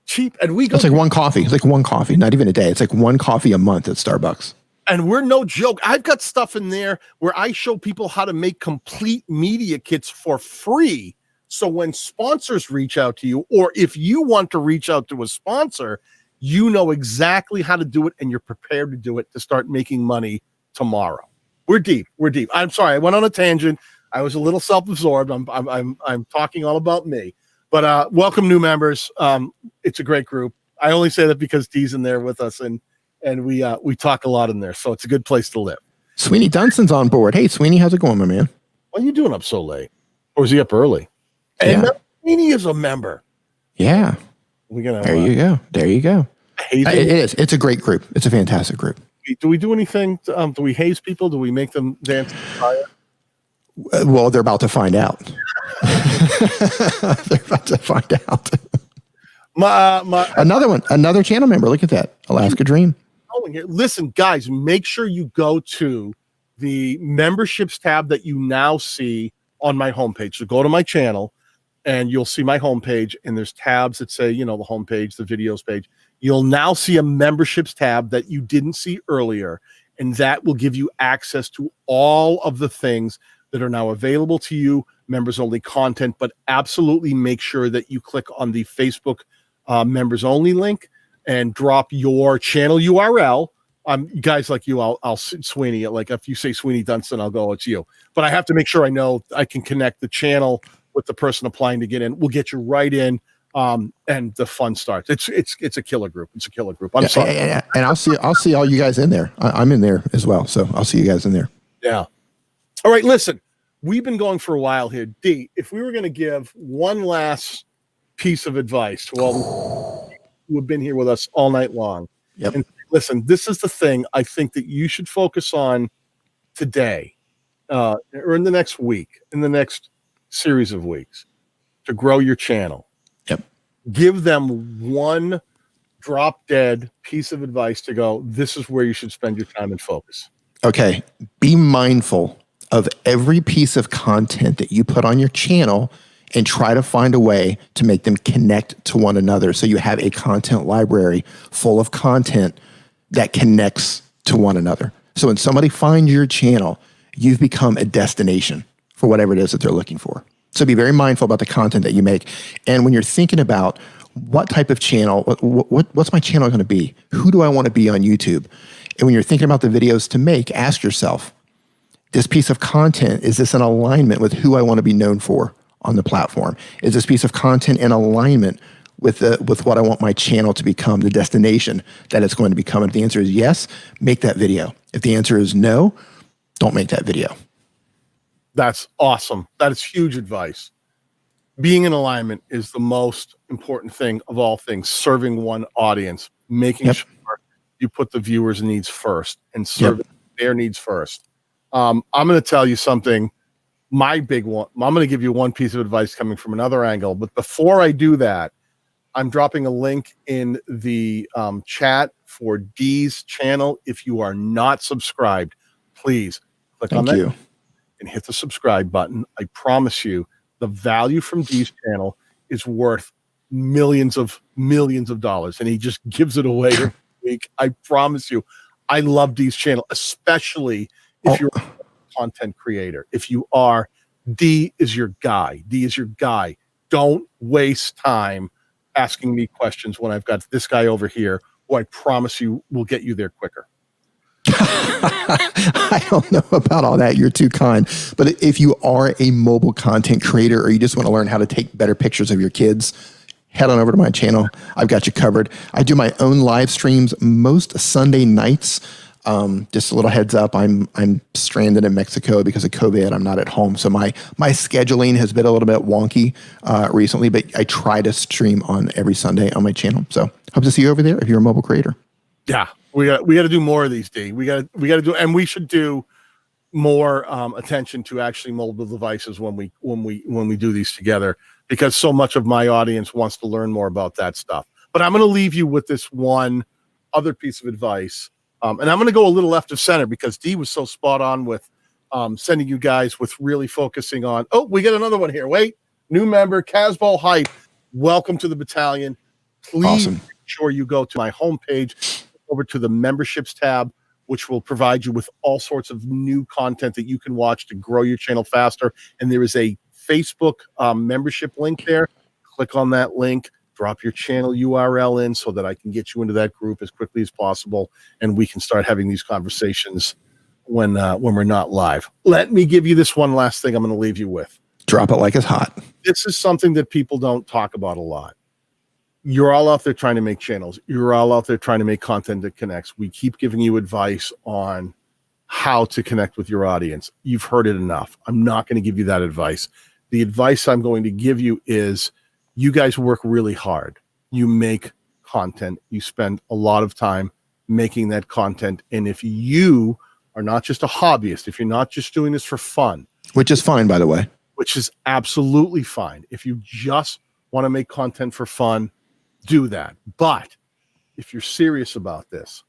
Cheap. And we go. It's like one coffee. It's like one coffee, not even a day. It's like one coffee a month at Starbucks. And we're no joke. I've got stuff in there where I show people how to make complete media kits for free. So when sponsors reach out to you, or if you want to reach out to a sponsor, you know exactly how to do it and you're prepared to do it to start making money tomorrow. We're deep. I'm sorry. I went on a tangent. I was a little self-absorbed. I'm talking all about me. But welcome new members. It's a great group. I only say that because Dee's in there with us, and we talk a lot in there. So it's a good place to live. Sweeney Dunson's on board. Hey, Sweeney, how's it going, my man? Why are you doing up so late? Or is he up early? And Sweeney is a member. Yeah. We're gonna. There you go. It is. It's a great group. It's a fantastic group. Do we do anything? Do we haze people? Do we make them dance? Well, they're about to find out. They're about to find out. Another channel member. Look at that. Alaska Dream. Listen, guys, make sure you go to the memberships tab that you now see on my homepage. So go to my channel and you'll see my homepage, and there's tabs that say, the homepage, the videos page. You'll now see a memberships tab that you didn't see earlier, and that will give you access to all of the things that are now available to you, members only content. But absolutely make sure that you click on the Facebook members only link and drop your channel URL. Guys like you, I'll Sweeney, like if you say Sweeney Dunston, I'll go, it's you. But I have to make sure I know I can connect the channel with the person applying to get in. We'll get you right in. And the fun starts. It's a killer group. It's a killer group. I'm sorry. And I'll see all you guys in there. I'm in there as well. So I'll see you guys in there. Yeah. All right. Listen, we've been going for a while here. D, if we were going to give one last piece of advice to all who have been here with us all night long. Yep. And listen, this is the thing I think that you should focus on today, or in the next week, in the next series of weeks, to grow your channel. Yep. Give them one drop dead piece of advice to go, this is where you should spend your time and focus. Okay. Be mindful of every piece of content that you put on your channel and try to find a way to make them connect to one another. So you have a content library full of content that connects to one another. So when somebody finds your channel, you've become a destination for whatever it is that they're looking for. So be very mindful about the content that you make. And when you're thinking about what type of channel, what's my channel going to be? Who do I want to be on YouTube? And when you're thinking about the videos to make, ask yourself, this piece of content, is this in alignment with who I want to be known for on the platform? Is this piece of content in alignment with what I want my channel to become, the destination that it's going to become? If the answer is yes, make that video. If the answer is no, don't make that video. That's awesome. That is huge advice. Being in alignment is the most important thing of all things. Serving one audience, making sure you put the viewers' needs first and serving their needs first. I'm going to tell you something. My big one. I'm going to give you one piece of advice coming from another angle. But before I do that, I'm dropping a link in the chat for Dee's channel. If you are not subscribed, please click on that and hit the subscribe button. I promise you, the value from Dee's channel is worth millions of dollars, and he just gives it away every week. I promise you. I love Dee's channel, especially if you're a content creator. If you are, D is your guy. D is your guy. Don't waste time asking me questions when I've got this guy over here who I promise you will get you there quicker. I don't know about all that. You're too kind. But if you are a mobile content creator, or you just want to learn how to take better pictures of your kids, head on over to my channel. I've got you covered. I do my own live streams most Sunday nights. Just a little heads up, I'm stranded in Mexico because of COVID. I'm not at home. So my scheduling has been a little bit wonky recently, but I try to stream on every Sunday on my channel. So hope to see you over there if you're a mobile creator. Yeah, we got to do more of these, D. We got to do, and we should do more attention to actually mobile devices when we do these together, because so much of my audience wants to learn more about that stuff. But I'm going to leave you with this one other piece of advice. And I'm going to go a little left of center because D was so spot on with sending you guys with really focusing on. Oh, we get another one here. Wait, new member, Casball Hype. Welcome to the battalion. Please make sure you go to my homepage, over to the memberships tab, which will provide you with all sorts of new content that you can watch to grow your channel faster. And there is a Facebook membership link there. Click on that link. Drop your channel URL in so that I can get you into that group as quickly as possible, and we can start having these conversations when we're not live. Let me give you this one last thing I'm going to leave you with. Drop it like it's hot. This is something that people don't talk about a lot. You're all out there trying to make channels. You're all out there trying to make content that connects. We keep giving you advice on how to connect with your audience. You've heard it enough. I'm not going to give you that advice. The advice I'm going to give you is, you guys work really hard. You make content. You spend a lot of time making that content. And if you are not just a hobbyist, if you're not just doing this for fun, which is fine, by the way, which is absolutely fine. If you just want to make content for fun, do that. But if you're serious about this,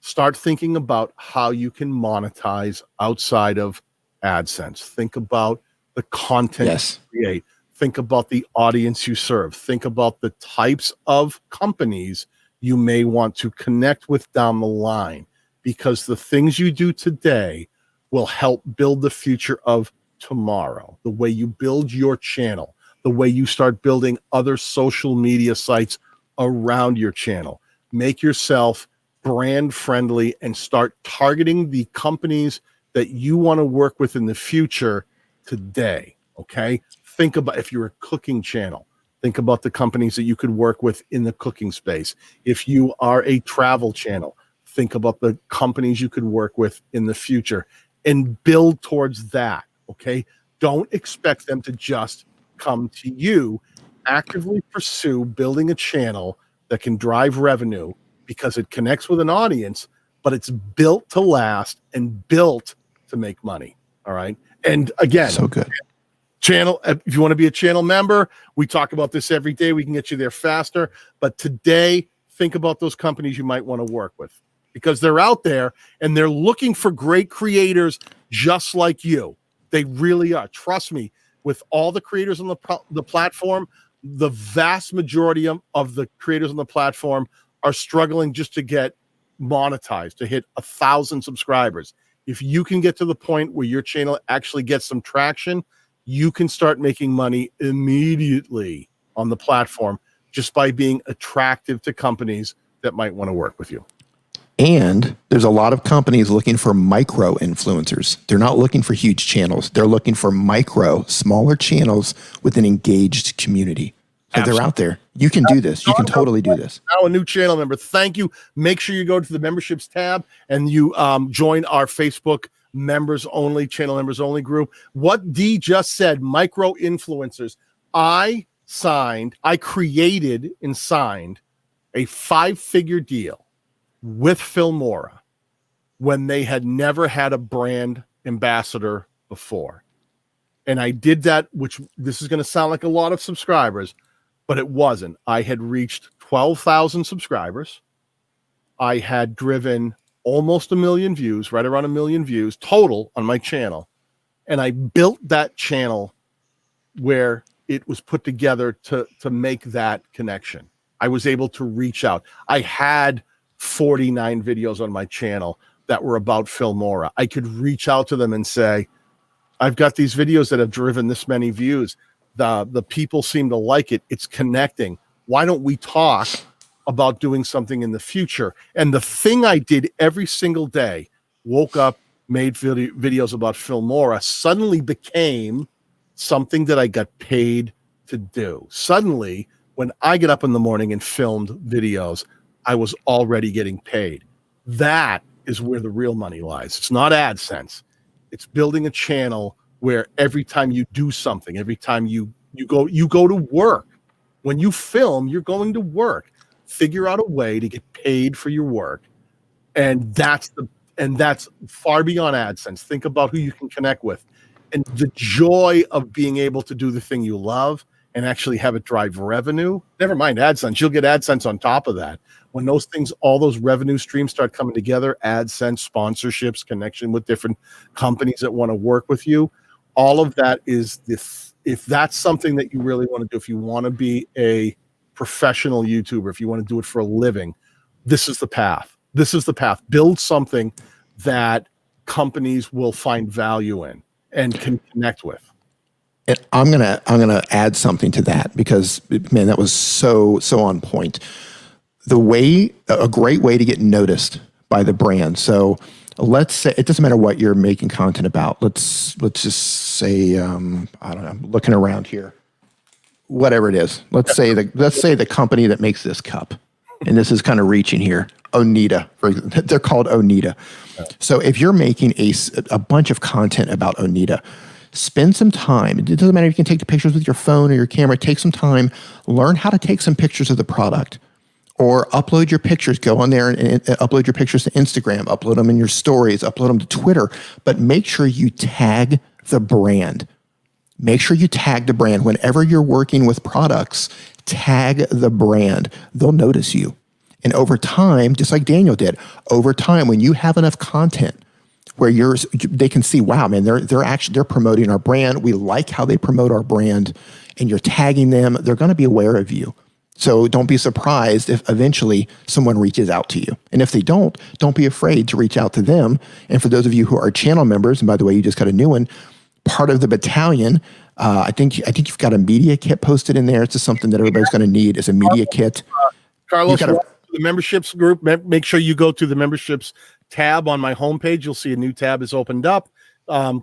start thinking about how you can monetize outside of AdSense. Think about the content you create. Think about the audience you serve. Think about the types of companies you may want to connect with down the line, because the things you do today will help build the future of tomorrow. The way you build your channel, the way you start building other social media sites around your channel. Make yourself brand friendly and start targeting the companies that you want to work with in the future today. Okay. Think about, if you're a cooking channel, think about the companies that you could work with in the cooking space. If you are a travel channel, think about the companies you could work with in the future and build towards that. Okay. Don't expect them to just come to you. Actively pursue building a channel that can drive revenue, because it connects with an audience, but it's built to last and built to make money. All right. And again, so good. Channel, if you want to be a channel member, we talk about this every day. We can get you there faster. But today, think about those companies you might want to work with, because they're out there and they're looking for great creators just like you. They really are. Trust me, with all the creators on the platform, the vast majority of the creators on the platform are struggling just to get monetized, to hit 1,000 subscribers. If you can get to the point where your channel actually gets some traction, you can start making money immediately on the platform just by being attractive to companies that might want to work with you. And there's a lot of companies looking for micro influencers. They're not looking for huge channels. They're looking for micro, smaller channels with an engaged community. So they're out there. You can do this. You can totally do this. Now a new channel member. Thank you. Make sure you go to the memberships tab and you join our Facebook members only, channel members only group. What D just said, micro influencers. I created and signed a 5-figure deal with Filmora when they had never had a brand ambassador before. And I did that, which this is going to sound like a lot of subscribers, but it wasn't. I had reached 12,000 subscribers. I had driven almost 1 million views, right around 1 million views total on my channel. And I built that channel where it was put together to make that connection. I was able to reach out. I had 49 videos on my channel that were about Filmora. I could reach out to them and say, I've got these videos that have driven this many views. The people seem to like it. It's connecting. Why don't we talk about doing something in the future? And the thing I did every single day, woke up, made videos about Filmora, suddenly became something that I got paid to do. Suddenly, when I get up in the morning and filmed videos, I was already getting paid. That is where the real money lies. It's not AdSense. It's building a channel where every time you do something, every time you go to work. When you film, you're going to work. Figure out a way to get paid for your work. And that's far beyond AdSense. Think about who you can connect with. And the joy of being able to do the thing you love and actually have it drive revenue. Never mind AdSense. You'll get AdSense on top of that. When those things, all those revenue streams start coming together, AdSense, sponsorships, connection with different companies that want to work with you, all of that is this. If that's something that you really want to do, if you want to be a professional YouTuber, if you want to do it for a living, this is the path. This is the path. Build something that companies will find value in and can connect with. And I'm gonna add something to that because, man, that was so on point. A great way to get noticed by the brand. So let's say it doesn't matter what you're making content about. Let's just say I don't know. I'm looking around here. Whatever it is, let's say the company that makes this cup, and this is kind of reaching here. Onita, they're called Onita. So if you're making a bunch of content about Onita, spend some time. It doesn't matter if you can take the pictures with your phone or your camera. Take some time, learn how to take some pictures of the product, or upload your pictures. Go on there and upload your pictures to Instagram, upload them in your stories, upload them to Twitter, but make sure you tag the brand. Make sure you tag the brand. Whenever you're working with products, tag the brand. They'll notice you. And over time, just like Daniel did, over time, when you have enough content where they can see, wow, man, they're promoting our brand. We like how they promote our brand, and you're tagging them. They're going to be aware of you. So don't be surprised if eventually someone reaches out to you. And if they don't be afraid to reach out to them. And for those of you who are channel members, and by the way, you just got a new one, part of the battalion, I think you've got a media kit posted in there. It's just something that everybody's going to need is a media kit. Carlos, the memberships group, make sure you go to the memberships tab on my homepage. You'll see a new tab is opened up.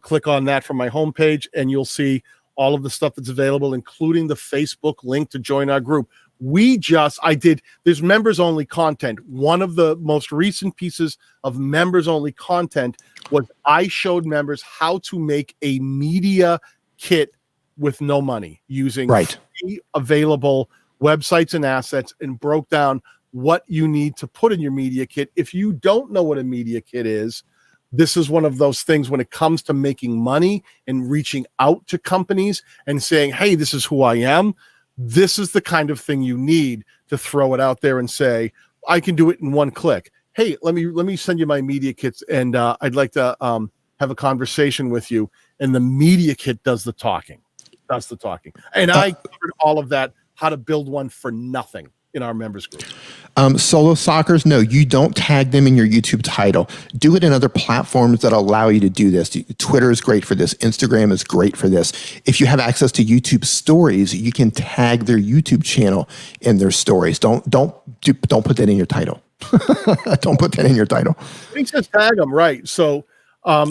Click on that from my homepage, and you'll see all of the stuff that's available, including the Facebook link to join our group. There's members only content. One of the most recent pieces of members only content was I showed members how to make a media kit with no money using free available websites and assets, and broke down what you need to put in your media kit. If you don't know what a media kit is, this is one of those things when it comes to making money and reaching out to companies and saying, hey, this is who I am. This is the kind of thing you need to throw it out there and say, I can do it in one click. Hey, let me send you my media kits, and I'd like to have a conversation with you. And the media kit does the talking. And I covered all of that, how to build one for nothing in our members group. Solo Soccers, no, you don't tag them in your YouTube title. Do it in other platforms that allow you to do this. Twitter is great for this. Instagram is great for this. If you have access to YouTube stories, you can tag their YouTube channel in their stories. Don't put that in your title. Don't put that in your title. It says tag them, right? So one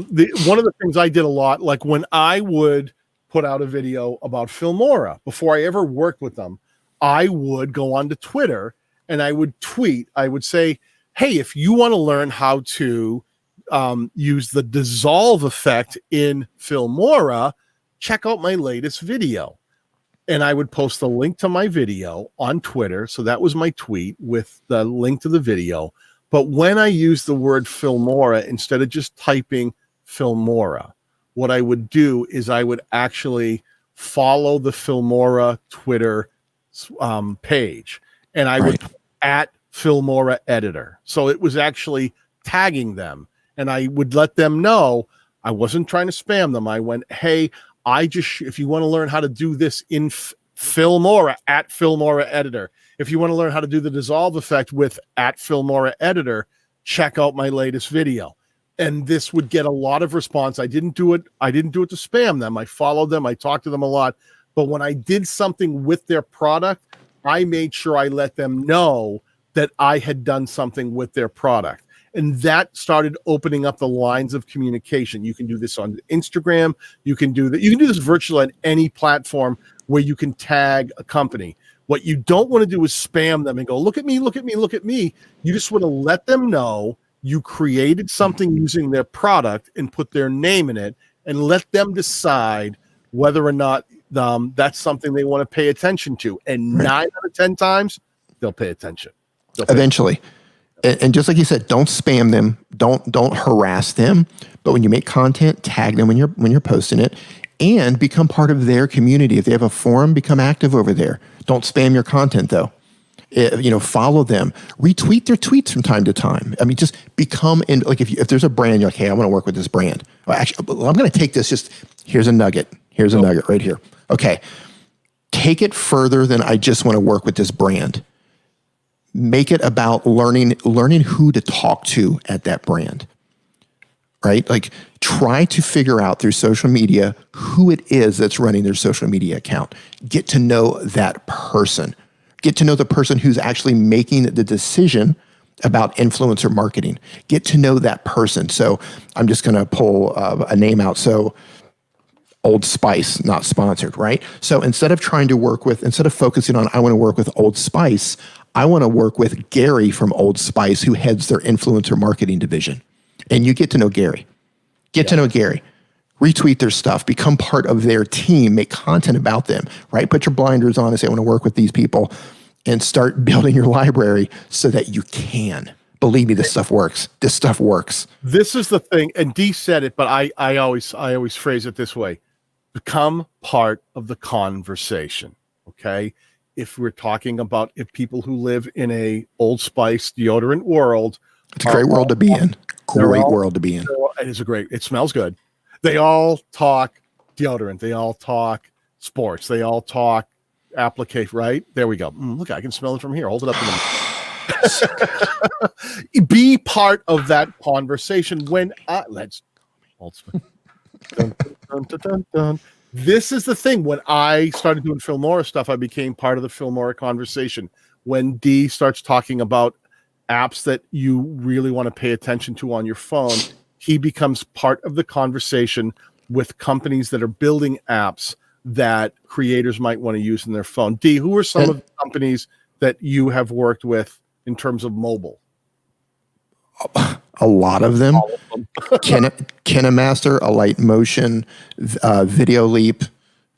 of the things I did a lot, like when I would put out a video about Filmora, before I ever worked with them, I would go on to Twitter and I would tweet. I would say, hey, if you want to learn how to use the dissolve effect in Filmora, check out my latest video. And I would post the link to my video on Twitter. So that was my tweet with the link to the video. But when I used the word Filmora, instead of just typing Filmora, what I would do is I would actually follow the Filmora Twitter page, and I would put at Filmora editor. So it was actually tagging them, and I would let them know I wasn't trying to spam them. I went, hey, if you want to learn how to do this in Filmora, at Filmora editor. If you want to learn how to do the dissolve effect with at Filmora editor, check out my latest video. And this would get a lot of response. I didn't do it to spam them. I followed them. I talked to them a lot. But when I did something with their product, I made sure I let them know that I had done something with their product. And that started opening up the lines of communication. You can do this on Instagram. You can do this virtually on any platform where you can tag a company. What you don't want to do is spam them and go, look at me, look at me, look at me. You just want to let them know you created something using their product and put their name in it, and let them decide whether or not that's something they want to pay attention to. And 9 out of 10 times, they'll pay attention. Eventually. And just like you said, don't spam them, don't harass them. But when you make content, tag them when you're posting it, and become part of their community. If they have a forum, become active over there. Don't spam your content though. Follow them, retweet their tweets from time to time. I mean, just become in. Like if there's a brand, you're like, hey, I want to work with this brand. Well, actually, I'm going to take this. Here's a nugget. Here's a nugget right here. Okay, take it further than I just want to work with this brand. Make it about learning who to talk to at that brand, right? Like try to figure out through social media who it is that's running their social media account. Get to know that person. Get to know the person who's actually making the decision about influencer marketing. Get to know that person. So I'm just going to pull a name out. So Old Spice, not sponsored, right? So instead of focusing on, I want to work with Old Spice, I want to work with Gary from Old Spice, who heads their influencer marketing division. And you get to know Gary. Get to know Gary. Retweet their stuff. Become part of their team. Make content about them, right? Put your blinders on and say, I want to work with these people, and start building your library so that you can. Believe me, this stuff works. This stuff works. This is the thing, and Dee said it, but I always phrase it this way. Become part of the conversation, okay? If we're talking about people who live in a Old Spice deodorant world. It's a great world to be in. Great world to be in. It smells good. They all talk deodorant. They all talk sports. They all talk application, right? There we go. Look, I can smell it from here. Hold it up in the be part of that conversation when let's dun, dun, dun, dun, dun. This is the thing. When I started doing Filmora stuff, I became part of the Filmora conversation. When Dee starts talking about apps that you really want to pay attention to on your phone, he becomes part of the conversation with companies that are building apps that creators might want to use in their phone. Dee, who are some of the companies that you have worked with in terms of mobile? A lot of them. KineMaster, Alight Motion, Video Leap.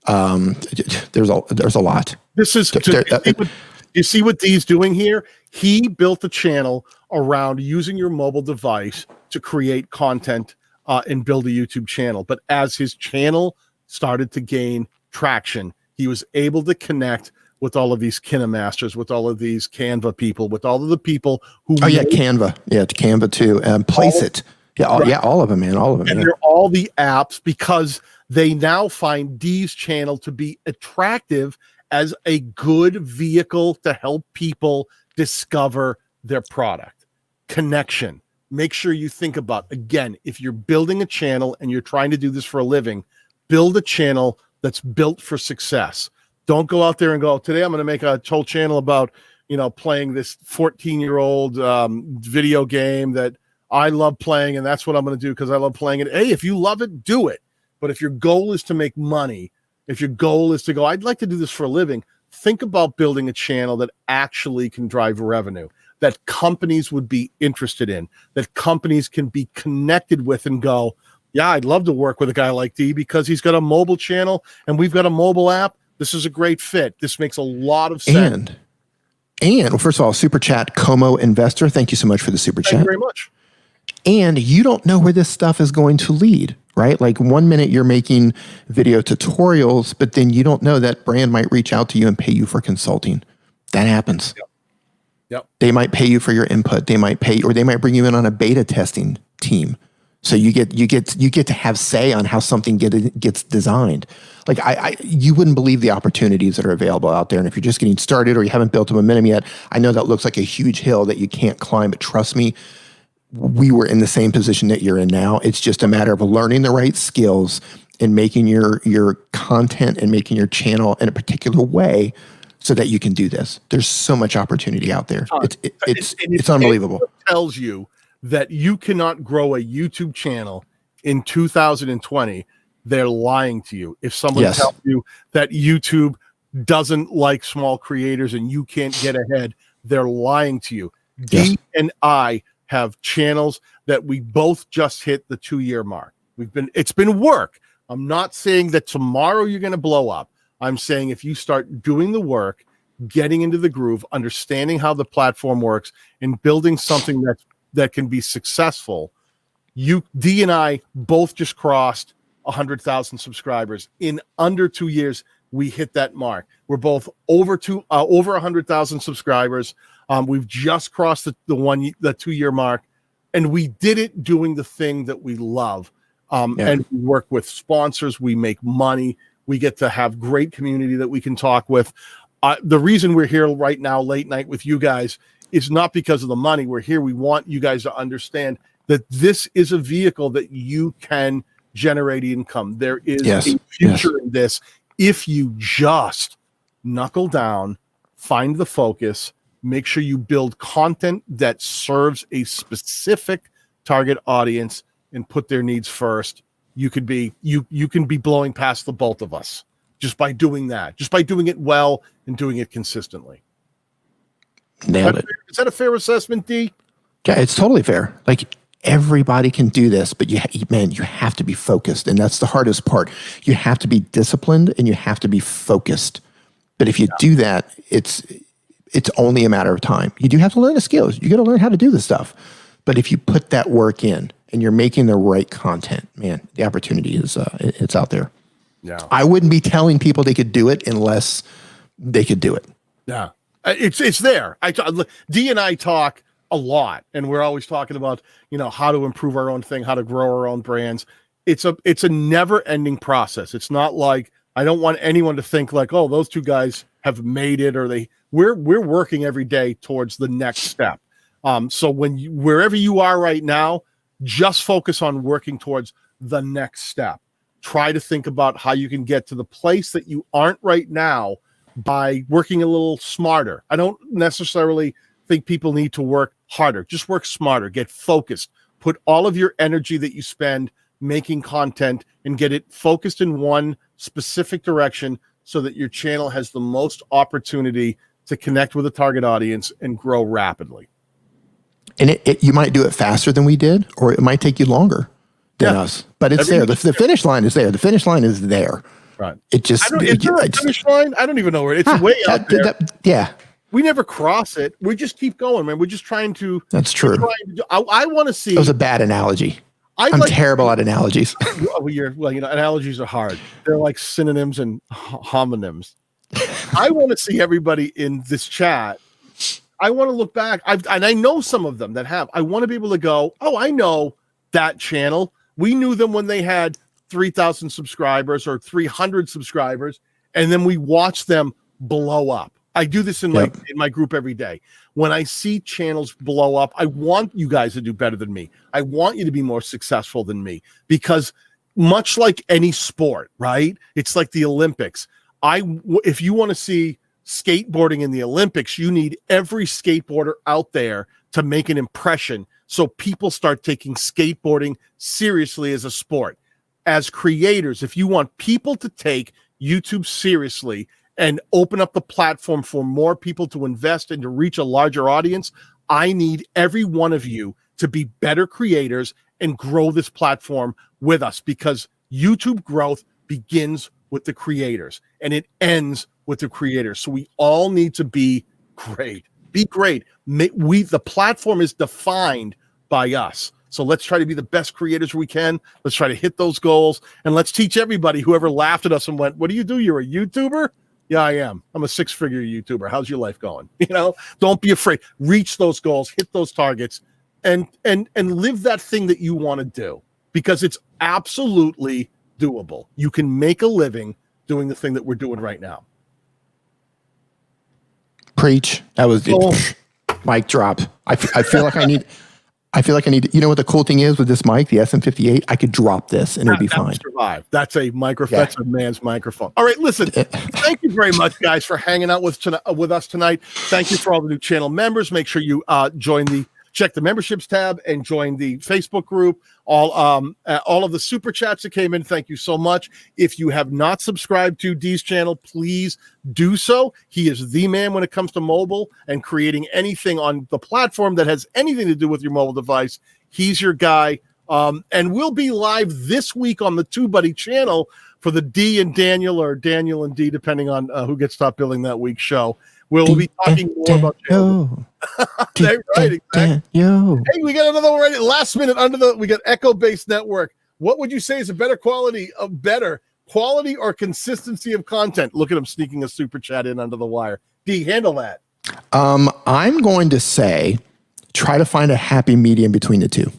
There's a lot. This is you see what Dee's doing here? He built a channel around using your mobile device to create content and build a YouTube channel. But as his channel started to gain traction, he was able to connect with all of these KineMasters, with all of these Canva people, with all of the people who Canva. Yeah, it's Canva too. Place it. Yeah, all of them, man. All of them. And they're all the apps because they now find Dee's channel to be attractive as a good vehicle to help people discover their product. Connection. Make sure you think about, again, if you're building a channel and you're trying to do this for a living, build a channel that's built for success. Don't go out there and go, today I'm going to make a whole channel about, playing this 14-year-old video game that I love playing, and that's what I'm going to do because I love playing it. Hey, if you love it, do it. But if your goal is to make money, if your goal is to go, I'd like to do this for a living, think about building a channel that actually can drive revenue, that companies would be interested in, that companies can be connected with and go, yeah, I'd love to work with a guy like Dee because he's got a mobile channel and we've got a mobile app. This is a great fit. This makes a lot of sense. And well, first of all, super chat, Como Investor. Thank you so much for the super chat. Thank you very much. And you don't know where this stuff is going to lead, right? Like 1 minute you're making video tutorials, but then you don't know that brand might reach out to you and pay you for consulting. That happens. Yep. They might pay you for your input. They might bring you in on a beta testing team. So you get to have say on how something gets designed. Like you wouldn't believe the opportunities that are available out there. And if you're just getting started or you haven't built a momentum yet, I know that looks like a huge hill that you can't climb, but trust me, we were in the same position that you're in now. It's just a matter of learning the right skills and making your content and making your channel in a particular way so that you can do this. There's so much opportunity out there. It's unbelievable. It tells you that you cannot grow a YouTube channel in 2020, they're lying to you. If someone tells you that YouTube doesn't like small creators and you can't get ahead, they're lying to you. Yes. Dee and I have channels that we both just hit the 2-year mark. It's been work. I'm not saying that tomorrow you're going to blow up. I'm saying if you start doing the work, getting into the groove, understanding how the platform works, and building something that can be successful, Dee and I both just crossed 100,000 subscribers in under 2 years. We hit that mark. We're both over 100,000 subscribers. We've just crossed the 2-year mark, and we did it doing the thing that we love. And we work with sponsors. We make money. We get to have great community that we can talk with. The reason we're here right now, late night with you guys, is not because of the money. We're here. We want you guys to understand that this is a vehicle that you can generate income. There is a future in this if you just knuckle down, find the focus, make sure you build content that serves a specific target audience and put their needs first. You can be blowing past the both of us just by doing that, just by doing it well and doing it consistently. Nailed it. Is that a fair assessment, Dee? Yeah, it's totally fair. Like everybody can do this, but you have to be focused, and that's the hardest part. You have to be disciplined and you have to be focused. But if you do that, it's only a matter of time. You do have to learn the skills. You got to learn how to do this stuff. But if you put that work in and you're making the right content, man, the opportunity is it's out there. Yeah, I wouldn't be telling people they could do it unless they could do it. Yeah. It's there. Dee and I talk a lot, and we're always talking about, how to improve our own thing, how to grow our own brands. It's a never-ending process. It's not like, I don't want anyone to think like, oh, those two guys have made it, or we're working every day towards the next step. So wherever you are right now, just focus on working towards the next step. Try to think about how you can get to the place that you aren't right now by working a little smarter. I don't necessarily think people need to work harder. Just work smarter. Get focused. Put all of your energy that you spend making content and get it focused in one specific direction so that your channel has the most opportunity to connect with a target audience and grow rapidly. And you might do it faster than we did, or it might take you longer than us. But it's there. The finish line is there. The finish line is there. Right. It just finish line. I don't even know where it's way out there. We never cross it. We just keep going, man. We're just trying to. That's true. I want to see. That was a bad analogy. I'm terrible at analogies. Analogies are hard. They're like synonyms and homonyms. I want to see everybody in this chat. I want to look back. I know some of them that have. I want to be able to go, oh, I know that channel. We knew them when they had 3,000 subscribers or 300 subscribers, and then we watch them blow up. I do this in my group every day. When I see channels blow up, I want you guys to do better than me. I want you to be more successful than me, because much like any sport, right? It's like the Olympics. If you want to see skateboarding in the Olympics, you need every skateboarder out there to make an impression, so people start taking skateboarding seriously as a sport. As creators, if you want people to take YouTube seriously and open up the platform for more people to invest and to reach a larger audience, I need every one of you to be better creators and grow this platform with us, because YouTube growth begins with the creators and it ends with the creators. So we all need to be great. Be great. The platform is defined by us. So let's try to be the best creators we can. Let's try to hit those goals. And let's teach everybody, whoever laughed at us and went, what do you do? You're a YouTuber? Yeah, I am. I'm a 6-figure YouTuber. How's your life going? Don't be afraid. Reach those goals, hit those targets, and live that thing that you want to do, because it's absolutely doable. You can make a living doing the thing that we're doing right now. Preach. That was it. Mic drop. I feel like I need. You know what the cool thing is with this mic, the SM58? I could drop this and it'd be fine. Survive. That's a microphone. Yeah. That's a man's microphone. All right, listen. Thank you very much, guys, for hanging out with us tonight. Thank you for all the new channel members. Make sure you check the memberships tab and join the Facebook group. All of the super chats that came in, thank you so much. If you have not subscribed to Dee's channel, please do so. He is the man when it comes to mobile and creating anything on the platform that has anything to do with your mobile device. He's your guy. And we'll be live this week on the TubeBuddy channel for the D and Daniel, or Daniel and D, depending on who gets top billing that week show. We'll be talking more about channel. Right, exactly. Hey, we got another one right last minute we got Echo-based network. What would you say is a better quality or consistency of content? Look at him sneaking a super chat in under the wire. D, handle that. I'm going to say try to find a happy medium between the two.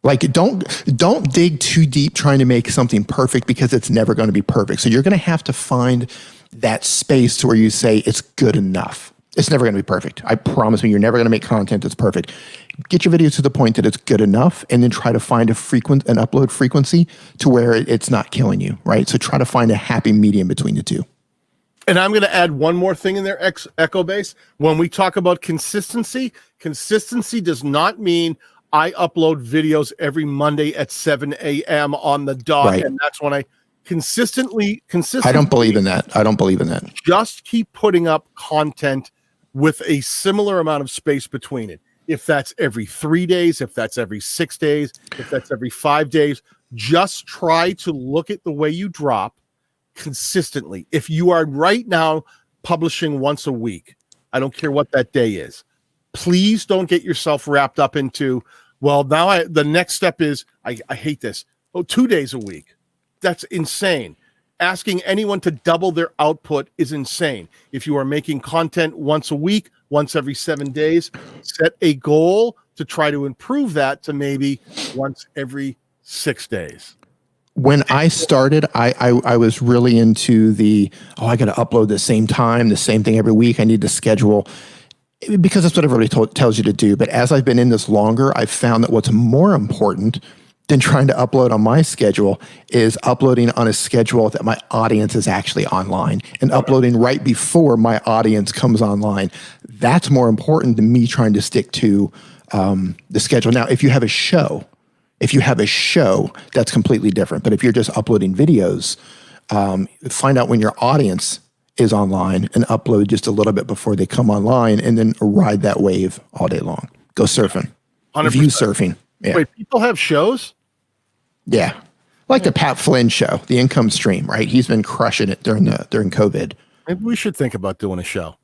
Like, don't dig too deep trying to make something perfect, because it's never going to be perfect. So you're going to have to find that space to where you say it's good enough. It's never going to be perfect. I promise you, you're never going to make content that's perfect. Get your videos to the point that it's good enough, and then try to find an upload frequency to where it's not killing you, right? So try to find a happy medium between the two. And I'm going to add one more thing in there, Echo Base. When we talk about consistency does not mean I upload videos every Monday at 7 a.m. on the dot, right. And that's when I consistently. I don't believe in that. Just keep putting up content with a similar amount of space between it. If that's every 3 days, if that's every 6 days, if that's every 5 days, just try to look at the way you drop consistently. If you are right now publishing once a week, I don't care what that day is, please don't get yourself wrapped up into, well, now the next step is, I hate this. 2 days a week. That's insane. Asking anyone to double their output is insane. If you are making content once a week, once every 7 days, set a goal to try to improve that to maybe once every 6 days. When I started, I was really into I got to upload the same time, the same thing every week. I need to schedule, because that's what everybody tells you to do. But as I've been in this longer, I've found that what's more important than trying to upload on my schedule is uploading on a schedule that my audience is actually online, and uploading right before my audience comes online. That's more important than me trying to stick to the schedule. Now, if you have a show, that's completely different. But if you're just uploading videos, find out when your audience is online and upload just a little bit before they come online, and then ride that wave all day long. Go surfing. 100%. View surfing. Yeah. Wait, people have shows? Yeah. Like the Pat Flynn show, the income stream, right? He's been crushing it during COVID. Maybe we should think about doing a show.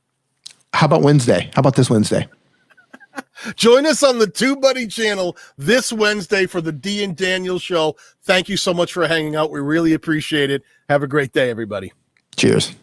How about Wednesday? How about this Wednesday? Join us on the TubeBuddy channel this Wednesday for the D and Daniel show. Thank you so much for hanging out. We really appreciate it. Have a great day, everybody. Cheers.